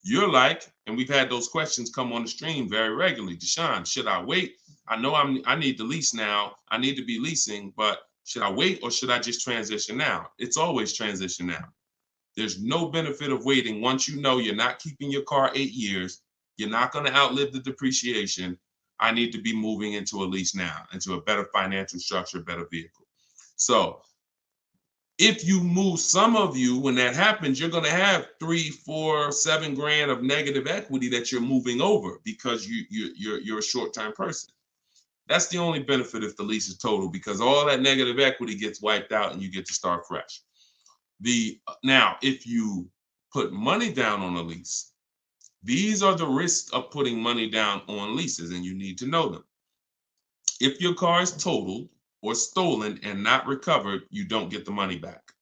you're like, and we've had those questions come on the stream very regularly. Deshone, should I wait? I know I need to lease now. I need to be leasing, but should I wait or should I just transition now? It's always transition now. There's no benefit of waiting. Once you know you're not keeping your car 8 years, you're not going to outlive the depreciation. I need to be moving into a lease now, into a better financial structure, better vehicle. So if you move, some of you, when that happens, you're going to have 3, 4, 7 grand of negative equity that you're moving over because you're a short-term person. That's the only benefit if the lease is total, because all that negative equity gets wiped out and you get to start fresh. Now, if you put money down on a lease, these are the risks of putting money down on leases, and you need to know them. If your car is totaled or stolen and not recovered, you don't get the money back.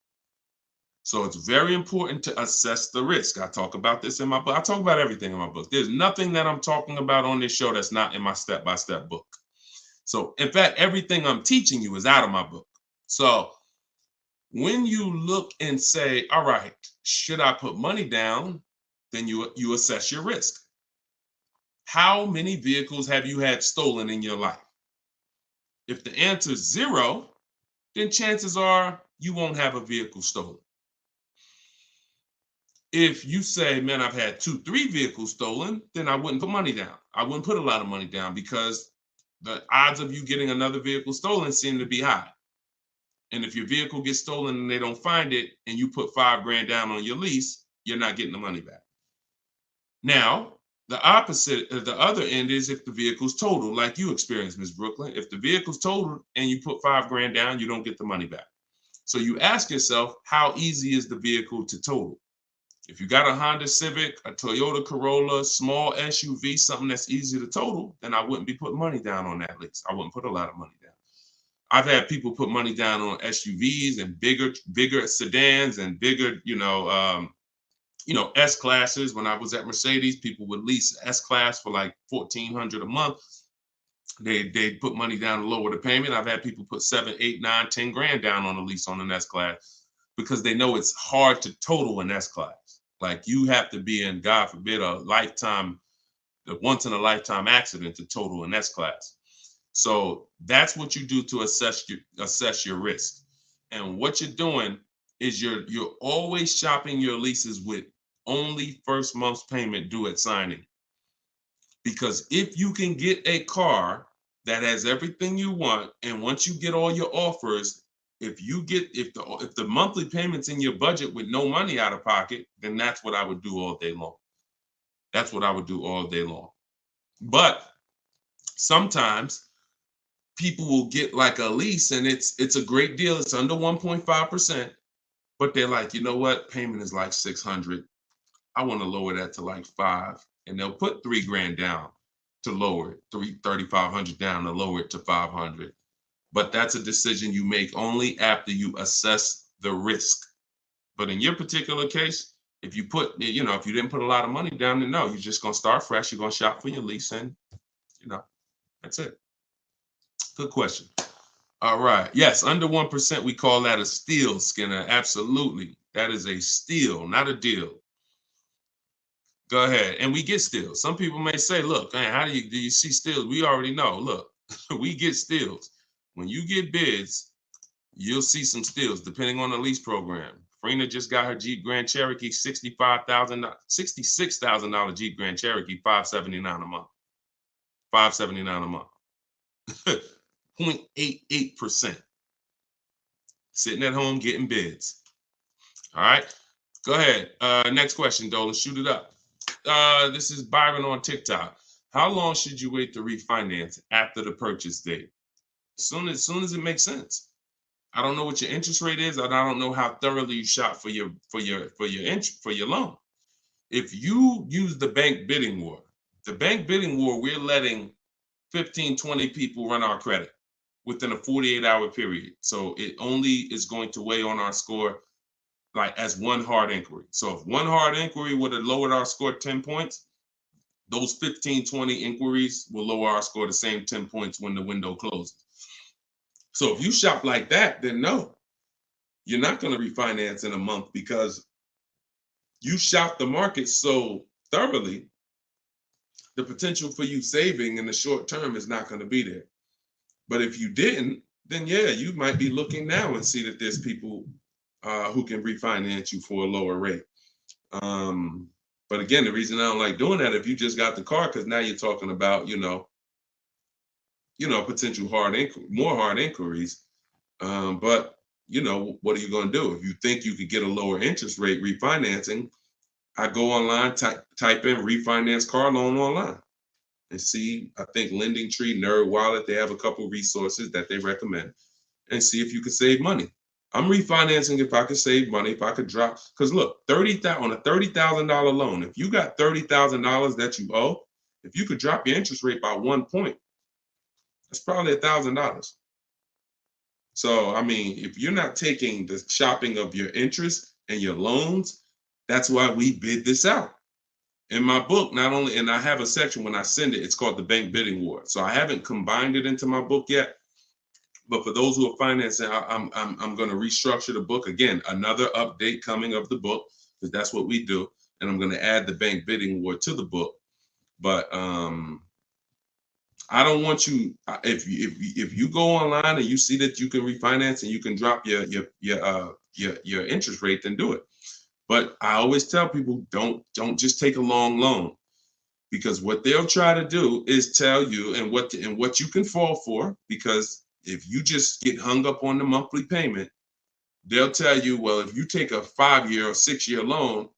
So it's very important to assess the risk. I talk about this in my book. I talk about everything in my book. There's nothing that I'm talking about on this show that's not in my step-by-step book. So in fact, everything I'm teaching you is out of my book. So when you look and say, all right, should I put money down? Then you assess your risk. How many vehicles have you had stolen in your life? If the answer is 0, then chances are you won't have a vehicle stolen. If you say, man, I've had 2, 3 vehicles stolen, then I wouldn't put money down. I wouldn't put a lot of money down because the odds of you getting another vehicle stolen seem to be high. And if your vehicle gets stolen and they don't find it and you put $5 grand down on your lease, you're not getting the money back. Now, the opposite, the other end is if the vehicle's totaled, like you experienced, Ms. Brooklyn. If the vehicle's totaled and you put $5 grand down, you don't get the money back. So you ask yourself, how easy is the vehicle to total? If you got a Honda Civic, a Toyota Corolla, small SUV, something that's easy to total, then I wouldn't be putting money down on that lease. I wouldn't put a lot of money down. I've had people put money down on SUVs and bigger sedans and bigger, S-classes. When I was at Mercedes, people would lease S-class for like $1,400 a month. They put money down to lower the payment. I've had people put 7, 8, 9, 10 grand down on a lease on an S-class because they know it's hard to total an S-class. Like you have to be in, God forbid, a once in a lifetime accident to total an S-class. So that's what you do to assess your risk. And what you're doing is you're always shopping your leases with only first month's payment due at signing. Because if you can get a car that has everything you want, and once you get all your offers, if the monthly payment's in your budget with no money out of pocket, then that's what I would do all day long. That's what I would do all day long. But sometimes people will get like a lease and it's a great deal. It's under 1.5%, but they're like, you know what? Payment is like $600. I want to lower that to like $500, and they'll put $3 grand down to lower it, $3,500 down to lower it to $500. But that's a decision you make only after you assess the risk. But in your particular case, if you didn't put a lot of money down, then no, you're just going to start fresh. You're going to shop for your lease, and that's it. Good question. All right. Yes, under 1%, we call that a steal, Skinner. Absolutely. That is a steal, not a deal. Go ahead. And we get steals. Some people may say, look, man, how do you see steals? We already know. Look, we get steals. When you get bids, you'll see some steals depending on the lease program. Farina just got her Jeep Grand Cherokee, $66,000 Jeep Grand Cherokee, $579 a month. $579 a month. 0.88%. Sitting at home getting bids. All right. Go ahead. Next question, Dolan. Shoot it up. This is Byron on TikTok. How long should you wait to refinance after the purchase date? As soon as it makes sense. I don't know what your interest rate is, and I don't know how thoroughly you shop for your loan. If you use the bank bidding war, we're letting 15, 20 people run our credit within a 48-hour period. So it only is going to weigh on our score like as one hard inquiry. So if one hard inquiry would have lowered our score 10 points, those 15, 20 inquiries will lower our score the same 10 points when the window closes. So if you shop like that, then no, you're not going to refinance in a month because you shop the market so thoroughly, the potential for you saving in the short term is not going to be there. But if you didn't, then yeah, you might be looking now and see that there's people who can refinance you for a lower rate. But again, the reason I don't like doing that, if you just got the car, because now you're talking about, potential more hard inquiries. But what are you going to do? If you think you could get a lower interest rate refinancing, I go online, type in refinance car loan online and see, I think Lending Tree, Nerd Wallet, they have a couple resources that they recommend, and see if you can save money. I'm refinancing if I could save money, if I could drop, because look, on a $30,000 loan, if you got $30,000 that you owe, if you could drop your interest rate by 1 point, that's probably $1,000. So, I mean, if you're not taking the shopping of your interest and your loans, that's why we bid this out. In my book, not only, and I have a section when I send it, it's called the Bank Bidding War. So I haven't combined it into my book yet. But for those who are financing, I'm going to restructure the book. Again, another update coming of the book, because that's what we do. And I'm going to add the Bank Bidding War to the book. But I don't want you, if you go online and you see that you can refinance and you can drop your interest rate, then do it. But I always tell people, don't just take a long loan, because what they'll try to do is tell you and what you can fall for. Because if you just get hung up on the monthly payment, they'll tell you, well, if you take a 5-year or 6-year loan,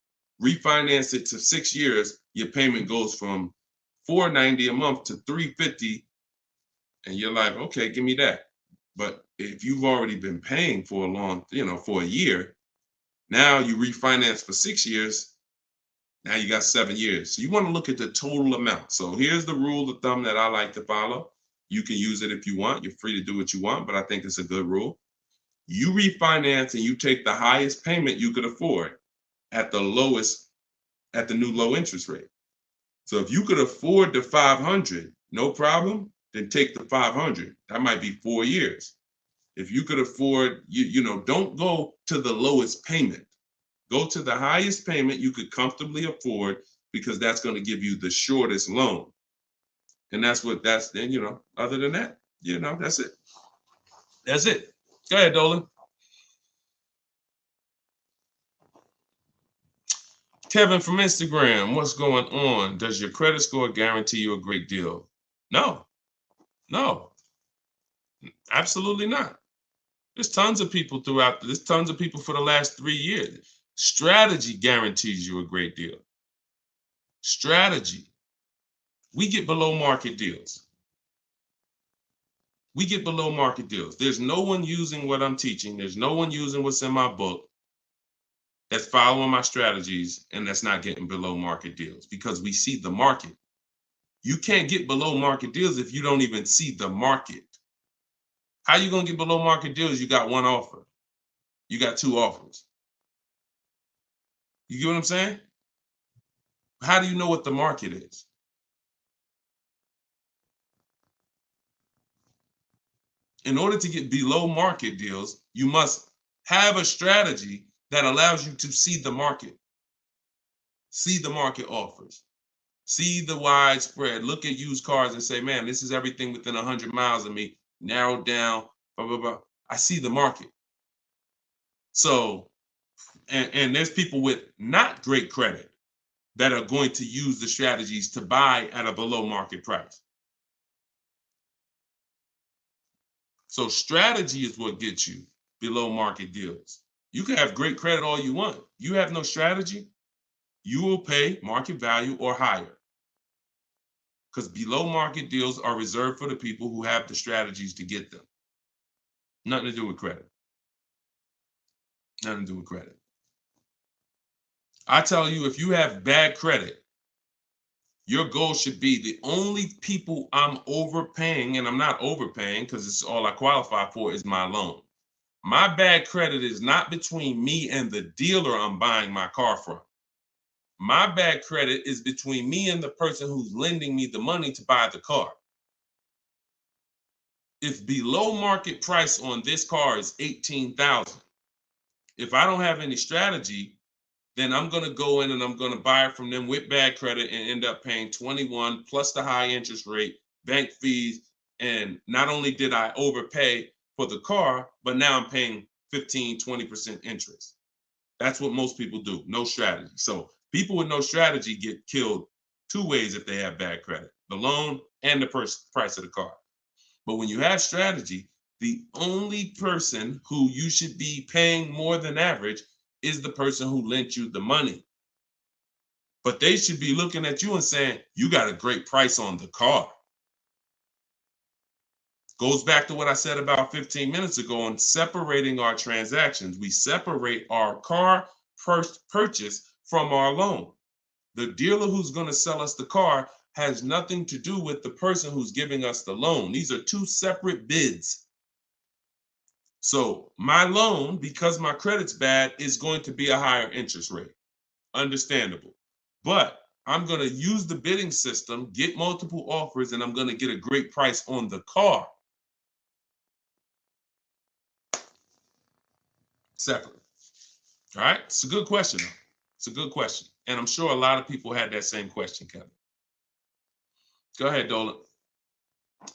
refinance it to 6 years, your payment goes from $490 a month to $350, and you're like, okay, give me that. But if you've already been paying for a long, for a year, now you refinance for 6 years, now you got 7 years. So you want to look at the total amount. So here's the rule of thumb that I like to follow. You can use it if you want. You're free to do what you want, but I think it's a good rule. You refinance and you take the highest payment you could afford at the new low interest rate. So if you could afford the $500, no problem, then take the $500. That might be 4 years. If you could afford, don't go to the lowest payment. Go to the highest payment you could comfortably afford, because that's going to give you the shortest loan. And then, other than that, that's it. That's it. Go ahead, Dolan. Kevin from Instagram, what's going on? Does your credit score guarantee you a great deal? No, absolutely not. There's tons of people for the last 3 years. Strategy guarantees you a great deal. Strategy. We get below market deals. There's no one using what I'm teaching. There's no one using what's in my book that's following my strategies and that's not getting below market deals, because we see the market. You can't get below market deals if you don't even see the market. How you going to get below market deals? You got one offer. You got 2 offers. You get what I'm saying? How do you know what the market is? In order to get below market deals, you must have a strategy that allows you to see the market. See the market offers. See the widespread. Look at used cars and say, man, this is everything within 100 miles of me. Narrowed down, blah, blah, blah. I see the market. So, and there's people with not great credit that are going to use the strategies to buy at a below market price. So strategy is what gets you below market deals. You can have great credit all you want. You have no strategy, you will pay market value or higher. Because below market deals are reserved for the people who have the strategies to get them. Nothing to do with credit. Nothing to do with credit. I tell you, if you have bad credit, your goal should be the only people I'm overpaying, and I'm not overpaying because it's all I qualify for is my loan. My bad credit is not between me and the dealer I'm buying my car from. My bad credit is between me and the person who's lending me the money to buy the car. If below market price on this car is $18,000, if I don't have any strategy, then I'm going to go in and I'm going to buy it from them with bad credit and end up paying 21 plus the high interest rate, bank fees. And not only did I overpay for the car, but now I'm paying 15, 20% interest. That's what most people do. No strategy. So people with no strategy get killed two ways if they have bad credit: the loan and the price of the car. But when you have strategy, the only person who you should be paying more than average is the person who lent you the money. But they should be looking at you and saying, you got a great price on the car. Goes back to what I said about 15 minutes ago on separating our transactions. We separate our car purchase from our loan. The dealer who's going to sell us the car has nothing to do with the person who's giving us the loan. These are two separate bids. So my loan, because my credit's bad, is going to be a higher interest rate. Understandable. But I'm going to use the bidding system, get multiple offers, and I'm going to get a great price on the car. Separate. All right. It's a good question. It's a good question. And I'm sure a lot of people had that same question, Kevin. Go ahead, Dolan.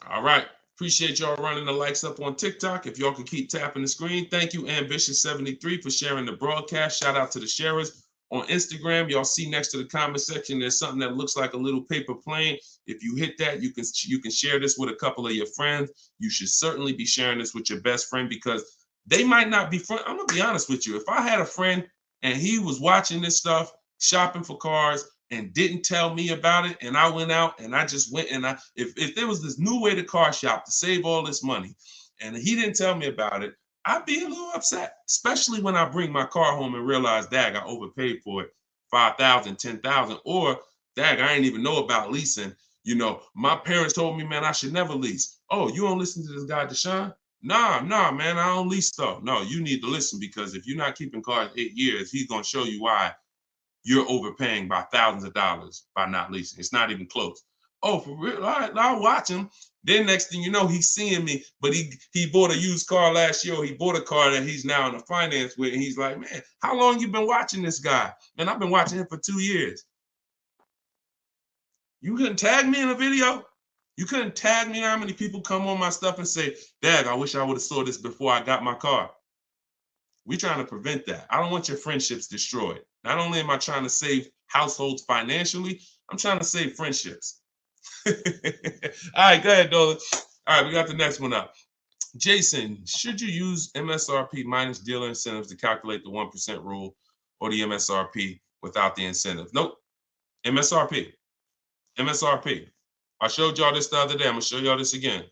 All right. Appreciate y'all running the likes up on TikTok. If y'all can keep tapping the screen. Thank you, Ambitious73, for sharing the broadcast. Shout out to the sharers. On Instagram, y'all see next to the comment section, there's something that looks like a little paper plane. If you hit that, you can share this with a couple of your friends. You should certainly be sharing this with your best friend because they might not be friends. I'm going to be honest with you. If I had a friend and he was watching this stuff, shopping for cars, and didn't tell me about it, and I went out and I just went and if there was this new way to car shop to save all this money and he didn't tell me about it, I'd be a little upset, especially when I bring my car home and realize, dag, I overpaid for it, $5,000, $10,000, or dag, I didn't even know about leasing. You know, my parents told me, man, I should never lease. Oh, you don't listen to this guy, Deshone? Nah, man, I don't lease stuff. No, you need to listen because if you're not keeping cars 8 years, he's going to show you why you're overpaying by thousands of dollars by not leasing. It's not even close. Oh, for real? All right, I'll watch him. Then next thing you know, he's seeing me, but he bought a used car last year, or he bought a car that he's now in a finance with, and he's like, man, how long you been watching this guy? Man, I've been watching him for 2 years. You couldn't tag me in a video? You couldn't tag me how many people come on my stuff and say, Dad, I wish I would have saw this before I got my car. We're trying to prevent that. I don't want your friendships destroyed. Not only am I trying to save households financially, I'm trying to save friendships. All right, go ahead, Dolan. All right, we got the next one up. Jason, should you use MSRP minus dealer incentives to calculate the 1% rule or the MSRP without the incentive? Nope. MSRP. MSRP. I showed y'all this the other day. I'm going to show y'all this again.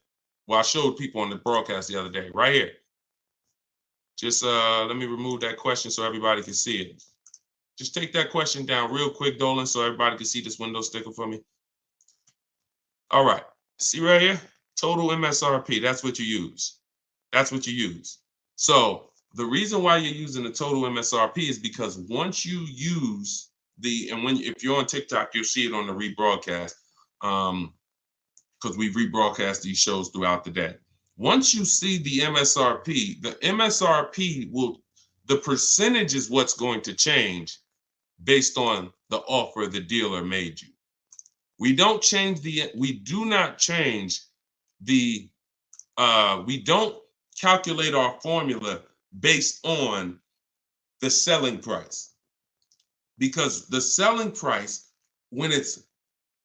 Well, I showed people on the broadcast the other day, right here. Just let me remove that question so everybody can see it. Just take that question down real quick, Dolan, so everybody can see this window sticker for me. All right. See right here? Total MSRP. That's what you use. That's what you use. So the reason why you're using the total MSRP is because once you use if you're on TikTok, you'll see it on the rebroadcast because we rebroadcast these shows throughout the day. Once you see the MSRP the percentage is what's going to change. based on the offer the dealer made you. We do not change the, we don't calculate our formula based on the selling price, because the selling price, when it's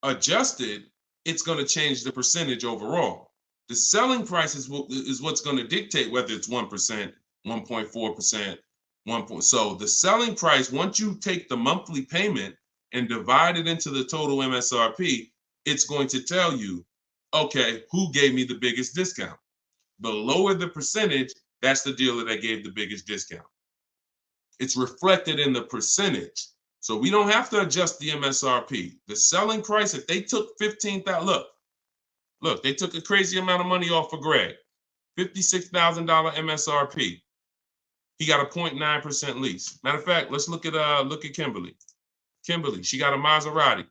adjusted, it's going to change the percentage overall. The selling price is what's going to dictate whether it's 1%, 1.4%, 1. So the selling price, once you take the monthly payment and divide it into the total MSRP, it's going to tell you, okay, who gave me the biggest discount? The lower the percentage, that's the dealer that gave the biggest discount. It's reflected in the percentage. So we don't have to adjust the MSRP. The selling price, if they took $15,000, look, they took a crazy amount of money off for Greg, $56,000 MSRP. He got a 0.9% lease. Matter of fact, let's look at Kimberly. Kimberly, she got a Maserati.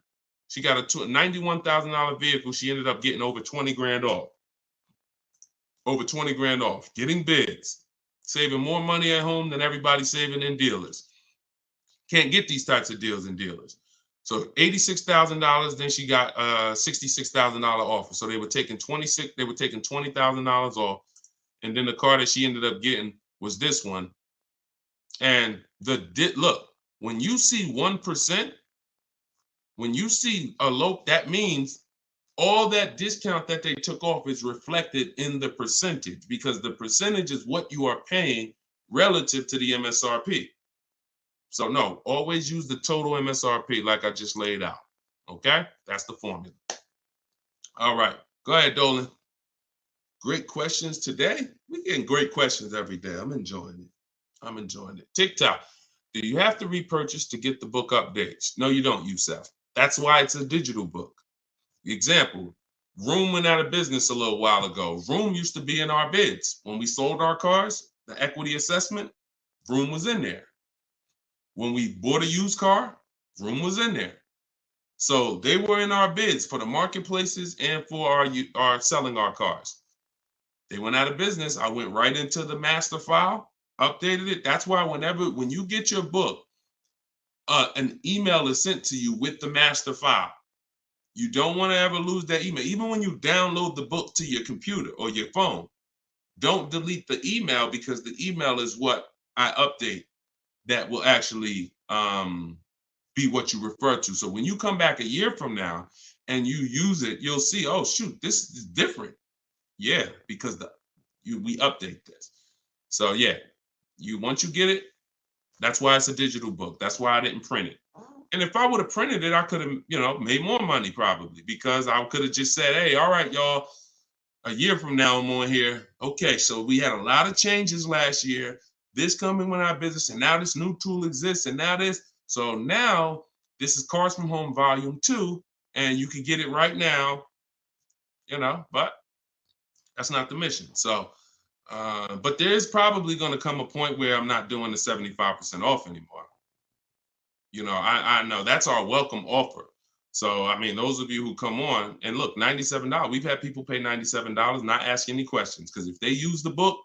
She got a $91,000 vehicle. She ended up getting over 20 grand off. Over 20 grand off, getting bids, saving more money at home than everybody saving in dealers. Can't get these types of deals in dealers. So $86,000, then she got a $66,000 offer. So they were taking $20,000 off. And then the car that she ended up getting was this one. And look, when you see 1%, when you see a low, that means all that discount that they took off is reflected in the percentage, because the percentage is what you are paying relative to the MSRP. So no, always use the total MSRP like I just laid out. Okay, that's the formula. All right, go ahead, Dolan. Great questions today. We're getting great questions every day. I'm enjoying it. I'm enjoying it. TikTok, do you have to repurchase to get the book updates? No, you don't, Youssef. That's why it's a digital book. Example, Room went out of business a little while ago. Room used to be in our bids. When we sold our cars, the equity assessment, Room was in there. When we bought a used car, Room was in there. So they were in our bids for the marketplaces and for our selling our cars. They went out of business. I went right into the master file, updated it. That's why when you get your book, an email is sent to you with the master file. You don't want to ever lose that email. Even when you download the book to your computer or your phone, don't delete the email, because the email is what I update that will actually be what you refer to. So when you come back a year from now and you use it, you'll see, oh, shoot, this is different. Yeah, because we update this. So yeah, once you get it, that's why it's a digital book. That's why I didn't print it. And if I would have printed it, I could have, made more money probably, because I could have just said, hey, all right, y'all, a year from now I'm on here. Okay, so we had a lot of changes last year. This coming with our business, and now this new tool exists, and now this. So now this is Cars from Home Volume 2, and you can get it right now, but that's not the mission. So, but there is probably going to come a point where I'm not doing the 75% off anymore. I know that's our welcome offer. So, I mean, those of you who come on and look, $97, we've had people pay $97, not ask any questions, because if they use the book,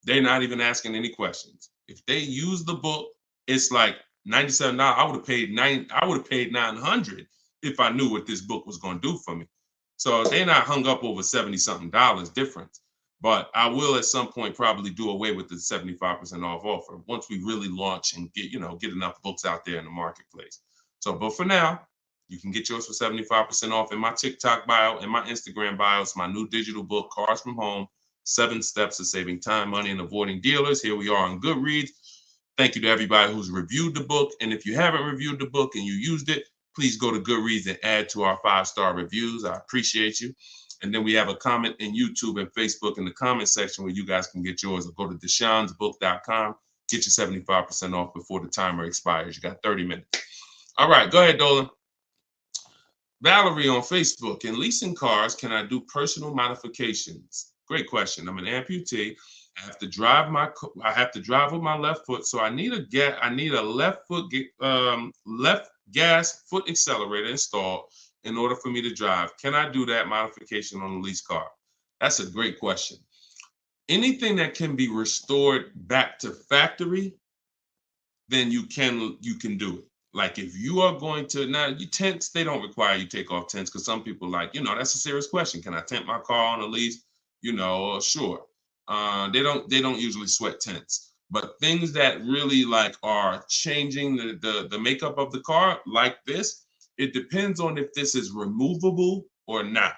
they're not even asking any questions. If they use the book, it's like $97. I would have paid $900 if I knew what this book was going to do for me. So they're not hung up over $70-something difference. But I will at some point probably do away with the 75% off offer once we really launch and get enough books out there in the marketplace. So, but for now, you can get yours for 75% off in my TikTok bio and my Instagram bio. It's my new digital book, Cars from Home, 7 Steps to Saving Time, Money, and Avoiding Dealers. Here we are on Goodreads. Thank you to everybody who's reviewed the book. And if you haven't reviewed the book and you used it, please go to Goodreads and add to our 5-star reviews. I appreciate you. And then we have a comment in YouTube and Facebook in the comment section where you guys can get yours, or go to deshonsbook.com. Get your 75% off before the timer expires. You got 30 minutes. All right, go ahead, Dolan. Valerie on Facebook. In leasing cars, can I do personal modifications? Great question. I'm an amputee. I have to drive with my left foot, so I need a left gas foot accelerator installed in order for me to drive. Can I do that modification on a lease car? That's a great question. Anything that can be restored back to factory, then you can do it. Like if you are going to, now you tents, they don't require you take off tents because some people like, that's a serious question. Can I tent my car on a lease? Sure. They don't usually sweat tents. But things that really like are changing the makeup of the car like this, it depends on if this is removable or not.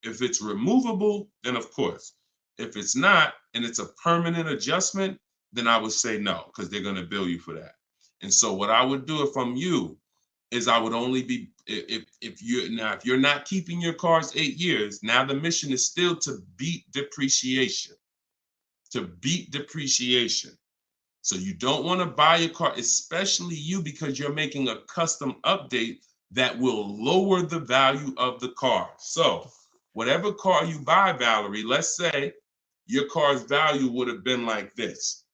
If it's removable, then of course. If it's not, and it's a permanent adjustment, then I would say no, because they're going to bill you for that. And so what I would do if I'm you is I would only be, if you're not keeping your cars 8 years, now the mission is still to beat depreciation. To beat depreciation. So you don't want to buy a car, especially you, because you're making a custom update that will lower the value of the car. So whatever car you buy, Valerie, let's say your car's value would have been like this,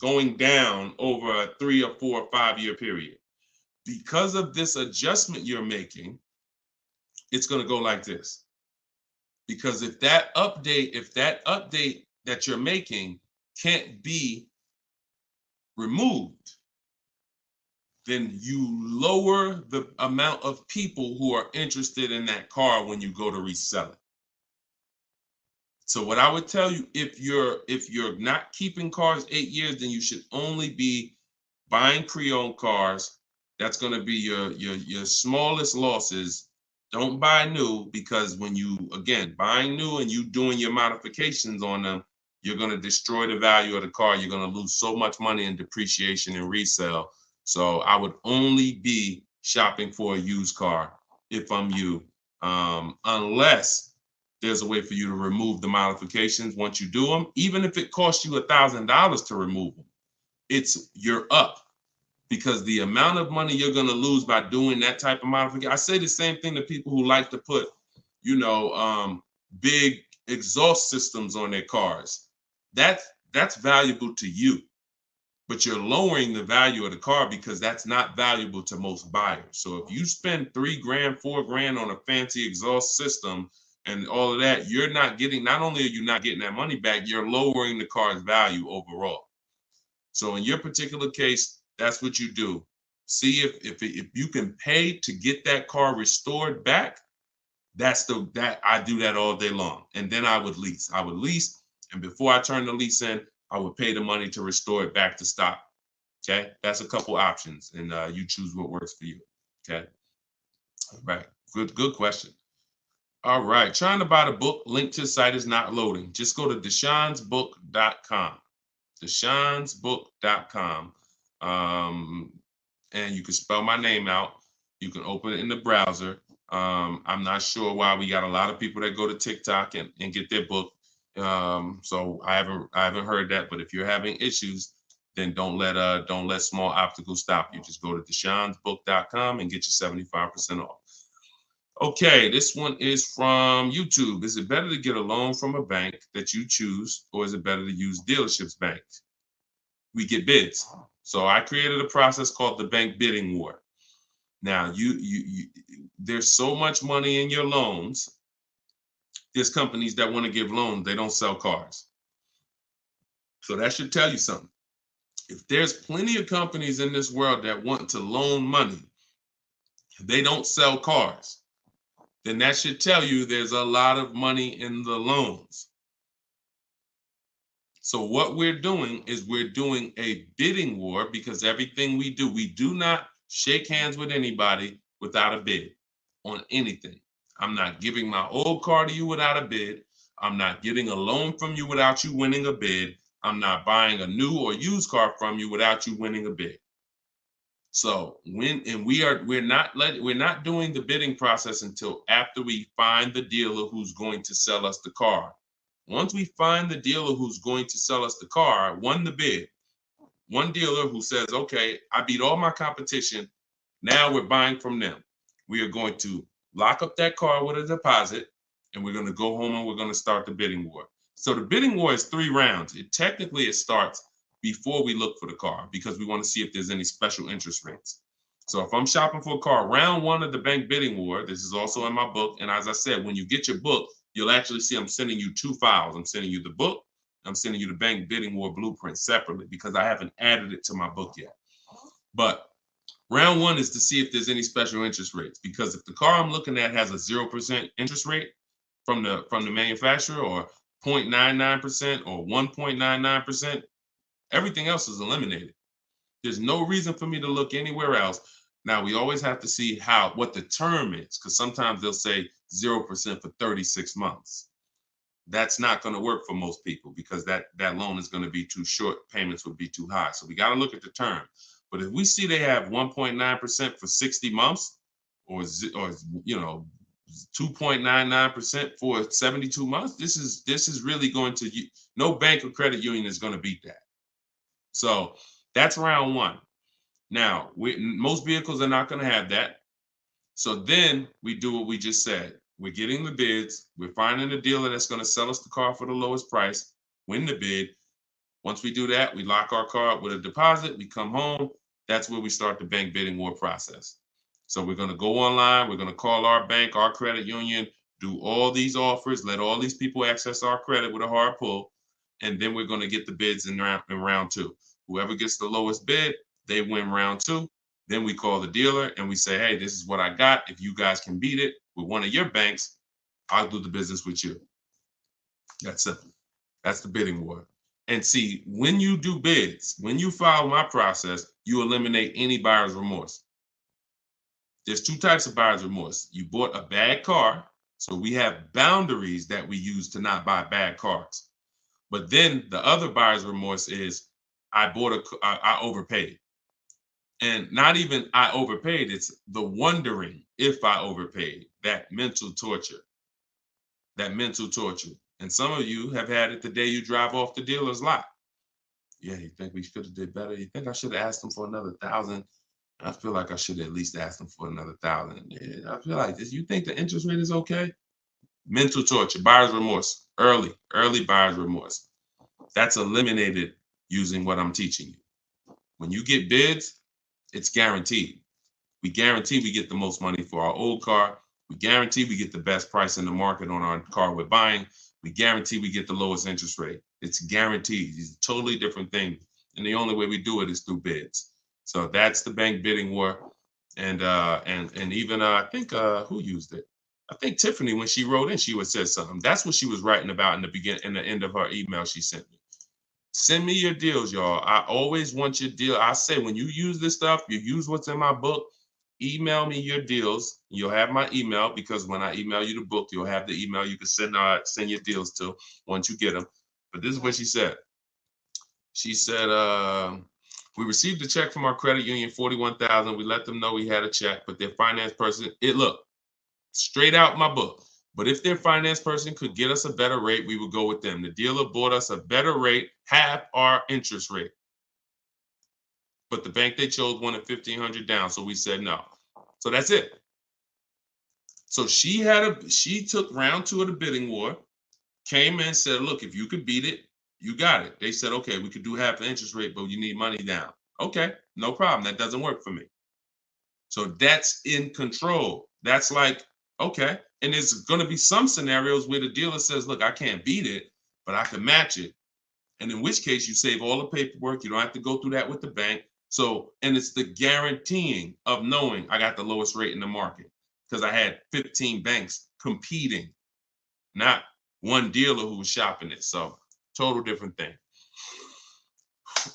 going down over a 3 or 4 or 5 year period. Because of this adjustment you're making, it's going to go like this. Because if that update that you're making can't be removed, then you lower the amount of people who are interested in that car when you go to resell it. So what I would tell you, if you're not keeping cars 8 years, then you should only be buying pre-owned cars. That's going to be your smallest losses. Don't buy new, because when you, again, buying new and you doing your modifications on them, you're going to destroy the value of the car. You're going to lose so much money in depreciation and resale. So I would only be shopping for a used car if I'm you, unless there's a way for you to remove the modifications once you do them. Even if it costs you $1,000 to remove them, you're up, because the amount of money you're going to lose by doing that type of modification. I say the same thing to people who like to put, big exhaust systems on their cars. That's valuable to you, but you're lowering the value of the car because that's not valuable to most buyers. So if you spend $3,000, $4,000 on a fancy exhaust system and all of that, not only are you not getting that money back, you're lowering the car's value overall. So in your particular case, that's what you do. See if you can pay to get that car restored back. I do that all day long. And then I would lease. And before I turn the lease in, I would pay the money to restore it back to stock. Okay, that's a couple options, and you choose what works for you. Okay, all right, good question. All right, trying to buy the book. Link to the site is not loading. Just go to deshonsbook.com. Deshonsbook.com. And you can spell my name out. You can open it in the browser. I'm not sure why we got a lot of people that go to TikTok and get their book. So I haven't heard that. But if you're having issues, then don't let small obstacles stop you. Just go to deshonsbook.com and get your 75% off. Okay, this one is from YouTube. Is it better to get a loan from a bank that you choose, or is it better to use dealerships banks? We get bids. So I created a process called the bank bidding war. Now, there's so much money in your loans. There's companies that want to give loans. They don't sell cars. So that should tell you something. If there's plenty of companies in this world that want to loan money, they don't sell cars, then that should tell you there's a lot of money in the loans. So what we're doing is we're doing a bidding war, because everything we do not shake hands with anybody without a bid on anything. I'm not giving my old car to you without a bid. I'm not getting a loan from you without you winning a bid. I'm not buying a new or used car from you without you winning a bid. So we're not doing the bidding process until after we find the dealer who's going to sell us the car. Once we find the dealer who's going to sell us the car, won the bid, one dealer who says, okay, I beat all my competition. Now we're buying from them. We are going to lock up that car with a deposit, and we're going to go home and we're going to start the bidding war. So the bidding war is 3 rounds. It starts before we look for the car, because we want to see if there's any special interest rates. So if I'm shopping for a car, round 1 of the bank bidding war, this is also in my book. And as I said, when you get your book, you'll actually see I'm sending you 2 files. I'm sending you the book. I'm sending you the bank bidding war blueprint separately, because I haven't added it to my book yet. But Round one is to see if there's any special interest rates, because if the car I'm looking at has a 0% interest rate from the manufacturer, or 0.99% or 1.99%, everything else is eliminated. There's no reason for me to look anywhere else. Now we always have to see what the term is, because sometimes they'll say 0% for 36 months. That's not going to work for most people, because that loan is going to be too short. Payments would be too high. So we got to look at the term. But if we see they have 1.9% for 60 months, or 2.99% for 72 months, this is really going to, no bank or credit union is going to beat that. So that's round one. Now, most vehicles are not going to have that. So then we do what we just said. We're getting the bids. We're finding a dealer that's going to sell us the car for the lowest price, win the bid. Once we do that, we lock our car up with a deposit. We come home. That's where we start the bank bidding war process. So we're going to go online. We're going to call our bank, our credit union, do all these offers, let all these people access our credit with a hard pull. And then we're going to get the bids in round two. Whoever gets the lowest bid, they win round two. Then we call the dealer and we say, hey, this is what I got. If you guys can beat it with one of your banks, I'll do the business with you. That's simple. That's the bidding war. And see, when you do bids, when you follow my process, you eliminate any buyer's remorse. There's two types of buyer's remorse. You bought a bad car, so we have boundaries that we use to not buy bad cars. But then the other buyer's remorse is I overpaid. And not even I overpaid, it's the wondering if I overpaid, that mental torture. And some of you have had it the day you drive off the dealer's lot. Yeah, you think we should have did better? You think I should have asked them for another 1,000? I feel like I should have at least asked them for another 1,000. Yeah, I feel like this. You think the interest rate is okay? Mental torture, buyer's remorse, early buyer's remorse. That's eliminated using what I'm teaching you. When you get bids, it's guaranteed. We guarantee we get the most money for our old car. We guarantee we get the best price in the market on our car we're buying. We guarantee we get the lowest interest rate. It's guaranteed. It's a totally different thing. And the only way we do it is through bids. So that's the bank bidding war. And even I think who used it? I think Tiffany, when she wrote in, she would say something. That's what she was writing about in the end of her email she sent me. Send me your deals, y'all. I always want your deal. I say when you use this stuff, you use what's in my book. Email me your deals. You'll have my email, because when I email you the book, you'll have the email you can send your deals to once you get them. But this is what she said. She said, we received a check from our credit union, $41,000. We let them know we had a check, but their finance person, look, straight out my book. But if their finance person could get us a better rate, we would go with them. The dealer bought us a better rate, half our interest rate. But the bank they chose wanted $1,500 down, so we said no. So that's it. So she took round two of the bidding war, came in and said, look, if you could beat it, you got it. They said, okay, we could do half the interest rate, but you need money down. Okay, no problem. That doesn't work for me. So that's in control. That's like, okay. And there's going to be some scenarios where the dealer says, look, I can't beat it, but I can match it. And in which case you save all the paperwork. You don't have to go through that with the bank. So, and it's the guaranteeing of knowing I got the lowest rate in the market, because I had 15 banks competing, not one dealer who was shopping it. So total different thing.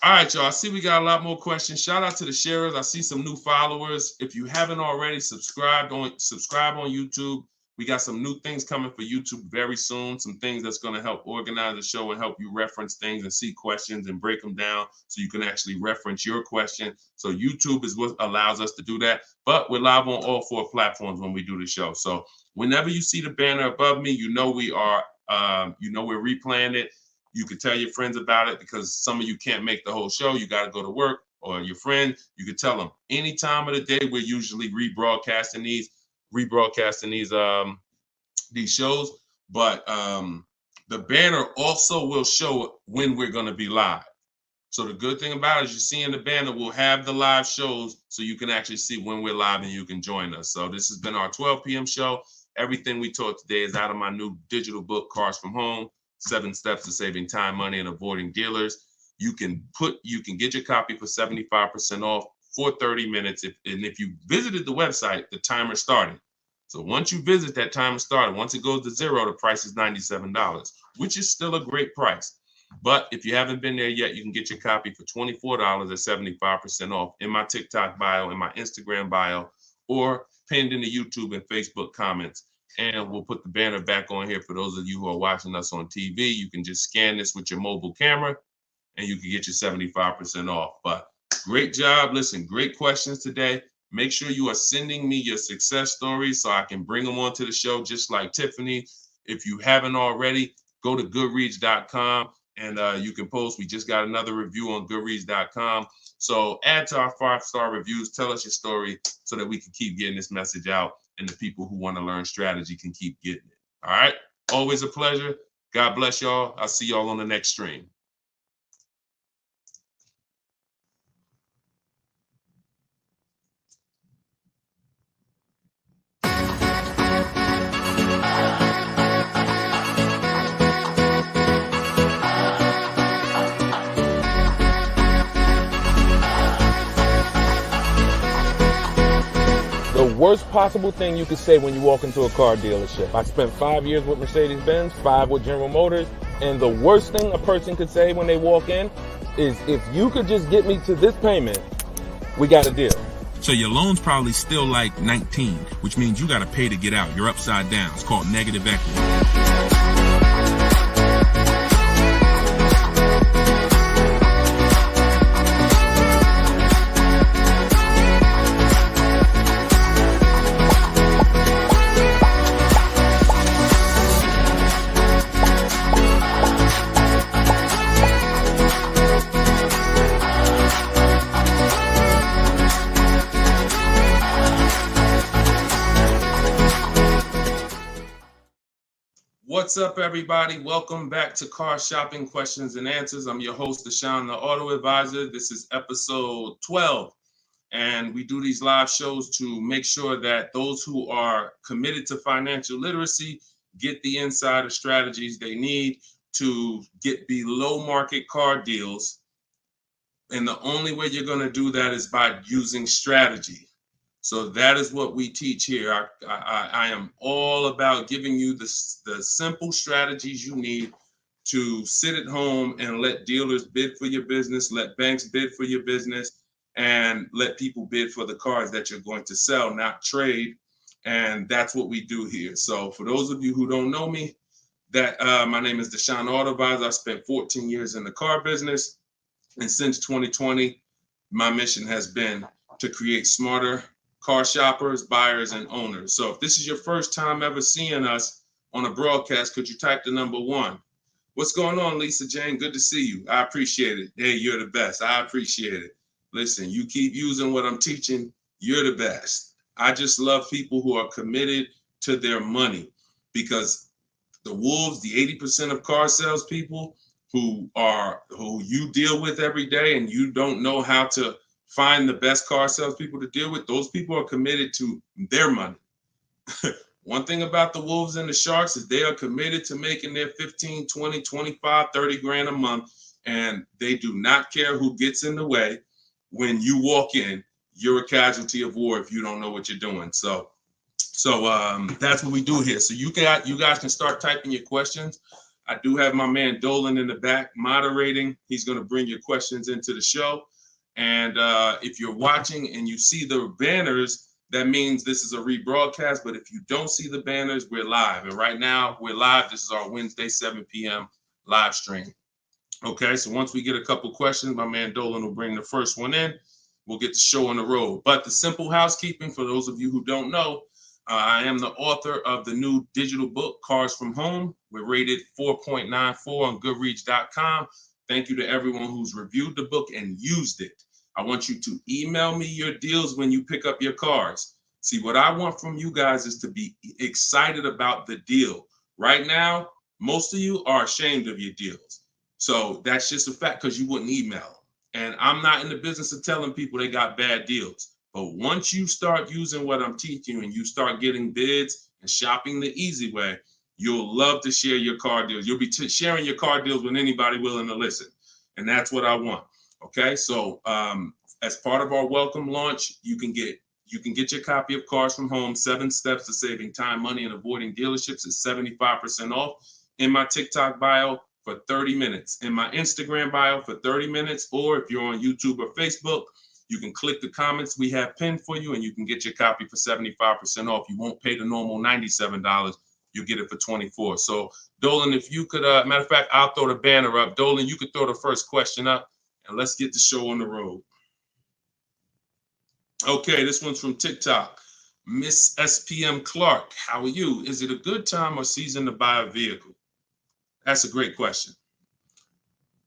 All right, y'all. I see we got a lot more questions. Shout out to the sharers. I see some new followers. If you haven't already, subscribe on YouTube. We got some new things coming for YouTube very soon. Some things that's going to help organize the show and help you reference things and see questions and break them down so you can actually reference your question. So YouTube is what allows us to do that. But we're live on all 4 platforms when we do the show. So whenever you see the banner above me, you know we are, we're replaying it. You can tell your friends about it, because some of you can't make the whole show. You got to go to work, or your friend, you can tell them any time of the day. We're usually rebroadcasting these shows, but the banner also will show when we're going to be live. So the good thing about it is, you see in the banner, we'll have the live shows so you can actually see when we're live and you can join us. So this has been our 12 p.m. show. Everything we taught today is out of my new digital book, Cars from Home, 7 Steps to Saving Time, Money, and Avoiding Dealers. You can get your copy for 75% off for 30 minutes. If you visited the website, the timer started. So once you visit, that timer started. Once it goes to 0, the price is $97, which is still a great price. But if you haven't been there yet, you can get your copy for $24 at 75% off in my TikTok bio, in my Instagram bio, or pinned in the YouTube and Facebook comments. And we'll put the banner back on here for those of you who are watching us on TV. You can just scan this with your mobile camera and you can get your 75% off. But great job. Listen, great questions today. Make sure you are sending me your success stories so I can bring them onto the show, just like Tiffany. If you haven't already, go to goodreads.com and you can post. We just got another review on goodreads.com. So add to our 5-star reviews. Tell us your story so that we can keep getting this message out and the people who want to learn strategy can keep getting it. All right. Always a pleasure. God bless y'all. I'll see y'all on the next stream. The worst possible thing you could say when you walk into a car dealership. I spent 5 years with Mercedes-Benz, 5 with General Motors, and the worst thing a person could say when they walk in is, if you could just get me to this payment, we got a deal. So your loan's probably still like 19, which means you got to pay to get out. You're upside down. It's called negative equity. What's up, everybody? Welcome back to Car Shopping Questions and Answers. I'm your host, Deshone the Auto Advisor. This is episode 12, and we do these live shows to make sure that those who are committed to financial literacy get the insider strategies they need to get below market car deals. And the only way you're going to do that is by using strategy. So that is what we teach here. I am all about giving you the simple strategies you need to sit at home and let dealers bid for your business, let banks bid for your business, and let people bid for the cars that you're going to sell, not trade. And that's what we do here. So for those of you who don't know me, my name is Deshone the Auto Advisor. I spent 14 years in the car business. And since 2020, my mission has been to create smarter car shoppers, buyers, and owners. So if this is your first time ever seeing us on a broadcast, could you type the number 1? What's going on, Lisa Jane? Good to see you. I appreciate it. Hey, you're the best. I appreciate it. Listen, you keep using what I'm teaching, you're the best. I just love people who are committed to their money, because the wolves, the 80% of car salespeople who you deal with every day, and you don't know how to find the best car salespeople to deal with, those people are committed to their money. One thing about the wolves and the sharks is they are committed to making their 15, 20, 25, 30 grand a month, and they do not care who gets in the way. When you walk in, you're a casualty of war if you don't know what you're doing. So that's what we do here. So you guys can start typing your questions. I do have my man Dolan in the back moderating. He's going to bring your questions into the show. And if you're watching and you see the banners, that means this is a rebroadcast. But if you don't see the banners, we're live. And right now we're live. This is our Wednesday, 7 p.m. live stream. Okay, so once we get a couple questions, my man Dolan will bring the first one in. We'll get the show on the road. But the simple housekeeping, for those of you who don't know, I am the author of the new digital book, Cars from Home. We're rated 4.94 on Goodreads.com. Thank you to everyone who's reviewed the book and used it. I want you to email me your deals when you pick up your cars. See, what I want from you guys is to be excited about the deal. Right now, most of you are ashamed of your deals. So that's just a fact, because you wouldn't email. And I'm not in the business of telling people they got bad deals. But once you start using what I'm teaching you and you start getting bids and shopping the easy way, you'll love to share your car deals. You'll be sharing your car deals with anybody willing to listen. And that's what I want. Okay, so As part of our welcome launch, you can get your copy of Cars from Home, 7 Steps to Saving Time, Money, and Avoiding Dealerships. It's 75% off in my TikTok bio for 30 minutes, in my Instagram bio for 30 minutes, or if you're on YouTube or Facebook, you can click the comments we have pinned for you and you can get your copy for 75% off. You won't pay the normal $97. You'll get it for $24. So Dolan, if you could, matter of fact, I'll throw the banner up. Dolan, you could throw the first question up and let's get the show on the road. Okay, this one's from TikTok. Miss SPM Clark, how are you? Is it a good time or season to buy a vehicle? That's a great question.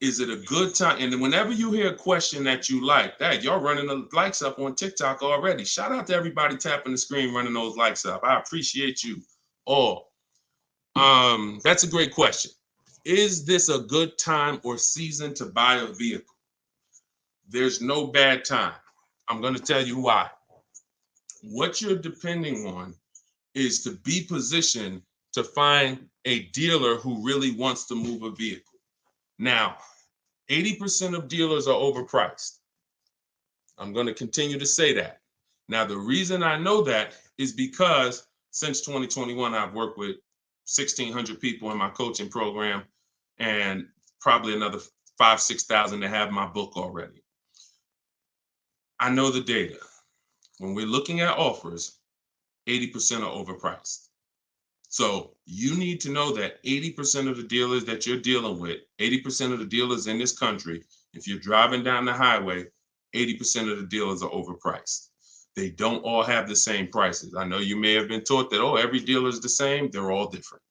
Is it a good time? And whenever you hear a question that you like, that y'all running the likes up on TikTok already. Shout out to everybody tapping the screen, running those likes up. I appreciate you all. That's a great question. Is this a good time or season to buy a vehicle? There's no bad time. I'm going to tell you why. What you're depending on is to be positioned to find a dealer who really wants to move a vehicle. Now, 80% of dealers are overpriced. I'm going to continue to say that. Now, the reason I know that is because since 2021, I've worked with 1,600 people in my coaching program and probably another 5,000, 6,000 that have my book already. I know the data. When we're looking at offers, 80% are overpriced. So you need to know that 80% of the dealers that you're dealing with, 80% of the dealers in this country, if you're driving down the highway, 80% of the dealers are overpriced. They don't all have the same prices. I know you may have been taught that, oh, every dealer is the same. They're all different.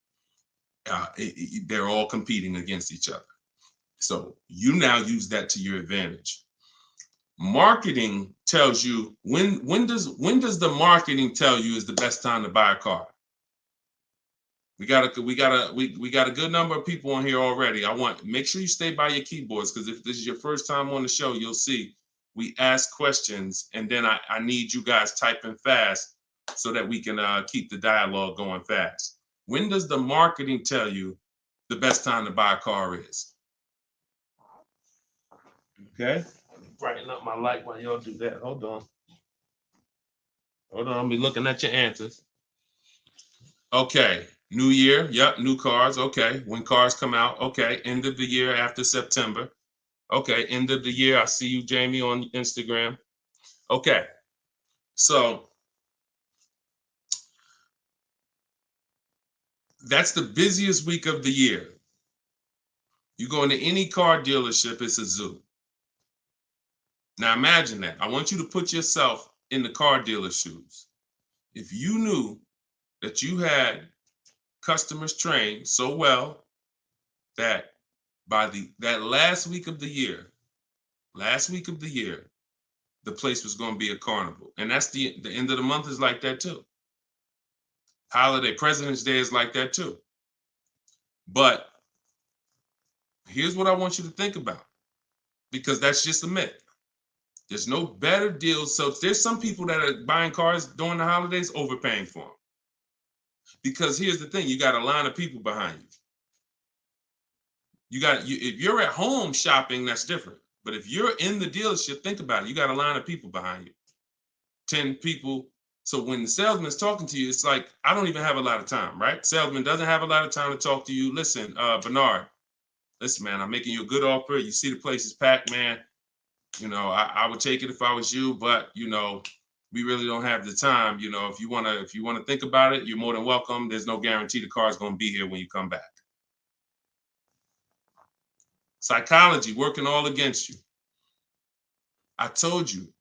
They're all competing against each other. So you now use that to your advantage. Marketing tells you when does the marketing tell you is the best time to buy a car? We got a good number of people on here already. Make sure you stay by your keyboards because if this is your first time on the show, you'll see we ask questions and then I need you guys typing fast so that we can keep the dialogue going fast. When does the marketing tell you the best time to buy a car is? Okay. Brighten up my light while y'all do that. Hold on. I'll be looking at your answers. Okay. New year. Yep. New cars. Okay. When cars come out. Okay. End of the year after September. Okay. End of the year. I see you, Jamie, on Instagram. Okay. So that's the busiest week of the year. You go into any car dealership, it's a zoo. Now imagine that. I want you to put yourself in the car dealer's shoes. If you knew that you had customers trained so well that by that last week of the year, the place was going to be a carnival. And that's the end of the month is like that too. Holiday, President's Day is like that too. But here's what I want you to think about, because that's just a myth. There's no better deals. So there's some people that are buying cars during the holidays overpaying for them. Because here's the thing, you got a line of people behind you. If you're at home shopping, that's different. But if you're in the dealership, think about it. You got a line of people behind you, 10 people. So when the salesman's talking to you, it's like, I don't even have a lot of time, right? Salesman doesn't have a lot of time to talk to you. Listen, Bernard, listen, man, I'm making you a good offer. You see the place is packed, man. You know, I would take it if I was you, but you know, we really don't have the time. You know, if you wanna think about it, you're more than welcome. There's no guarantee the car is gonna be here when you come back. Psychology working all against you. I told you,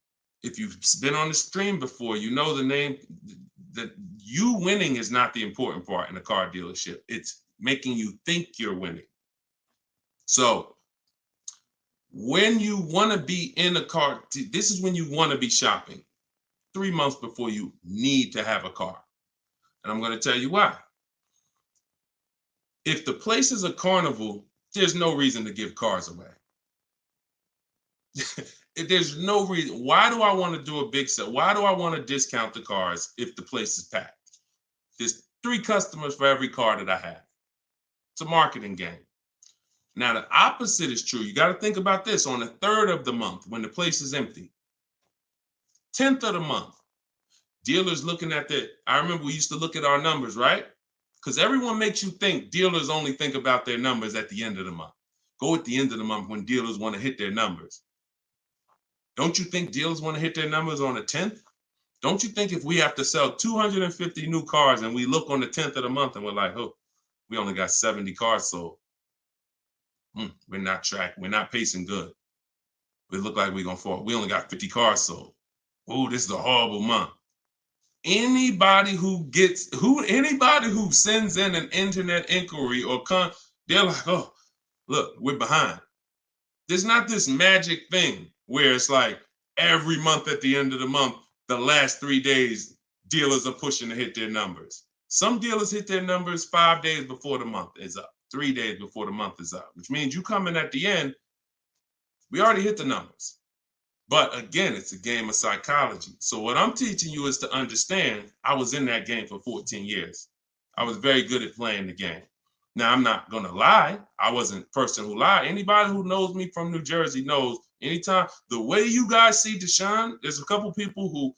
if you've been on the stream before, you know the name, that you winning is not the important part in a car dealership. It's making you think you're winning. So when you want to be in a car, this is when you want to be shopping 3 months before you need to have a car. And I'm going to tell you why. If the place is a carnival, there's no reason to give cars away. There's no reason. Why do I want to do a big sale? Why do I want to discount the cars if the place is packed? There's 3 customers for every car that I have. It's a marketing game. Now, the opposite is true. You got to think about this. On the 3rd of the month, when the place is empty, 10th of the month, dealers looking at I remember we used to look at our numbers, right? Because everyone makes you think dealers only think about their numbers at the end of the month. Go at the end of the month when dealers want to hit their numbers. Don't you think dealers want to hit their numbers on the 10th? Don't you think if we have to sell 250 new cars and we look on the 10th of the month and we're like, oh, we only got 70 cars sold. We're not pacing good. We look like we're gonna fall. We only got 50 cars sold. Oh, this is a horrible month. Anybody who sends in an internet inquiry they're like, oh, look, we're behind. There's not this magic thing where it's like every month at the end of the month, the last 3 days, dealers are pushing to hit their numbers. Some dealers hit their numbers 5 days before the month is up, 3 days before the month is up, which means you come in at the end, we already hit the numbers. But again, it's a game of psychology. So what I'm teaching you is to understand, I was in that game for 14 years. I was very good at playing the game. Now, I'm not going to lie. I wasn't a person who lied. Anybody who knows me from New Jersey knows anytime, the way you guys see Deshone, there's a couple people who,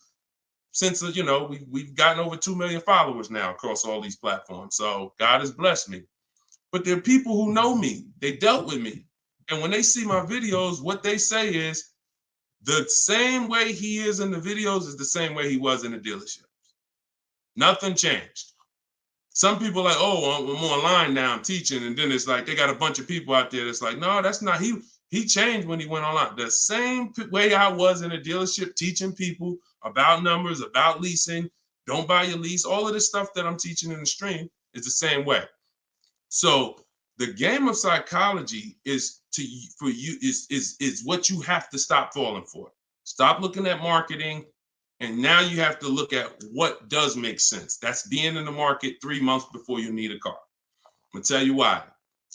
since, we've gotten over 2 million followers now across all these platforms. So God has blessed me. But there are people who know me. They dealt with me. And when they see my videos, what they say is, the same way he is in the videos is the same way he was in the dealership. Nothing changed. Some people are like, oh, I'm online now, I'm teaching. And then it's like, they got a bunch of people out there that's like, no, that's not, he changed when he went online. The same way I was in a dealership teaching people about numbers, about leasing, don't buy your lease, all of this stuff that I'm teaching in the stream is the same way. So the game of psychology is what you have to stop falling for. Stop looking at marketing, and now you have to look at what does make sense. That's being in the market 3 months before you need a car. I'm gonna tell you why.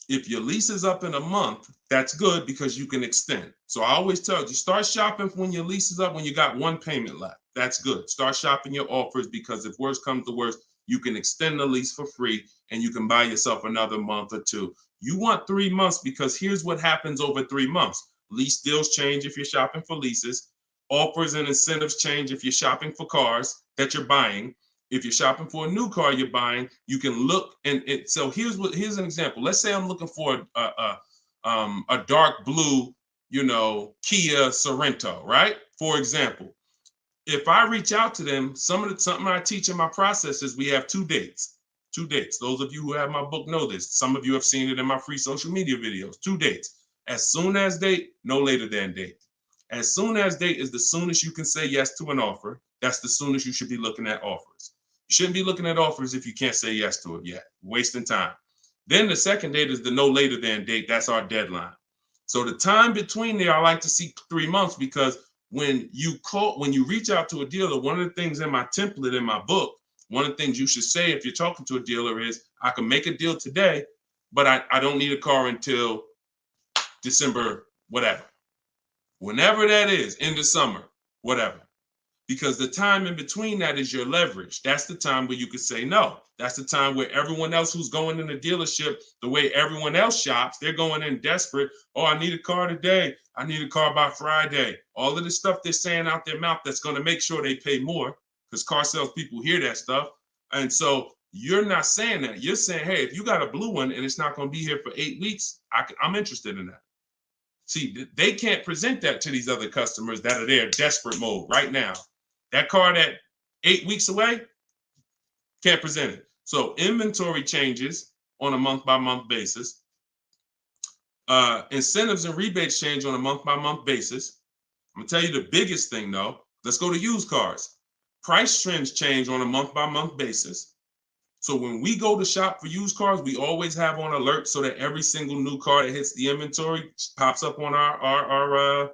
If your lease is up in a month, that's good because you can extend. So I always tell you, start shopping when your lease is up when you got one payment left. That's good. Start shopping your offers because if worse comes to worse, you can extend the lease for free and you can buy yourself another month or two. You want 3 months because here's what happens over 3 months. Lease deals change if you're shopping for leases. Offers and incentives change if you're shopping for cars that you're buying. If you're shopping for a new car you're buying, you can look so here's an example. Let's say I'm looking for a dark blue, Kia Sorento, right? For example, if I reach out to them, something I teach in my process is we have 2 dates. 2 dates. Those of you who have my book know this. Some of you have seen it in my free social media videos. 2 dates. As soon as date, no later than date. As soon as date is the soonest you can say yes to an offer. That's the soonest you should be looking at offers. You shouldn't be looking at offers if you can't say yes to it yet. Wasting time. Then the second date is the no later than date. That's our deadline. So the time between there, I like to see 3 months because when you reach out to a dealer, one of the things in my template in my book, one of the things you should say if you're talking to a dealer is, I can make a deal today, but I don't need a car until December, whatever. Whenever that is, in the summer, whatever. Because the time in between that is your leverage. That's the time where you could say no. That's the time where everyone else who's going in the dealership, the way everyone else shops, they're going in desperate. Oh, I need a car today. I need a car by Friday. All of the stuff they're saying out their mouth that's going to make sure they pay more because car sales people hear that stuff. And so you're not saying that. You're saying, hey, if you got a blue one and it's not going to be here for 8 weeks, I'm interested in that. See, they can't present that to these other customers that are there desperate mode right now. That car that 8 weeks away, can't present it. So inventory changes on a month-by-month basis. Incentives and rebates change on a month-by-month basis. I'm gonna tell you the biggest thing though. Let's go to used cars. Price trends change on a month-by-month basis. So when we go to shop for used cars, we always have on alert so that every single new car that hits the inventory pops up on our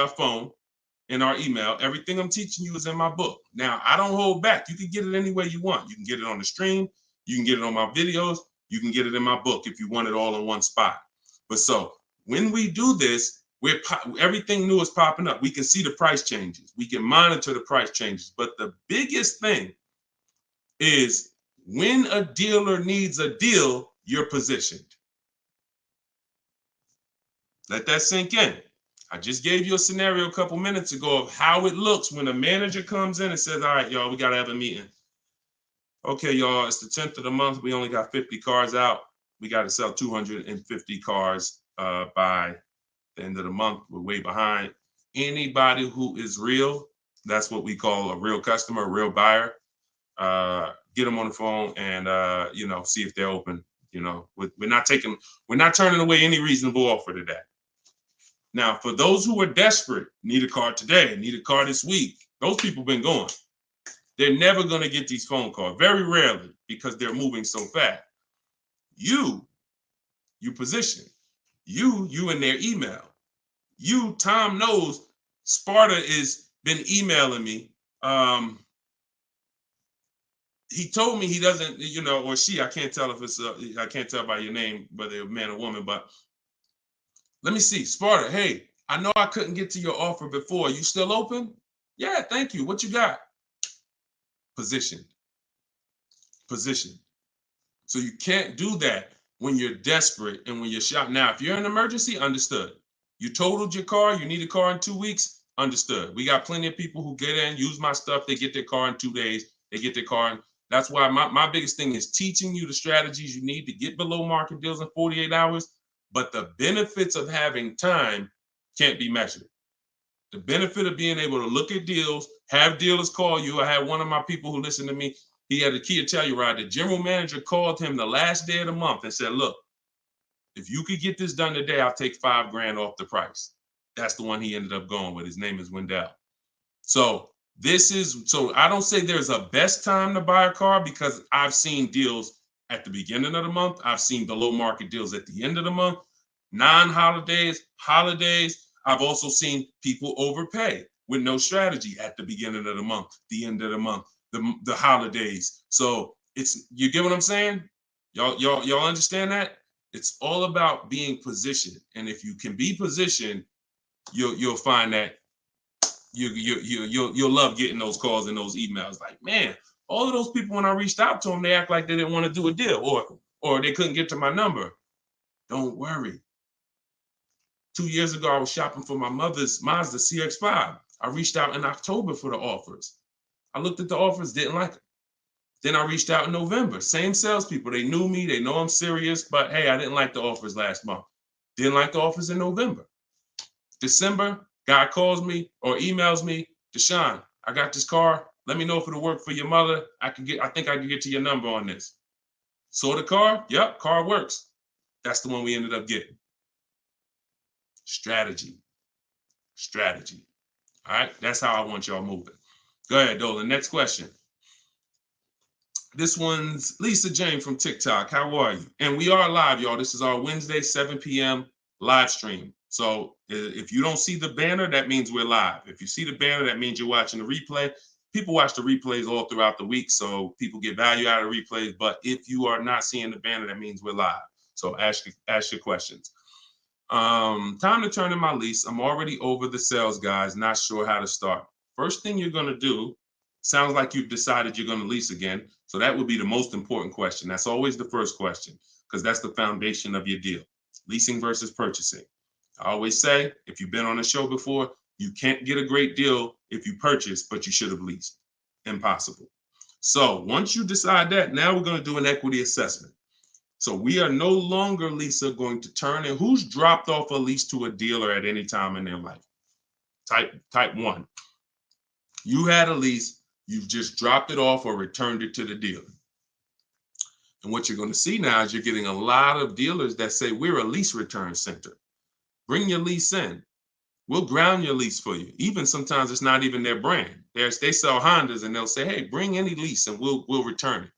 phone, in our email. Everything I'm teaching you is in my book. Now, I don't hold back. You can get it any way you want. You can get it on the stream. You can get it on my videos. You can get it in my book if you want it all in one spot. But so when we do this, everything new is popping up. We can see the price changes. We can monitor the price changes. But the biggest thing is when a dealer needs a deal, you're positioned. Let that sink in. I just gave you a scenario a couple minutes ago of how it looks when a manager comes in and says, all right, y'all, we got to have a meeting. Okay, y'all, it's the 10th of the month. We only got 50 cars out. We got to sell 250 cars by the end of the month. We're way behind. Anybody who is real, that's what we call a real customer, a real buyer. Get them on the phone and see if they're open. We're not turning away any reasonable offer today. Now, for those who are desperate, need a car today, need a car this week, those people been going. They're never going to get these phone calls, very rarely, because they're moving so fast. You position. You in their email. Tom knows Sparta is been emailing me. He told me he doesn't, or she, I can't tell if it's, I can't tell by your name, whether you're a man or woman, but let me see. Sparta, hey, I know I couldn't get to your offer before. You still open? Yeah, thank you. What you got? Position. So you can't do that when you're desperate and when you're shopping. Now, if you're in an emergency, understood. You totaled your car, you need a car in 2 weeks, understood. We got plenty of people who get in, use my stuff, they get their car in 2 days, they get their car in. That's why my biggest thing is teaching you the strategies you need to get below market deals in 48 hours. But the benefits of having time can't be measured. The benefit of being able to look at deals, have dealers call you. I had one of my people who listened to me. He had a Kia Telluride. The general manager called him the last day of the month and said, look, if you could get this done today, I'll take $5,000 off the price. That's the one he ended up going with. His name is Wendell. So I don't say there's a best time to buy a car because I've seen deals at the beginning of the month. I've seen below market deals at the end of the month, non-holidays, holidays. I've also seen people overpay with no strategy at the beginning of the month, the end of the month, the holidays. So you get what I'm saying? Y'all understand that? It's all about being positioned. And if you can be positioned, you'll find that you'll love getting those calls and those emails. Like, man, all of those people, when I reached out to them, they act like they didn't want to do a deal or they couldn't get to my number. Don't worry. 2 years ago, I was shopping for my mother's Mazda CX-5. I reached out in October for the offers. I looked at the offers, didn't like them. Then I reached out in November. Same salespeople. They knew me. They know I'm serious. But hey, I didn't like the offers last month. Didn't like the offers in November. December, guy calls me or emails me, Deshone, I got this car. Let me know if it'll work for your mother. I think I can get to your number on this. Saw the car? Yep, car works. That's the one we ended up getting. Strategy. All right, that's how I want y'all moving. Go ahead, Dolan. Next question. This one's Lisa Jane from TikTok. How are you? And we are live, y'all. This is our Wednesday, 7 p.m. live stream. So if you don't see the banner, that means we're live. If you see the banner, that means you're watching the replay. People watch the replays all throughout the week, so people get value out of replays. But if you are not seeing the banner, that means we're live. So ask your questions. Time to turn in my lease. I'm already over the sales guys, not sure how to start. First thing you're going to do, sounds like you've decided you're going to lease again. So that would be the most important question. That's always the first question because that's the foundation of your deal. Leasing versus purchasing. I always say, if you've been on a show before, you can't get a great deal if you purchase, but you should have leased. Impossible. So once you decide that, now we're going to do an equity assessment. So we are no longer, Lisa, going to turn in who's dropped off a lease to a dealer at any time in their life. Type 1. You had a lease, you've just dropped it off or returned it to the dealer. And what you're going to see now is you're getting a lot of dealers that say, we're a lease return center. Bring your lease in. We'll ground your lease for you. Even sometimes it's not even their brand. They sell Hondas and they'll say, hey, bring any lease and we'll return it.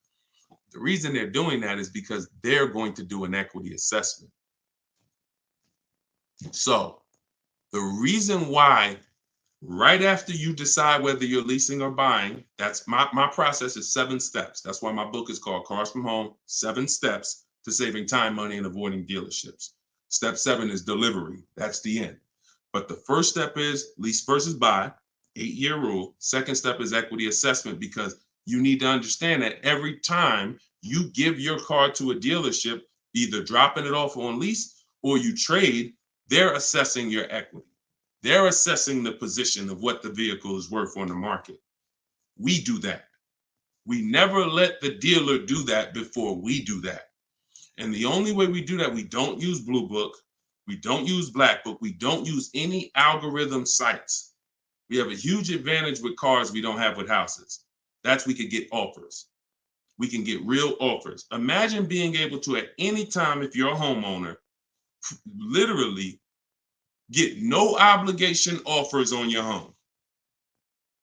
The reason they're doing that is because they're going to do an equity assessment. So the reason why right after you decide whether you're leasing or buying, that's my process is 7 steps. That's why my book is called Cars from Home, 7 Steps to Saving Time, Money, and Avoiding Dealerships. Step 7 is delivery. That's the end. But the first step is lease versus buy, 8-year rule. Second step is equity assessment because you need to understand that every time you give your car to a dealership, either dropping it off on lease or you trade, they're assessing your equity. They're assessing the position of what the vehicle is worth on the market. We do that. We never let the dealer do that before we do that. And the only way we do that, we don't use Blue Book, we don't use Black Book, we don't use any algorithm sites. We have a huge advantage with cars we don't have with houses. That's we could get offers. We can get real offers. Imagine being able to, at any time, if you're a homeowner, literally get no obligation offers on your home.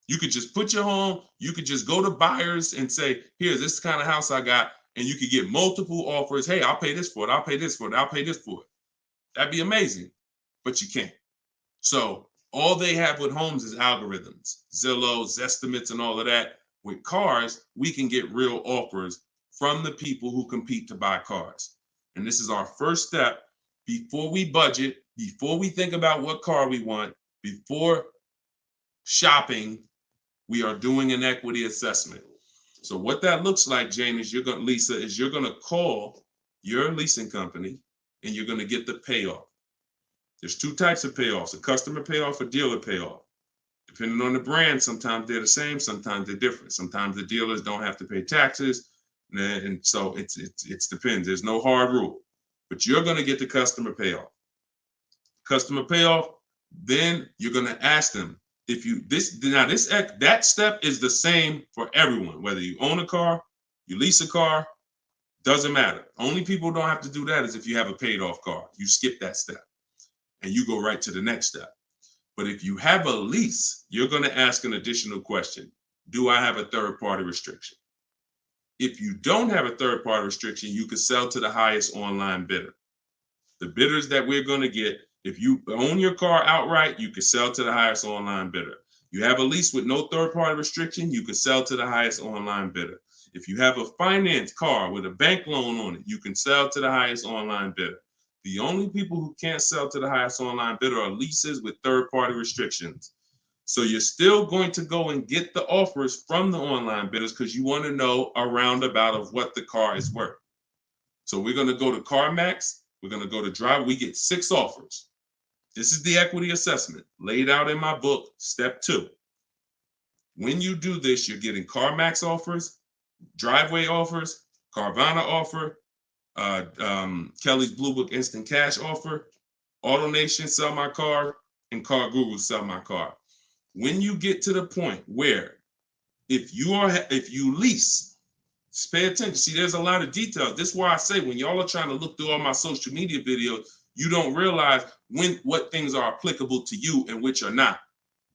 You could just put your home, you could just go to buyers and say, here, this is the kind of house I got, and you could get multiple offers. Hey, I'll pay this for it, I'll pay this for it, I'll pay this for it. That'd be amazing, but you can't. So all they have with homes is algorithms, Zillow, Zestimates, and all of that. With cars, we can get real offers from the people who compete to buy cars. And this is our first step before we budget, before we think about what car we want, before shopping, we are doing an equity assessment. So what that looks like, Jane, is Lisa, is you're going to call your leasing company and you're going to get the payoff. There's two types of payoffs, a customer payoff, a dealer payoff. Depending on the brand, sometimes they're the same, sometimes they're different. Sometimes the dealers don't have to pay taxes. And so it depends. There's no hard rule, but you're going to get the customer payoff. Customer payoff, then you're going to ask them if you, that step is the same for everyone, whether you own a car, you lease a car, doesn't matter. Only people who don't have to do that is if you have a paid off car. You skip that step and you go right to the next step. But if you have a lease, you're going to ask an additional question. Do I have a third party restriction? If you don't have a third party restriction, you can sell to the highest online bidder. The bidders that we're going to get, if you own your car outright, you can sell to the highest online bidder. You have a lease with no third party restriction, you can sell to the highest online bidder. If you have a finance car with a bank loan on it, you can sell to the highest online bidder. The only people who can't sell to the highest online bidder are leases with third-party restrictions. So you're still going to go and get the offers from the online bidders because you want to know a roundabout of what the car is worth. So we're going to go to CarMax. We're going to go to Drive. We get 6 offers. This is the equity assessment laid out in my book, step 2. When you do this, you're getting CarMax offers, Driveway offers, Carvana offer, Kelly's Blue Book Instant Cash offer, AutoNation Sell My Car, and Car Guru Sell My Car. When you get to the point where if you lease, just pay attention. See, there's a lot of detail. This is why I say when y'all are trying to look through all my social media videos, you don't realize what things are applicable to you and which are not.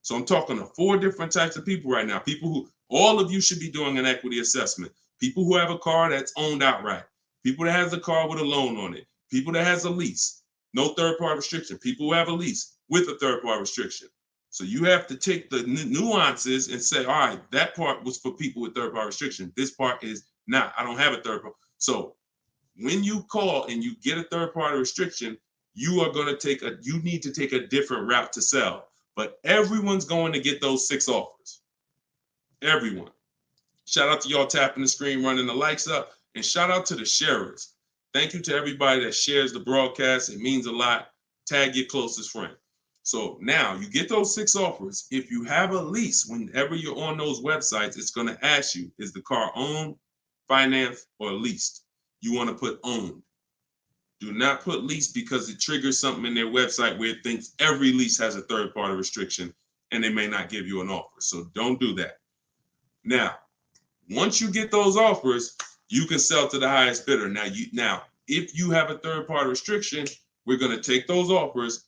So I'm talking to 4 different types of people right now. People who, all of you should be doing an equity assessment. People who have a car that's owned outright. People that has a car with a loan on it. People that has a lease, no third-party restriction. People who have a lease with a third-party restriction. So you have to take the nuances and say, all right, that part was for people with third-party restriction. This part is not. I don't have a third-party. So when you call and you get a third-party restriction, you need to take a different route to sell. But everyone's going to get those 6 offers. Everyone. Shout out to y'all tapping the screen, running the likes up. And shout out to the sharers. Thank you to everybody that shares the broadcast. It means a lot. Tag your closest friend. So now you get those 6 offers. If you have a lease, whenever you're on those websites, it's going to ask you, is the car owned, financed, or leased? You want to put owned. Do not put lease because it triggers something in their website where it thinks every lease has a third-party restriction and they may not give you an offer. So don't do that. Now, once you get those offers, you can sell to the highest bidder. Now, if you have a third-party restriction, we're going to take those offers.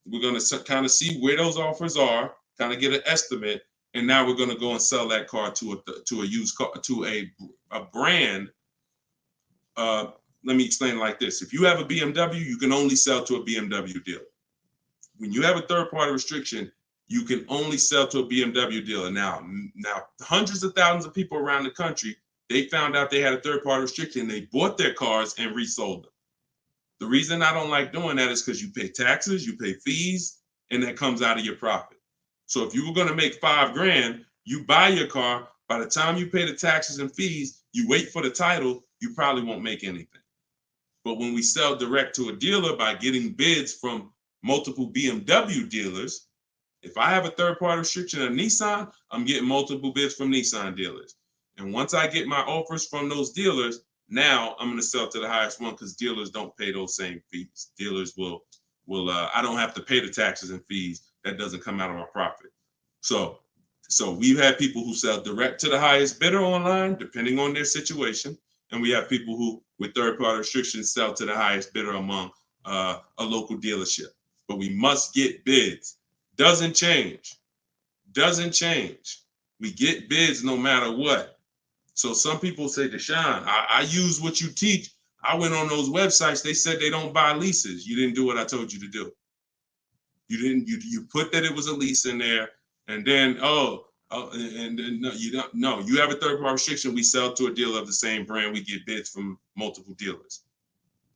We're going to kind of see where those offers are, kind of get an estimate, and now we're going to go and sell that car to a used car, to a brand. Let me explain it like this. If you have a BMW, you can only sell to a BMW dealer. When you have a third-party restriction, you can only sell to a BMW dealer. Now, hundreds of thousands of people around the country, they found out they had a third-party restriction. They bought their cars and resold them. The reason I don't like doing that is because you pay taxes, you pay fees, and that comes out of your profit. So if you were going to make $5,000, you buy your car. By the time you pay the taxes and fees, you wait for the title, you probably won't make anything. But when we sell direct to a dealer by getting bids from multiple BMW dealers, If I have a third-party restriction of Nissan, I'm getting multiple bids from Nissan dealers. And once I get my offers from those dealers, now I'm going to sell to the highest one because dealers don't pay those same fees. Dealers will I don't have to pay the taxes and fees. That doesn't come out of my profit. So we've had people who sell direct to the highest bidder online, depending on their situation. And we have people who, with third-party restrictions, sell to the highest bidder among a local dealership. But we must get bids. Doesn't change. We get bids no matter what. So some people say, Deshone, I use what you teach. I went on those websites. They said they don't buy leases. You didn't do what I told you to do. You put that it was a lease in there, and then no, you don't. No, you have a third-party restriction. We sell to a dealer of the same brand. We get bids from multiple dealers.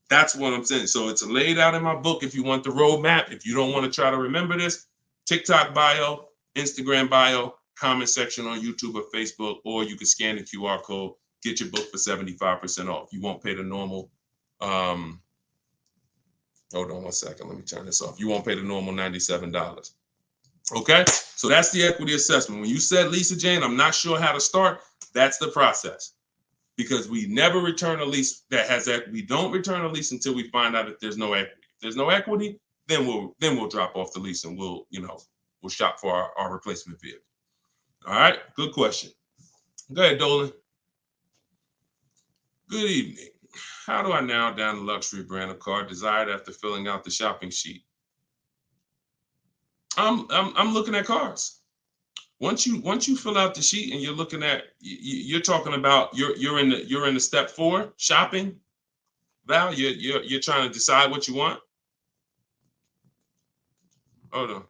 That's what I'm saying. So it's laid out in my book. If you want the roadmap, if you don't want to try to remember this, TikTok bio, Instagram bio, comment section on YouTube or Facebook, or you can scan the QR code, get your book for 75% off. You won't pay the normal. Hold on one second. Let me turn this off. You won't pay the normal $97. Okay, so that's the equity assessment. When you said, Lisa Jane, I'm not sure how to start, that's the process. Because we never return a lease that has equity. We don't return a lease until we find out that there's no equity. If there's no equity, then we'll drop off the lease and we'll shop for our replacement vehicle. All right, good question. Go ahead, Dolan. Good evening. How do I narrow down the luxury brand of car desired after filling out the shopping sheet? I'm looking at cars. Once you fill out the sheet and you're looking at, you're talking about you're in the step 4 shopping. Val, you're trying to decide what you want. Hold on,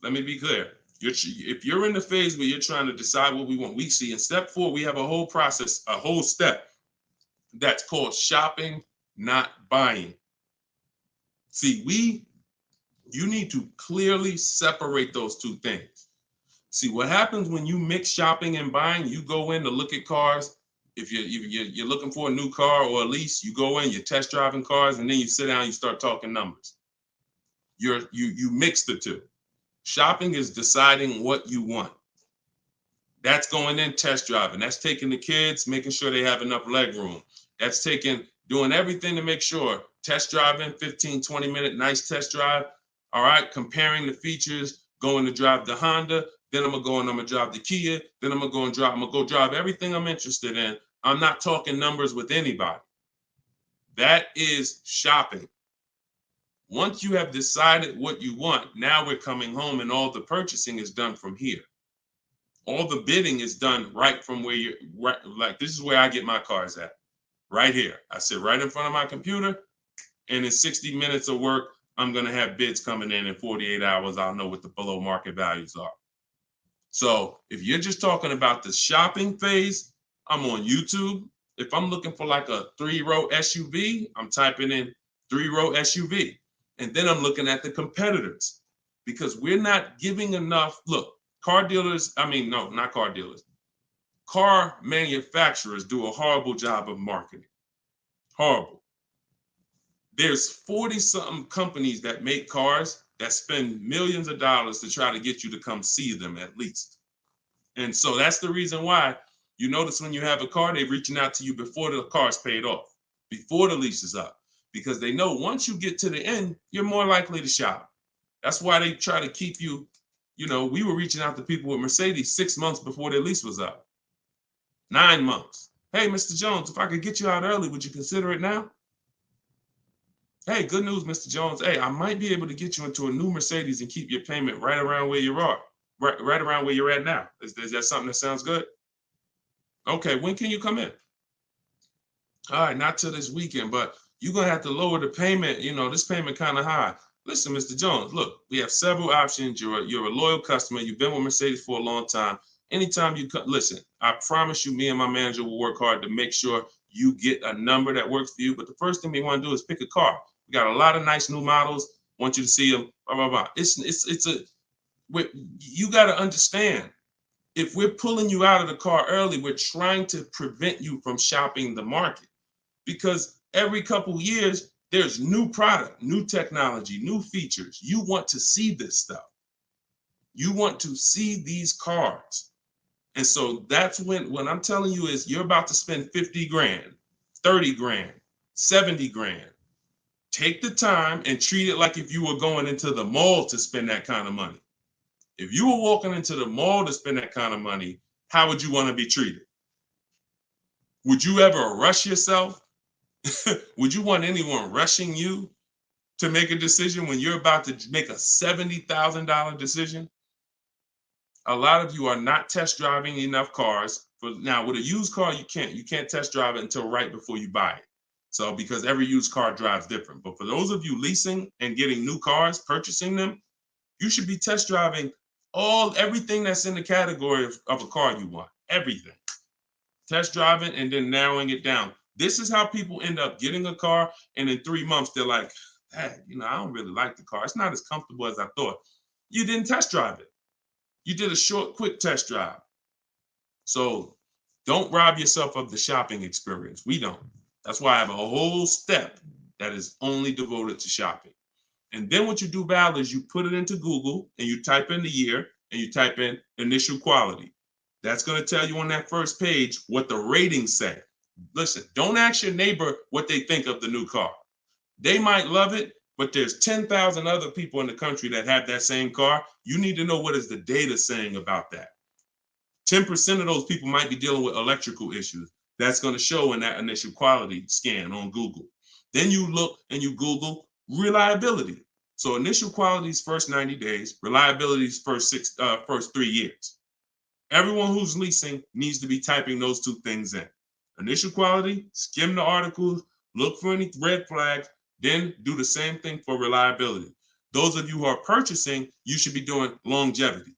let me be clear. If you're in the phase where you're trying to decide what we want, we see in step 4 we have a whole process, a whole step that's called shopping, not buying. See, you need to clearly separate those two things. See, what happens when you mix shopping and buying, you go in to look at cars. If you're looking for a new car or a lease, you go in, you're test driving cars, and then you sit down, you start talking numbers. You mix the two. Shopping is deciding what you want. That's going in test driving. That's taking the kids, making sure they have enough leg room. That's doing everything to make sure. Test driving, 15, 20-minute nice test drive. All right, comparing the features, going to drive the Honda. Then I'm gonna drive the Kia. Then I'm gonna go drive everything I'm interested in. I'm not talking numbers with anybody. That is shopping. Once you have decided what you want, now we're coming home and all the purchasing is done from here. All the bidding is done right from where you're right. Like, this is where I get my cars at, right here. I sit right in front of my computer, and in 60 minutes of work, I'm gonna have bids coming in 48 hours. I'll know what the below market values are. So if you're just talking about the shopping phase, I'm on YouTube. If I'm looking for like a 3-row SUV, I'm typing in 3-row SUV. And then I'm looking at the competitors, because we're not giving enough. Look, car manufacturers do a horrible job of marketing. Horrible. There's 40-something companies that make cars that spend millions of dollars to try to get you to come see them at least. And so that's the reason why you notice when you have a car, they're reaching out to you before the car's paid off, before the lease is up, because they know once you get to the end, you're more likely to shop. That's why they try to keep you, we were reaching out to people with Mercedes 6 months before their lease was up. 9 months. Hey, Mr. Jones, if I could get you out early, would you consider it now? Hey, good news, Mr. Jones. Hey, I might be able to get you into a new Mercedes and keep your payment right around where you are, right around where you're at now. Is that something that sounds good? Okay, when can you come in? All right, not till this weekend, but you're going to have to lower the payment. This payment kind of high. Listen, Mr. Jones, look, we have several options. You're a loyal customer. You've been with Mercedes for a long time. Anytime you come, listen, I promise you, me and my manager will work hard to make sure you get a number that works for you. But the first thing we want to do is pick a car. We got a lot of nice new models. Want you to see them. Blah, blah, blah. You got to understand, if we're pulling you out of the car early, we're trying to prevent you from shopping the market, because every couple of years, there's new product, new technology, new features. You want to see this stuff. You want to see these cars. And so that's when I'm telling you is you're about to spend 50 grand, 30 grand, 70 grand. Take the time and treat it like if you were going into the mall to spend that kind of money. If you were walking into the mall to spend that kind of money, how would you want to be treated? Would you ever rush yourself? Would you want anyone rushing you to make a decision when you're about to make a $70,000 decision? A lot of you are not test driving enough cars. Now, with a used car, you can't test drive it until right before you buy it. So because every used car drives different. But for those of you leasing and getting new cars, purchasing them, you should be test driving everything that's in the category of a car you want. Everything. Test driving and then narrowing it down. This is how people end up getting a car, and in 3 months they're like, hey, I don't really like the car. It's not as comfortable as I thought. You didn't test drive it. You did a short, quick test drive. So don't rob yourself of the shopping experience. We don't. That's why I have a whole step that is only devoted to shopping. And then what you do, Val, is you put it into Google and you type in the year and you type in initial quality. That's going to tell you on that first page what the ratings say. Listen, don't ask your neighbor what they think of the new car. They might love it, but there's 10,000 other people in the country that have that same car. You need to know what is the data saying about that. 10% of those people might be dealing with electrical issues. That's going to show in that initial quality scan on Google. Then you look and you Google reliability. So initial quality's first 90 days, reliability's first 3 years. Everyone who's leasing needs to be typing those two things in. Initial quality, skim the articles, look for any red flags, then do the same thing for reliability. Those of you who are purchasing, you should be doing longevity.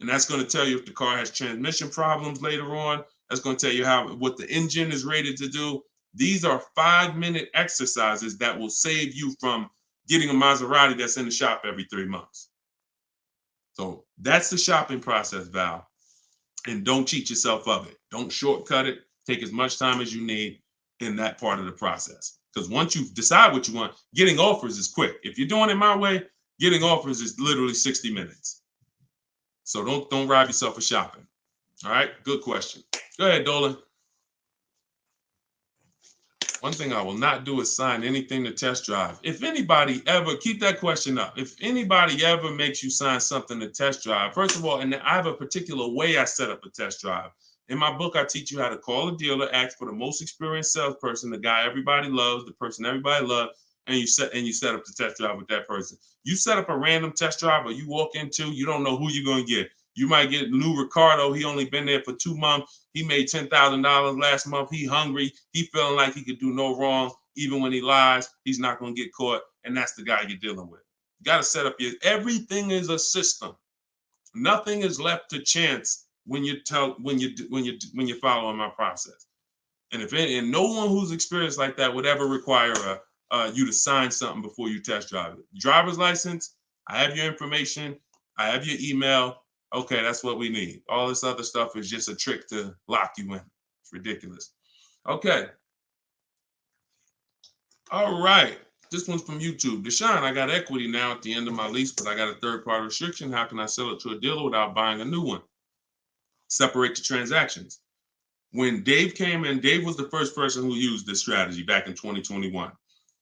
And that's going to tell you if the car has transmission problems later on. That's going to tell you what the engine is rated to do. These are 5-minute exercises that will save you from getting a Maserati that's in the shop every 3 months. So that's the shopping process, Val. And don't cheat yourself of it. Don't shortcut it. Take as much time as you need in that part of the process. Because once you decide what you want, getting offers is quick. If you're doing it my way, getting offers is literally 60 minutes. So don't rob yourself of shopping. All right, good question. Go ahead, Dolan. One thing I will not do is sign anything to test drive. If anybody ever, keep that question up. If anybody ever makes you sign something to test drive, first of all, and I have a particular way I set up a test drive. In my book, I teach you how to call a dealer, ask for the most experienced salesperson, the guy everybody loves, the person everybody loves, and you set up the test drive with that person. You set up a random test drive or you walk into, you don't know who you're going to get. You might get Lou Ricardo. He only been there for 2 months. He made $10,000 last month. He hungry. He feeling like he could do no wrong. Even when he lies, he's not going to get caught. And that's the guy you're dealing with. You got to set up everything is a system. Nothing is left to chance when you're following my process. And no one who's experienced like that would ever require you to sign something before you test drive it. Driver's license. I have your information. I have your email. Okay, that's what we need. All this other stuff is just a trick to lock you in. It's ridiculous. Okay. All right. This one's from YouTube. Deshone, I got equity now at the end of my lease, but I got a third-party restriction. How can I sell it to a dealer without buying a new one? Separate the transactions. When Dave came in, Dave was the first person who used this strategy back in 2021.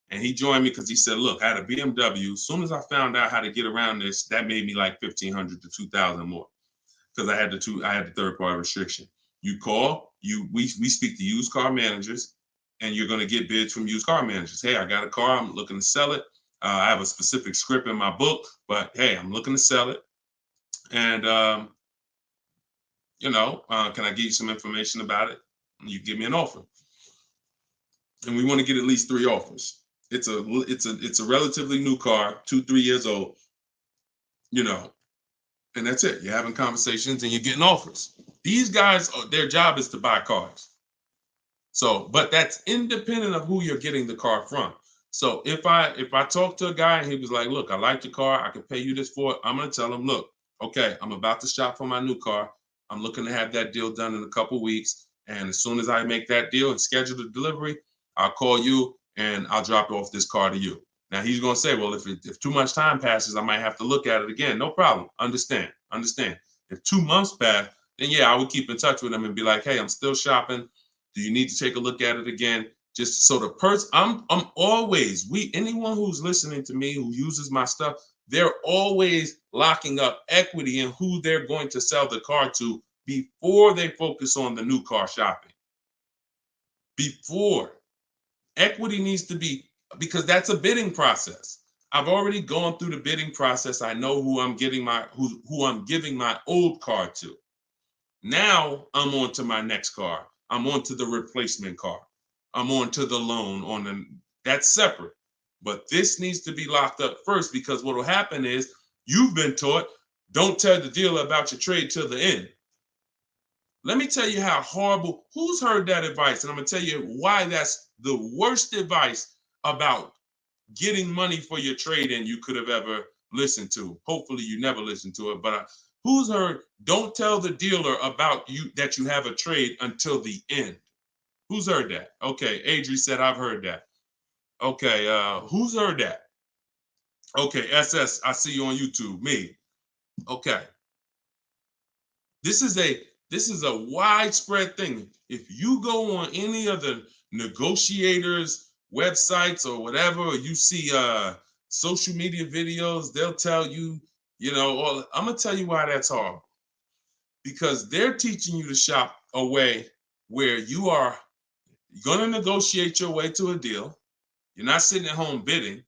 And he joined me because he said, look, I had a BMW. As soon as I found out how to get around this, that made me like $1,500 to $2,000 more because I had the third-party restriction. You call, we speak to used car managers, and you're going to get bids from used car managers. Hey, I got a car. I'm looking to sell it. I have a specific script in my book, but hey, I'm looking to sell it. And, can I give you some information about it? And you give me an offer. And we want to get at least 3 offers. It's a relatively new car, 2-3 years old, and that's it. You're having conversations and you're getting offers. These guys, their job is to buy cars. So, but that's independent of who you're getting the car from. So if I talk to a guy and he was like, look, I like your car, I can pay you this for it, I'm going to tell him, look, okay, I'm about to shop for my new car. I'm looking to have that deal done in a couple weeks. And as soon as I make that deal and schedule the delivery, I'll call you and I'll drop off this car to you. Now he's going to say, well, if too much time passes, I might have to look at it again. No problem. Understand. If 2 months pass, then yeah, I would keep in touch with him and be like, hey, I'm still shopping. Do you need to take a look at it again? Just so the person, I'm always, anyone who's listening to me who uses my stuff, they're always locking up equity in who they're going to sell the car to before they focus on the new car shopping. Before. Equity needs to be, because that's a bidding process. I've already gone through the bidding process. I know who I'm giving my old car to. Now I'm on to my next car. I'm on to the replacement car. I'm on to the loan that's separate. But this needs to be locked up first, because what will happen is you've been taught, don't tell the dealer about your trade till the end. Let me tell you how horrible, who's heard that advice? And I'm gonna tell you why that's the worst advice about getting money for your trade-in you could have ever listened to. Hopefully you never listened to it, but who's heard, don't tell the dealer about you that you have a trade until the end? Who's heard that? Okay, Adri said, I've heard that. Okay, who's heard that? Okay, SS, I see you on YouTube, me. Okay. This is a widespread thing. If you go on any of the negotiators' websites or whatever, or you see social media videos, they'll tell you, I'm gonna tell you why that's horrible. Because they're teaching you to shop a way where you are gonna negotiate your way to a deal. You're not sitting at home bidding.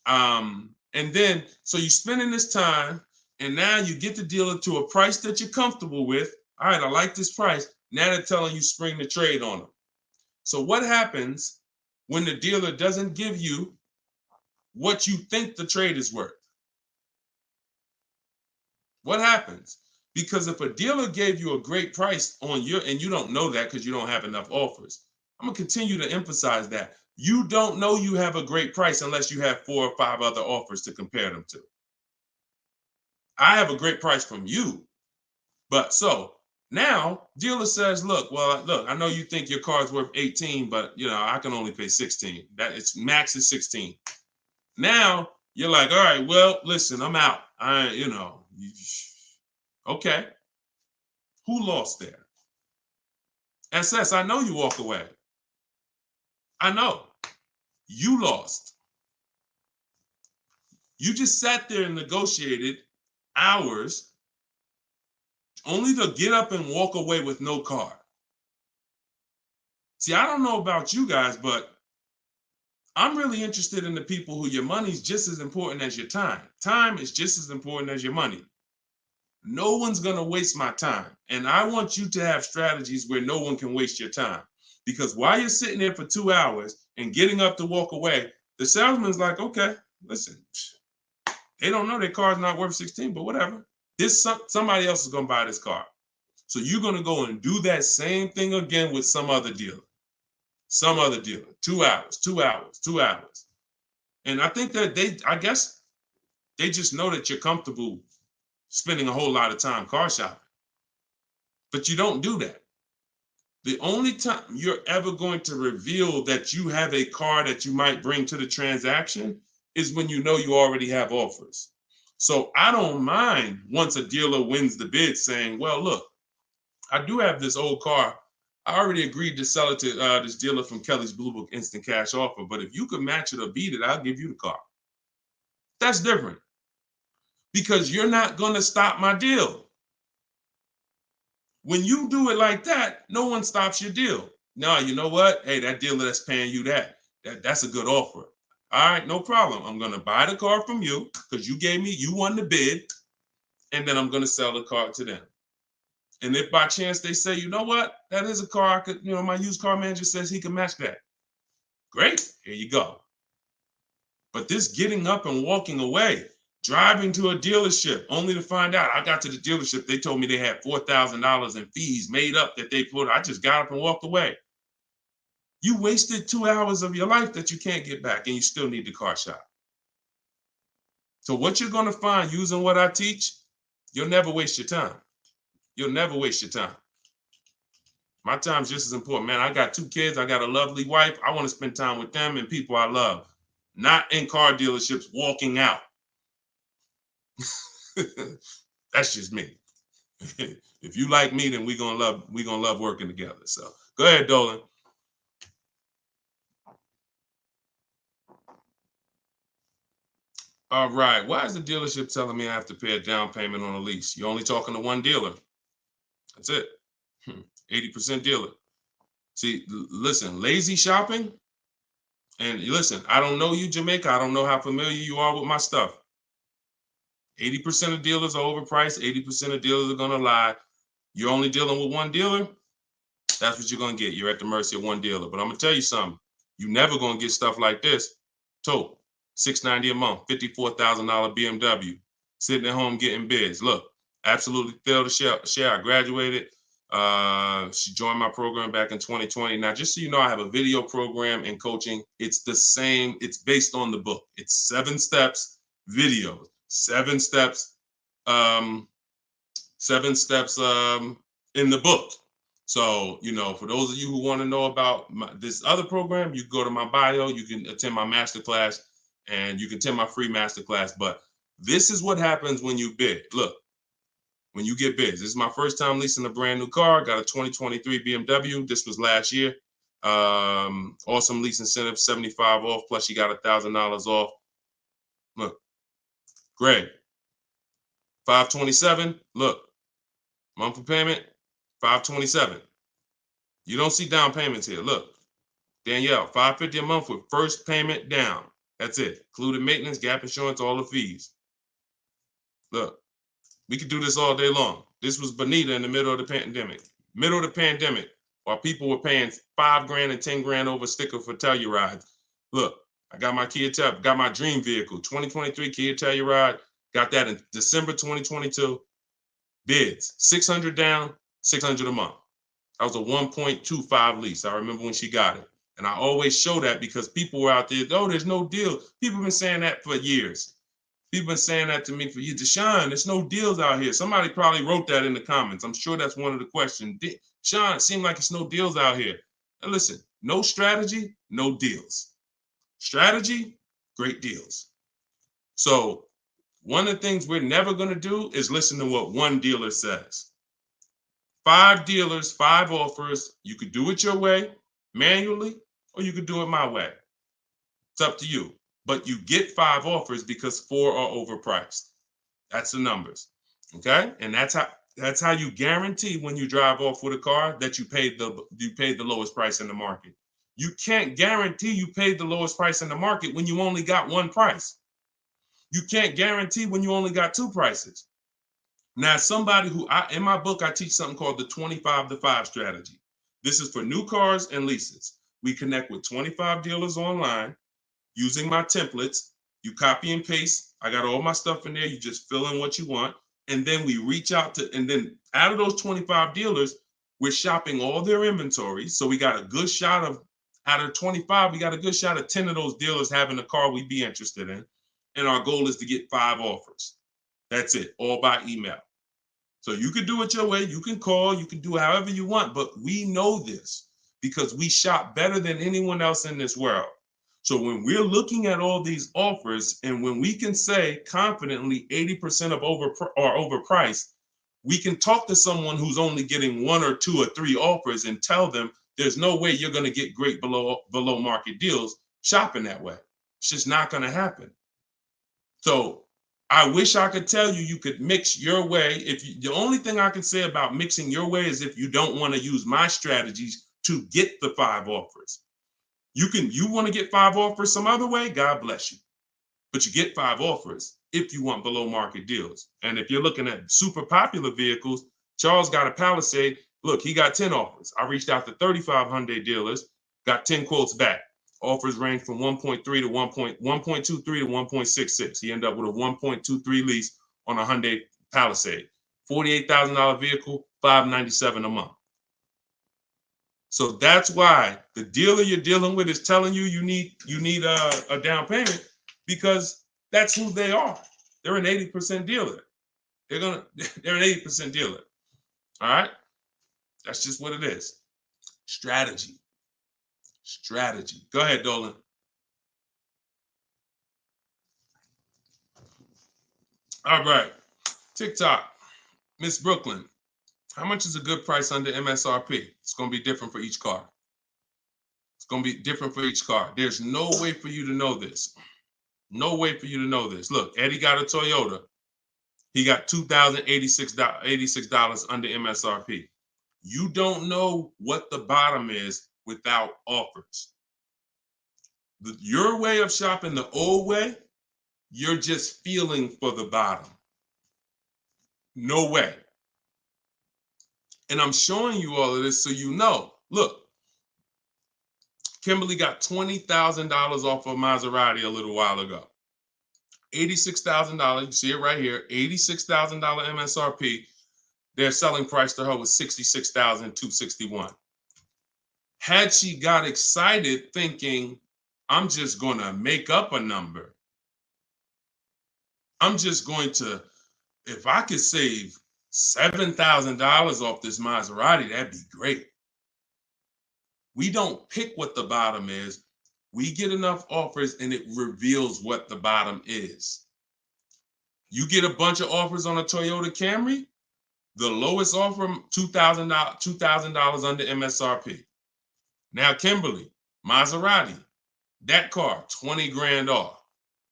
And then, so you're spending this time, and now you get the dealer to a price that you're comfortable with. All right, I like this price. Now they're telling you spring the trade on them. So what happens when the dealer doesn't give you what you think the trade is worth? What happens? Because if a dealer gave you a great price on and you don't know that because you don't have enough offers, I'm gonna continue to emphasize that. You don't know you have a great price unless you have 4 or 5 other offers to compare them to. I have a great price from you. But so now dealer says, look, I know you think your car's worth 18, but I can only pay 16. That it's max is 16. Now you're like, all right, well, listen, I'm out. Okay. Who lost there? SS, I know you walk away. I know. You lost. You just sat there and negotiated hours only to get up and walk away with no car. See, I don't know about you guys, but I'm really interested in the people who your money's just as important as your time. Time is just as important as your money. No one's going to waste my time. And I want you to have strategies where no one can waste your time. Because while you're sitting there for 2 hours and getting up to walk away, the salesman's like, okay, listen, they don't know their car's not worth 16, but whatever. Somebody else is going to buy this car. So you're going to go and do that same thing again with some other dealer. 2 hours, 2 hours, 2 hours. And I think that I guess they just know that you're comfortable spending a whole lot of time car shopping. But you don't do that. The only time you're ever going to reveal that you have a car that you might bring to the transaction is when you know you already have offers. So I don't mind once a dealer wins the bid saying, well, look, I do have this old car. I already agreed to sell it to this dealer from Kelly's Blue Book Instant Cash Offer. But if you could match it or beat it, I'll give you the car. That's different. Because you're not going to stop my deal. When you do it like that, no one stops your deal. No, you know what? Hey, that dealer that's paying you that's a good offer. All right, no problem. I'm going to buy the car from you because you won the bid, and then I'm going to sell the car to them. And if by chance they say, you know what, that is a car I could, my used car manager says he can match that. Great, here you go. But this getting up and walking away, driving to a dealership only to find out I got to the dealership, they told me they had $4,000 in fees made up that they put. I just got up and walked away. You wasted 2 hours of your life that you can't get back, and you still need the car shop. So what you're going to find using what I teach, you'll never waste your time. You'll never waste your time. My time's just as important, man. I got 2 kids. I got a lovely wife. I want to spend time with them and people I love. not in car dealerships walking out. That's just me. If you like me, then we're gonna love working together. So go ahead, Dolan. All right. Why is the dealership telling me I have to pay a down payment on a lease? You're only talking to one dealer. That's it. 80% dealer. See, listen, lazy shopping. And listen, I don't know you, Jamaica. I don't know how familiar you are with my stuff. 80% of dealers are overpriced. 80% of dealers are gonna lie. You're only dealing with one dealer. That's what you're gonna get. You're at the mercy of one dealer. But I'm gonna tell you something. You're never gonna get stuff like this. Total $690 a month, $54,000 BMW, sitting at home getting bids. Look, absolutely thrilled to share. I graduated. She joined my program back in 2020. Now, just so you know, I have a video program and coaching. It's the same. It's based on the book. It's 7 steps videos, 7 steps, 7 steps in the book. So, you know, for those of you who want to know about this other program, you go to my bio, you can attend my masterclass, and you can attend my free masterclass. But this is what happens when you bid. Look, when you get bids. This is my first time leasing a brand new car. Got a 2023 BMW. This was last year. Awesome lease incentive, 75 off, plus you got $1,000 off. Look, Greg, 527. Look, monthly payment, 527. You don't see down payments here. Look, Danielle, $550 a month with first payment down. That's it. Included maintenance, gap insurance, all the fees. Look, we could do this all day long. This was Bonita in the middle of the pandemic. Middle of the pandemic, while people were paying $5 grand and 10 grand over sticker for Telluride. Look, I got my got my dream vehicle, 2023 Kia Telluride. Got that in December 2022. Bids, 600 down, 600 a month. That was a 1.25 lease. I remember when she got it. And I always show that because people were out there, oh, there's no deal. People have been saying that for years. People have been saying that to me for years. Deshone, there's no deals out here. Somebody probably wrote that in the comments. I'm sure that's one of the questions. Sean, it seems like it's no deals out here. And listen, no strategy, no deals. Strategy, great deals. So one of the things we're never going to do is listen to what one dealer says. 5 dealers, 5 offers. You could do it your way, manually, or you could do it my way. It's up to you. But you get 5 offers because 4 are overpriced. That's the numbers. Okay? And that's how you guarantee when you drive off with a car that you paid the lowest price in the market. You can't guarantee you paid the lowest price in the market when you only got one price. You can't guarantee when you only got 2 prices. Now, somebody in my book, I teach something called the 25-to-5 strategy. This is for new cars and leases. We connect with 25 dealers online using my templates. You copy and paste. I got all my stuff in there. You just fill in what you want. And then we reach out and then out of those 25 dealers, we're shopping all their inventory. So we got a good shot out of 25, we got a good shot of 10 of those dealers having a car we'd be interested in. And our goal is to get 5 offers. That's it, all by email. So you can do it your way. You can call, you can do however you want, but we know this because we shop better than anyone else in this world. So when we're looking at all these offers and when we can say confidently 80% are overpriced, we can talk to someone who's only getting 1 or 2 or 3 offers and tell them there's no way you're going to get great below market deals shopping that way. It's just not going to happen. So I wish I could tell you you could mix your way. The only thing I can say about mixing your way is if you don't want to use my strategies to get the 5 offers. You want to get 5 offers some other way, God bless you. But you get 5 offers if you want below market deals. And if you're looking at super popular vehicles, Charles got a Palisade. Look, he got 10 offers. I reached out to 35 Hyundai dealers, got 10 quotes back. Offers range from 1.3 to 1.23 to 1.66. He ended up with a 1.23 lease on a Hyundai Palisade. $48,000 vehicle, $597 a month. So that's why the dealer you're dealing with is telling you you need a down payment because that's who they are. They're an 80% dealer. They're an 80% dealer. All right? That's just what it is. Strategy. Go ahead, Dolan. All right. TikTok. Miss Brooklyn. How much is a good price under MSRP? It's going to be different for each car. It's going to be different for each car. There's no way for you to know this. No way for you to know this. Look, Eddie got a Toyota. He got $2,086 under MSRP. You don't know what the bottom is without offers. Your way of shopping, the old way, you're just feeling for the bottom. No way. And I'm showing you all of this so you know. Look, Kimberly got $20,000 off of Maserati a little while ago. $86,000, you see it right here, $86,000 MSRP. Their selling price to her was $66,261. Had she got excited thinking, I'm just going to make up a number. I'm just going to, if I could save $7,000 off this Maserati, that'd be great. We don't pick what the bottom is. We get enough offers and it reveals what the bottom is. You get a bunch of offers on a Toyota Camry, the lowest offer, $2,000 under MSRP. Now, Kimberly, Maserati, that car, 20 grand off.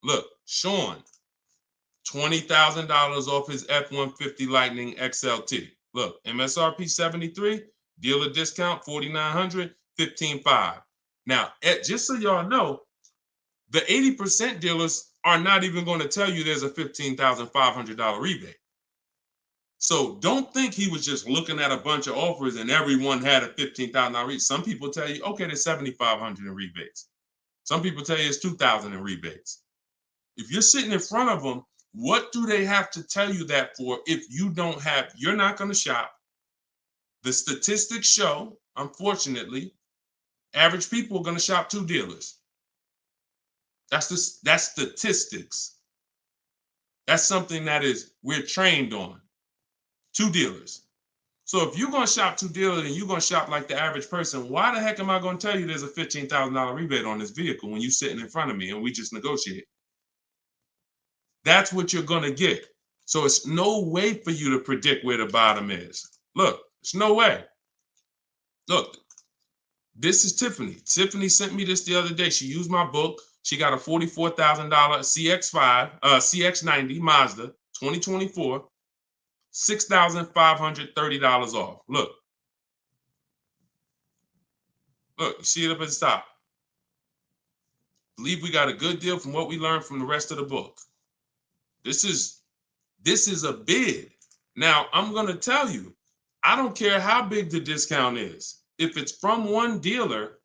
Look, Sean, $20,000 off his F-150 Lightning XLT. Look, MSRP 73, dealer discount 4,900, 15,500. Now, just so y'all know, the 80% dealers are not even going to tell you there's a $15,500 rebate. So don't think he was just looking at a bunch of offers and everyone had a $15,000 rebate. Some people tell you, okay, there's $7,500 in rebates. Some people tell you it's $2,000 in rebates. If you're sitting in front of them, what do they have to tell you that for if you don't have, you're not going to shop. The statistics show, unfortunately, average people are going to shop 2 dealers. That's statistics. That's something that we're trained on. 2 dealers. So if you're going to shop 2 dealers and you're going to shop like the average person, why the heck am I going to tell you there's a $15,000 rebate on this vehicle when you're sitting in front of me and we just negotiate? That's what you're going to get. So it's no way for you to predict where the bottom is. Look, it's no way. Look, this is Tiffany. Tiffany sent me this the other day. She used my book. She got a $44,000 CX90 Mazda 2024, $6,530 off. Look, you see it up at the top. Believe we got a good deal from what we learned from the rest of the book. This is a bid. Now, I'm going to tell you, I don't care how big the discount is. If it's from one dealer,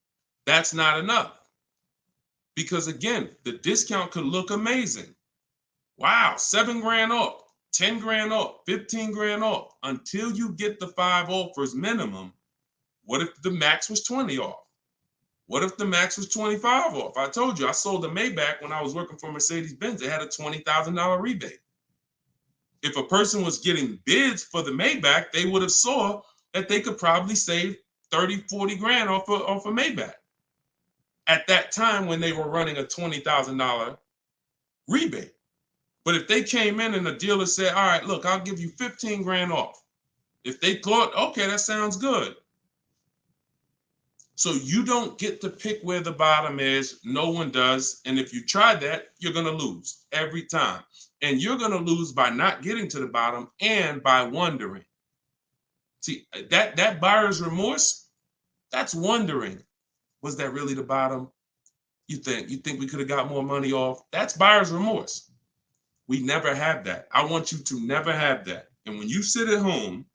that's not enough. Because again, the discount could look amazing. Wow, 7 grand off, 10 grand off, 15 grand off. Until you get the 5 offers minimum, what if the max was 20 off? What if the max was 25 off? I told you, I sold a Maybach when I was working for Mercedes-Benz. It had a $20,000 rebate. If a person was getting bids for the Maybach, they would have saw that they could probably save 30, 40 grand off a Maybach at that time when they were running a $20,000 rebate. But if they came in and the dealer said, all right, look, I'll give you 15 grand off. If they thought, okay, that sounds good. So you don't get to pick where the bottom is. No one does. And if you try that, you're going to lose every time. And you're going to lose by not getting to the bottom and by wondering. See, that buyer's remorse, that's wondering. Was that really the bottom? You think we could have got more money off? That's buyer's remorse. We never have that. I want you to never have that. And when you sit at home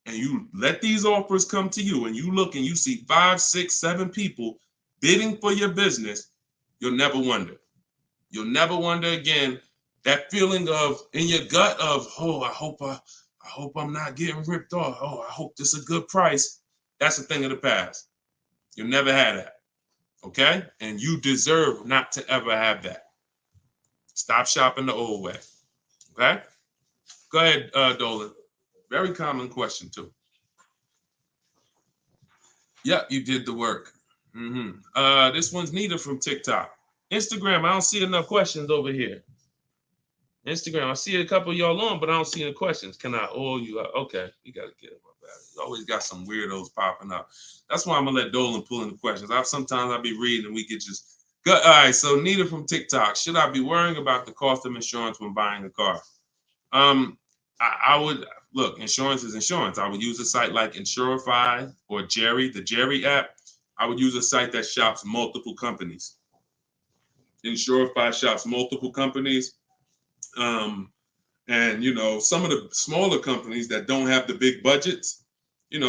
and you let these offers come to you and you look and you see 5, 6, 7 people bidding for your business, you'll never wonder. You'll never wonder again. That feeling of in your gut of, oh, I hope I'm not getting ripped off. Oh, I hope this is a good price. That's a thing of the past. You'll never have that. Okay? And you deserve not to ever have that. Stop shopping the old way. Okay? Go ahead, Dolan. Very common question, too. Yep, you did the work. This one's Nita from TikTok. Instagram, I don't see enough questions over here. Instagram, I see a couple of y'all on, but I don't see any questions. Can I oil you up? Okay, you got to get it. You always got some weirdos popping up. That's why I'm going to let Dolan pull in the questions. Sometimes I'll be reading and we get just good. All right, so Nita from TikTok. Should I be worrying about the cost of insurance when buying a car? I would look, insurance is insurance. I would use a site like Insurify or Jerry, the Jerry app. I would use a site that shops multiple companies. Insurify shops multiple companies. And some of the smaller companies that don't have the big budgets,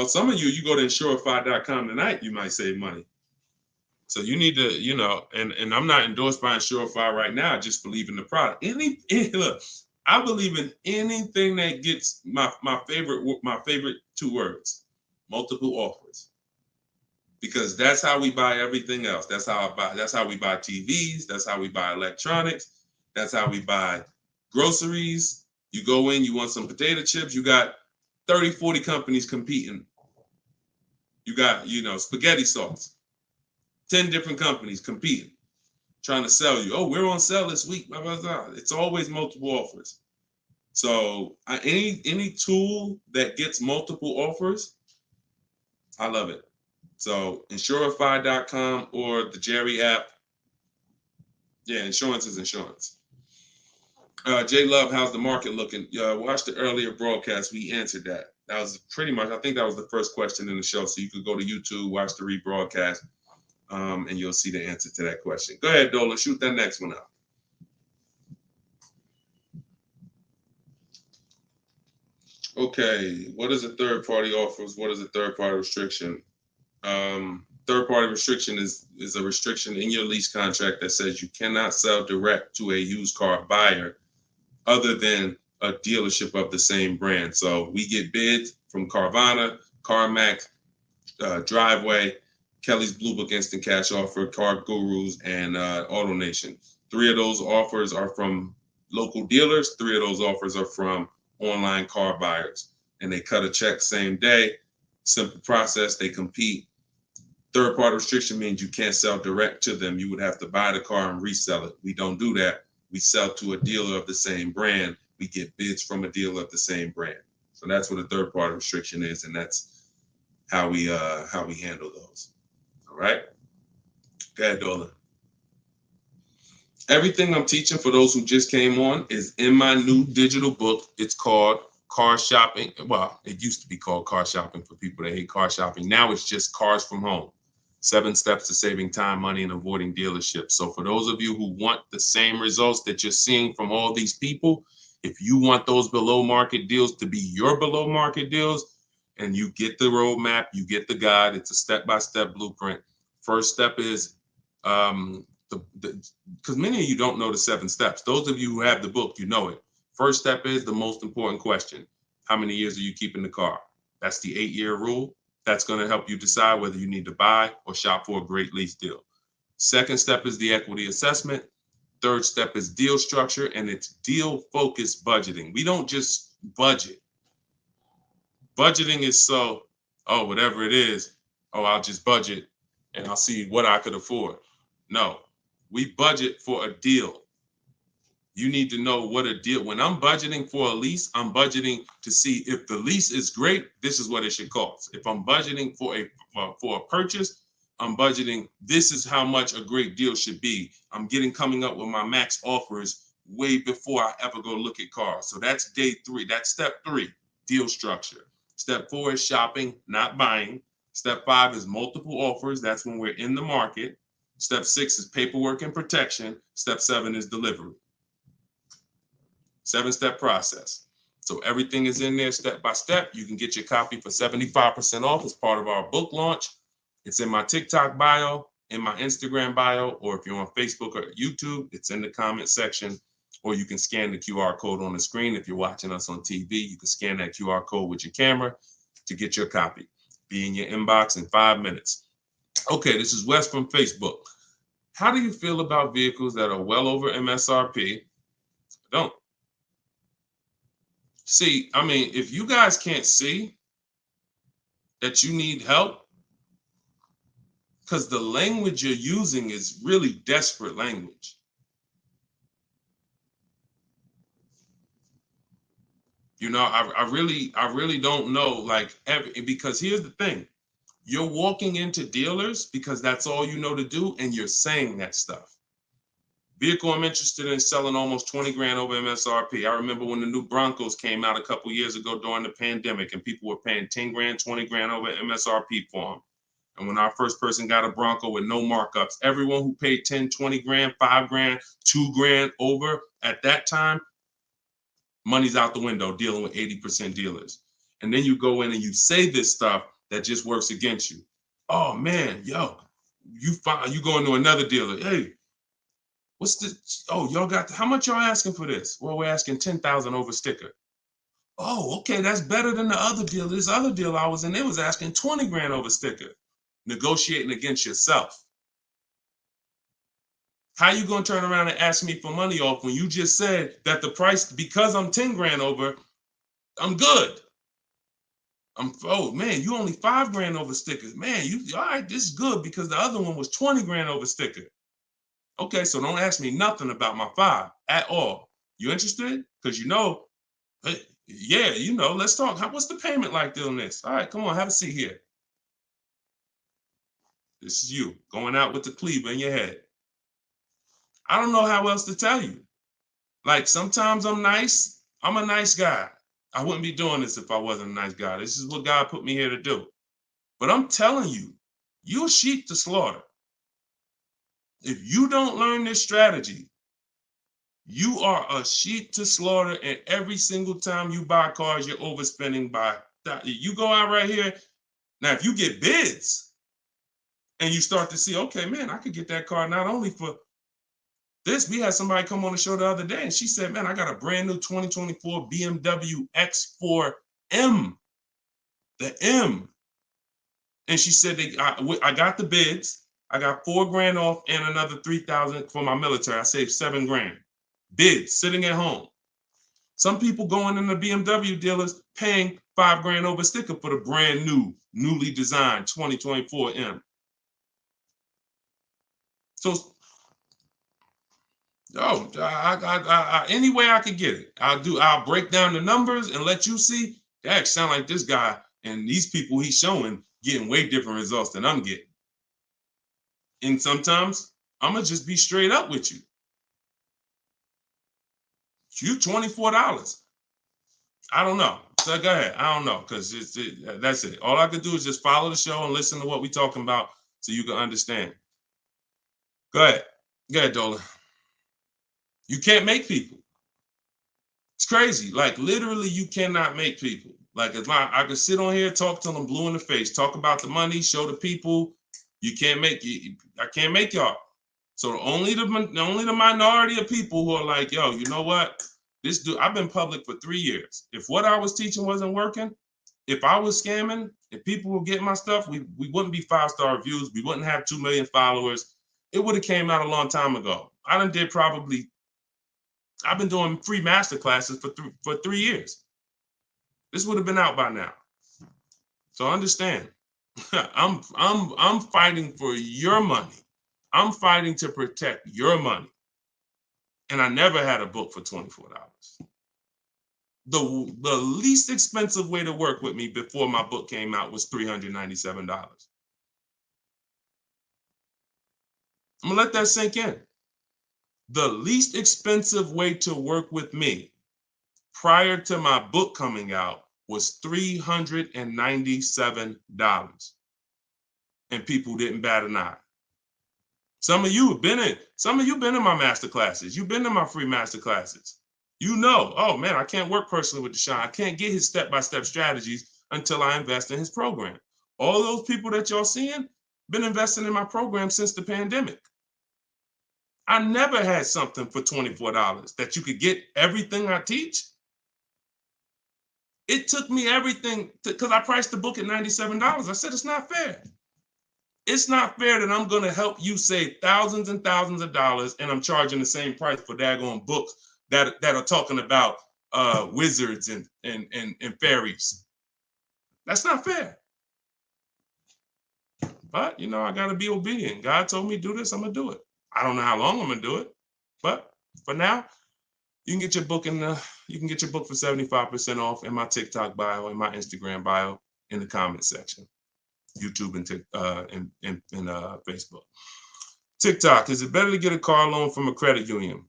some of you go to insurify.com tonight, you might save money. So you need to, and I'm not endorsed by Insurify right now. I just believe in the product. Look, I believe in anything that gets my favorite two words, multiple offers. Because that's how we buy everything else. That's how we buy TVs, that's how we buy electronics, that's how we buy groceries. You go in, you want some potato chips, you got 30, 40 companies competing. You got, spaghetti sauce, 10 different companies competing, trying to sell you. Oh, we're on sale this week. Blah, blah, blah. It's always multiple offers. So any tool that gets multiple offers, I love it. So Insurify.com or the Jerry app. Yeah, insurance is insurance. J Love, how's the market looking? Watch the earlier broadcast. We answered that. That was pretty much, I think that was the first question in the show. So you could go to YouTube, watch the rebroadcast, and you'll see the answer to that question. Go ahead, Dolan, shoot that next one out. Okay, what is a third-party offers? What is a third-party restriction? Third-party restriction is a restriction in your lease contract that says you cannot sell direct to a used car buyer other than a dealership of the same brand. So we get bids from Carvana, CarMax, Driveway, Kelly's Blue Book Instant Cash Offer, Car Gurus, and AutoNation. 3 of those offers are from local dealers. 3 of those offers are from online car buyers. And they cut a check same day. Simple process. They compete. Third-party restriction means you can't sell direct to them. You would have to buy the car and resell it. We don't do that. We sell to a dealer of the same brand. We get bids from a dealer of the same brand. So that's what a third-party restriction is, and that's how we handle those. All right. Go ahead, Dolan. Everything I'm teaching for those who just came on is in my new digital book. It's called Car Shopping. Well, it used to be called Car Shopping for people that hate car shopping. Now it's just Cars from Home. 7 steps to saving time, money, and avoiding dealerships. So for those of you who want the same results that you're seeing from all these people, if you want those below market deals to be your below market deals, and you get the roadmap, you get the guide, it's a step-by-step blueprint. First step is, because many of you don't know the 7 steps. Those of you who have the book, you know it. First step is the most important question. How many years are you keeping the car? That's the 8-year rule. That's going to help you decide whether you need to buy or shop for a great lease deal. Second step is the equity assessment. Third step is deal structure, and it's deal-focused budgeting. We don't just budget. Budgeting is whatever it is, I'll just budget and I'll see what I could afford. No, we budget for a deal. You need to know what a deal. When I'm budgeting for a lease, I'm budgeting to see if the lease is great, this is what it should cost. If I'm budgeting for a purchase, I'm budgeting, this is how much a great deal should be. I'm coming up with my max offers way before I ever go look at cars. So that's day 3. That's step 3, deal structure. Step 4 is shopping, not buying. Step 5 is multiple offers. That's when we're in the market. Step 6 is paperwork and protection. Step 7 is delivery. 7-step process. So everything is in there step by step. You can get your copy for 75% off as part of our book launch. It's in my TikTok bio, in my Instagram bio, or if you're on Facebook or YouTube, it's in the comment section, or you can scan the QR code on the screen. If you're watching us on TV, you can scan that QR code with your camera to get your copy. Be in your inbox in 5 minutes. Okay, this is Wes from Facebook. How do you feel about vehicles that are well over MSRP? Don't. See, I mean, if you guys can't see that you need help, because the language you're using is really desperate language. I really don't know, like, because here's the thing. You're walking into dealers because that's all you know to do, and you're saying that stuff. Vehicle I'm interested in selling almost 20 grand over MSRP. I remember when the new Broncos came out a couple years ago during the pandemic, and people were paying 10 grand, 20 grand over MSRP for them. And when our first person got a Bronco with no markups, everyone who paid 10, 20 grand, 5 grand, 2 grand over at that time, money's out the window dealing with 80% dealers. And then you go in and you say this stuff that just works against you. Oh man, yo, you go into another dealer. Hey, what's this? Oh, y'all got, how much y'all asking for this? Well, we're asking 10,000 over sticker. Oh, okay, that's better than the other deal. This other deal I was in, they was asking 20 grand over sticker. Negotiating against yourself. How you gonna turn around and ask me for money off when you just said that the price, because I'm 10 grand over, I'm good. Oh man, you only 5 grand over stickers. Man, you all right, this is good because the other one was 20 grand over sticker. Okay, so don't ask me nothing about my 5 at all. You interested? Because yeah, let's talk. What's the payment like doing this? All right, come on, have a seat here. This is you going out with the cleaver in your head. I don't know how else to tell you. Like, sometimes I'm nice. I'm a nice guy. I wouldn't be doing this if I wasn't a nice guy. This is what God put me here to do. But I'm telling you, you're sheep to slaughter. If you don't learn this strategy, you are a sheep to slaughter, and every single time you buy cars, you're overspending by that. You go out right here. Now, if you get bids and you start to see, okay, man, I could get that car not only for this. We had somebody come on the show the other day, and she said, man, I got a brand new 2024 BMW X4M, the M. And she said, I got the bids. I got 4 grand off and another 3,000 for my military. I saved 7 grand. Bids sitting at home. Some people going in the BMW dealers paying 5 grand over sticker for the brand new, newly designed 2024 M. So, any way I could get it, I'll break down the numbers and let you see. That sound like this guy and these people he's showing getting way different results than I'm getting. And sometimes I'm gonna just be straight up with you. You $24. I don't know. So go ahead. I don't know, because that's it. All I could do is just follow the show and listen to what we're talking about so you can understand. Go ahead. Go ahead, Dola. You can't make people. It's crazy. Like, literally, you cannot make people. Like, I could sit on here, talk to them blue in the face, talk about the money, show the people. You can't make you. I can't make y'all. So only the minority of people who are like, yo, you know what? This dude, I've been public for 3 years. If what I was teaching wasn't working, if I was scamming, if people were getting my stuff, we wouldn't be 5-star reviews. We wouldn't have 2 million followers. It would have came out a long time ago. I've been doing free master classes for 3 years. This would have been out by now. So understand, I'm fighting for your money. I'm fighting to protect your money. And I never had a book for $24. The least expensive way to work with me before my book came out was $397. I'm gonna let that sink in. The least expensive way to work with me prior to my book coming out was $397. And people didn't bat an eye. Some of you been in my master classes. You've been in my free master classes. You know, oh man, I can't work personally with Deshone. I can't get his step-by-step strategies until I invest in his program. All those people that y'all seeing been investing in my program since the pandemic. I never had something for $24 that you could get everything I teach. It took me everything because I priced the book at $97. I said, it's not fair. It's not fair that I'm going to help you save thousands and thousands of dollars and I'm charging the same price for daggone books that are talking about wizards and fairies. That's not fair. But, I got to be obedient. God told me do this, I'm going to do it. I don't know how long I'm going to do it. But for now, You can get your book you can get your book for 75% off in my TikTok bio, in my Instagram bio, in the comment section. YouTube and Facebook. TikTok, is it better to get a car loan from a credit union?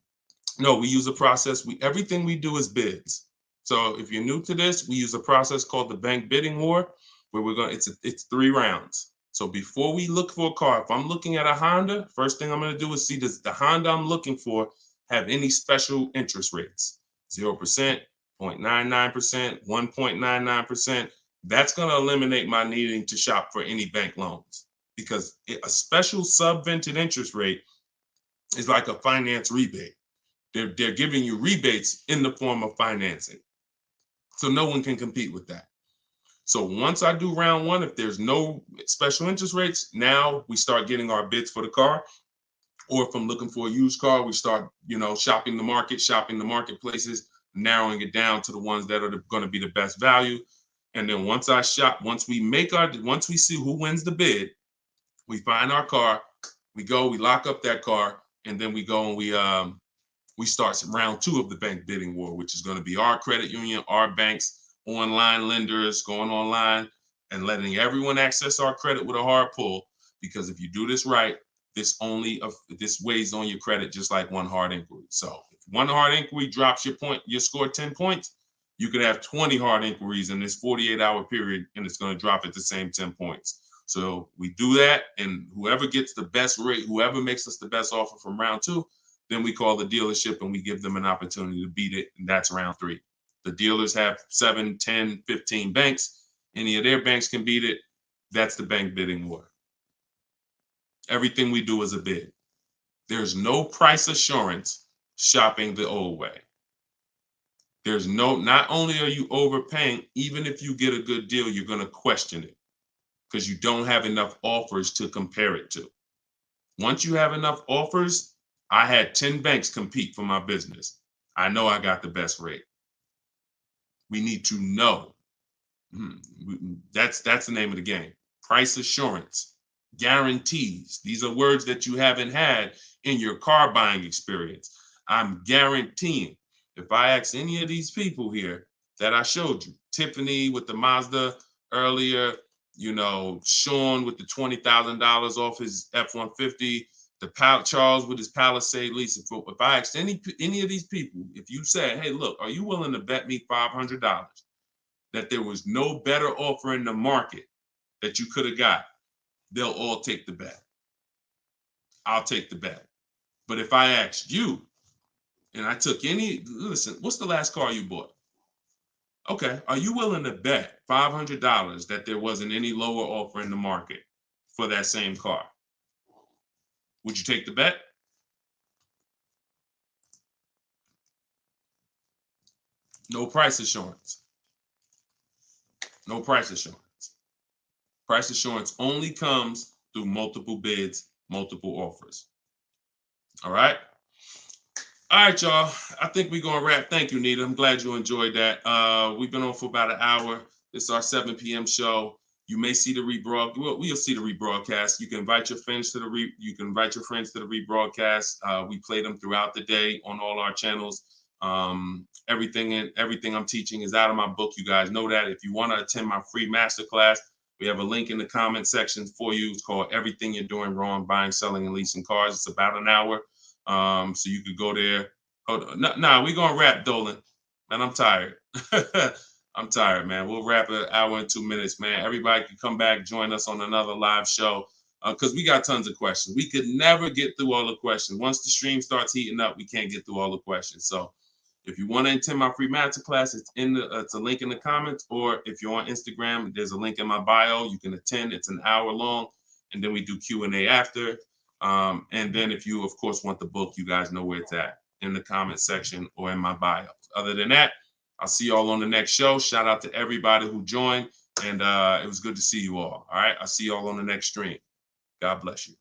No, we use a process. Everything we do is bids. So if you're new to this, we use a process called the bank bidding war, where it's 3 rounds. So before we look for a car, if I'm looking at a Honda, first thing I'm going to do is see, does the Honda I'm looking for have any special interest rates? 0%, 0.99%, 1.99%. That's going to eliminate my needing to shop for any bank loans, because a special subvented interest rate is like a finance rebate. They're giving you rebates in the form of financing. So no one can compete with that. So once I do round 1, if there's no special interest rates, now we start getting our bids for the car. Or if I'm looking for a used car, we start, shopping the marketplaces, narrowing it down to the ones that are going to be the best value. And then once we see who wins the bid, we find our car, we lock up that car, and then we go and we start round 2 of the bank bidding war, which is going to be our credit union, our banks, online lenders, going online and letting everyone access our credit with a hard pull. Because if you do this right, this weighs on your credit just like one hard inquiry. So if one hard inquiry drops your score 10 points, you could have 20 hard inquiries in this 48-hour period, and it's going to drop at the same 10 points. So we do that, and whoever gets the best rate, whoever makes us the best offer from round 2, then we call the dealership and we give them an opportunity to beat it, and that's round 3. The dealers have 7, 10, 15 banks. Any of their banks can beat it. That's the bank bidding war. Everything we do is a bid. There's no price assurance shopping the old way. Not only are you overpaying, even if you get a good deal, you're going to question it because you don't have enough offers to compare it to. Once you have enough offers, I had 10 banks compete for my business. I know I got the best rate. We need to know. That's the name of the game. Price assurance, guarantees. These are words that you haven't had in your car buying experience. I'm guaranteeing. If I ask any of these people here that I showed you, Tiffany with the Mazda earlier, Sean with the $20,000 off his F-150, Charles with his Palisade lease. If I asked any of these people, if you said, hey, look, are you willing to bet me $500 that there was no better offer in the market that you could have got, they'll all take the bet. I'll take the bet. But if I asked you, and I took listen, what's the last car you bought? Okay, are you willing to bet $500 that there wasn't any lower offer in the market for that same car? Would you take the bet? No price assurance. No price assurance. Price assurance only comes through multiple bids, multiple offers. All right. All right, y'all. I think we're going to wrap. Thank you, Nita. I'm glad you enjoyed that. We've been on for about an hour. This is our 7 p.m. show. You may see the rebroadcast. Well, we'll see the rebroadcast. You can invite your friends to the rebroadcast. We play them throughout the day on all our channels. Everything I'm teaching is out of my book. You guys know that. If you want to attend my free masterclass, we have a link in the comment section for you. It's called Everything You're Doing Wrong, Buying, Selling, and Leasing Cars. It's about an hour. So you could go there. Hold on. We're going to wrap, Dolan. Man, I'm tired. I'm tired, man. We'll wrap an hour and 2 minutes, man. Everybody can come back, join us on another live show because we got tons of questions. We could never get through all the questions. Once the stream starts heating up, we can't get through all the questions. So if you want to attend my free masterclass, it's a link in the comments, or if you're on Instagram, there's a link in my bio. You can attend. It's an hour long, and then we do Q&A after. And then if you, of course, want the book, you guys know where it's at, in the comment section or in my bio. Other than that, I'll see you all on the next show. Shout out to everybody who joined, and it was good to see you all. All right, I'll see you all on the next stream. God bless you.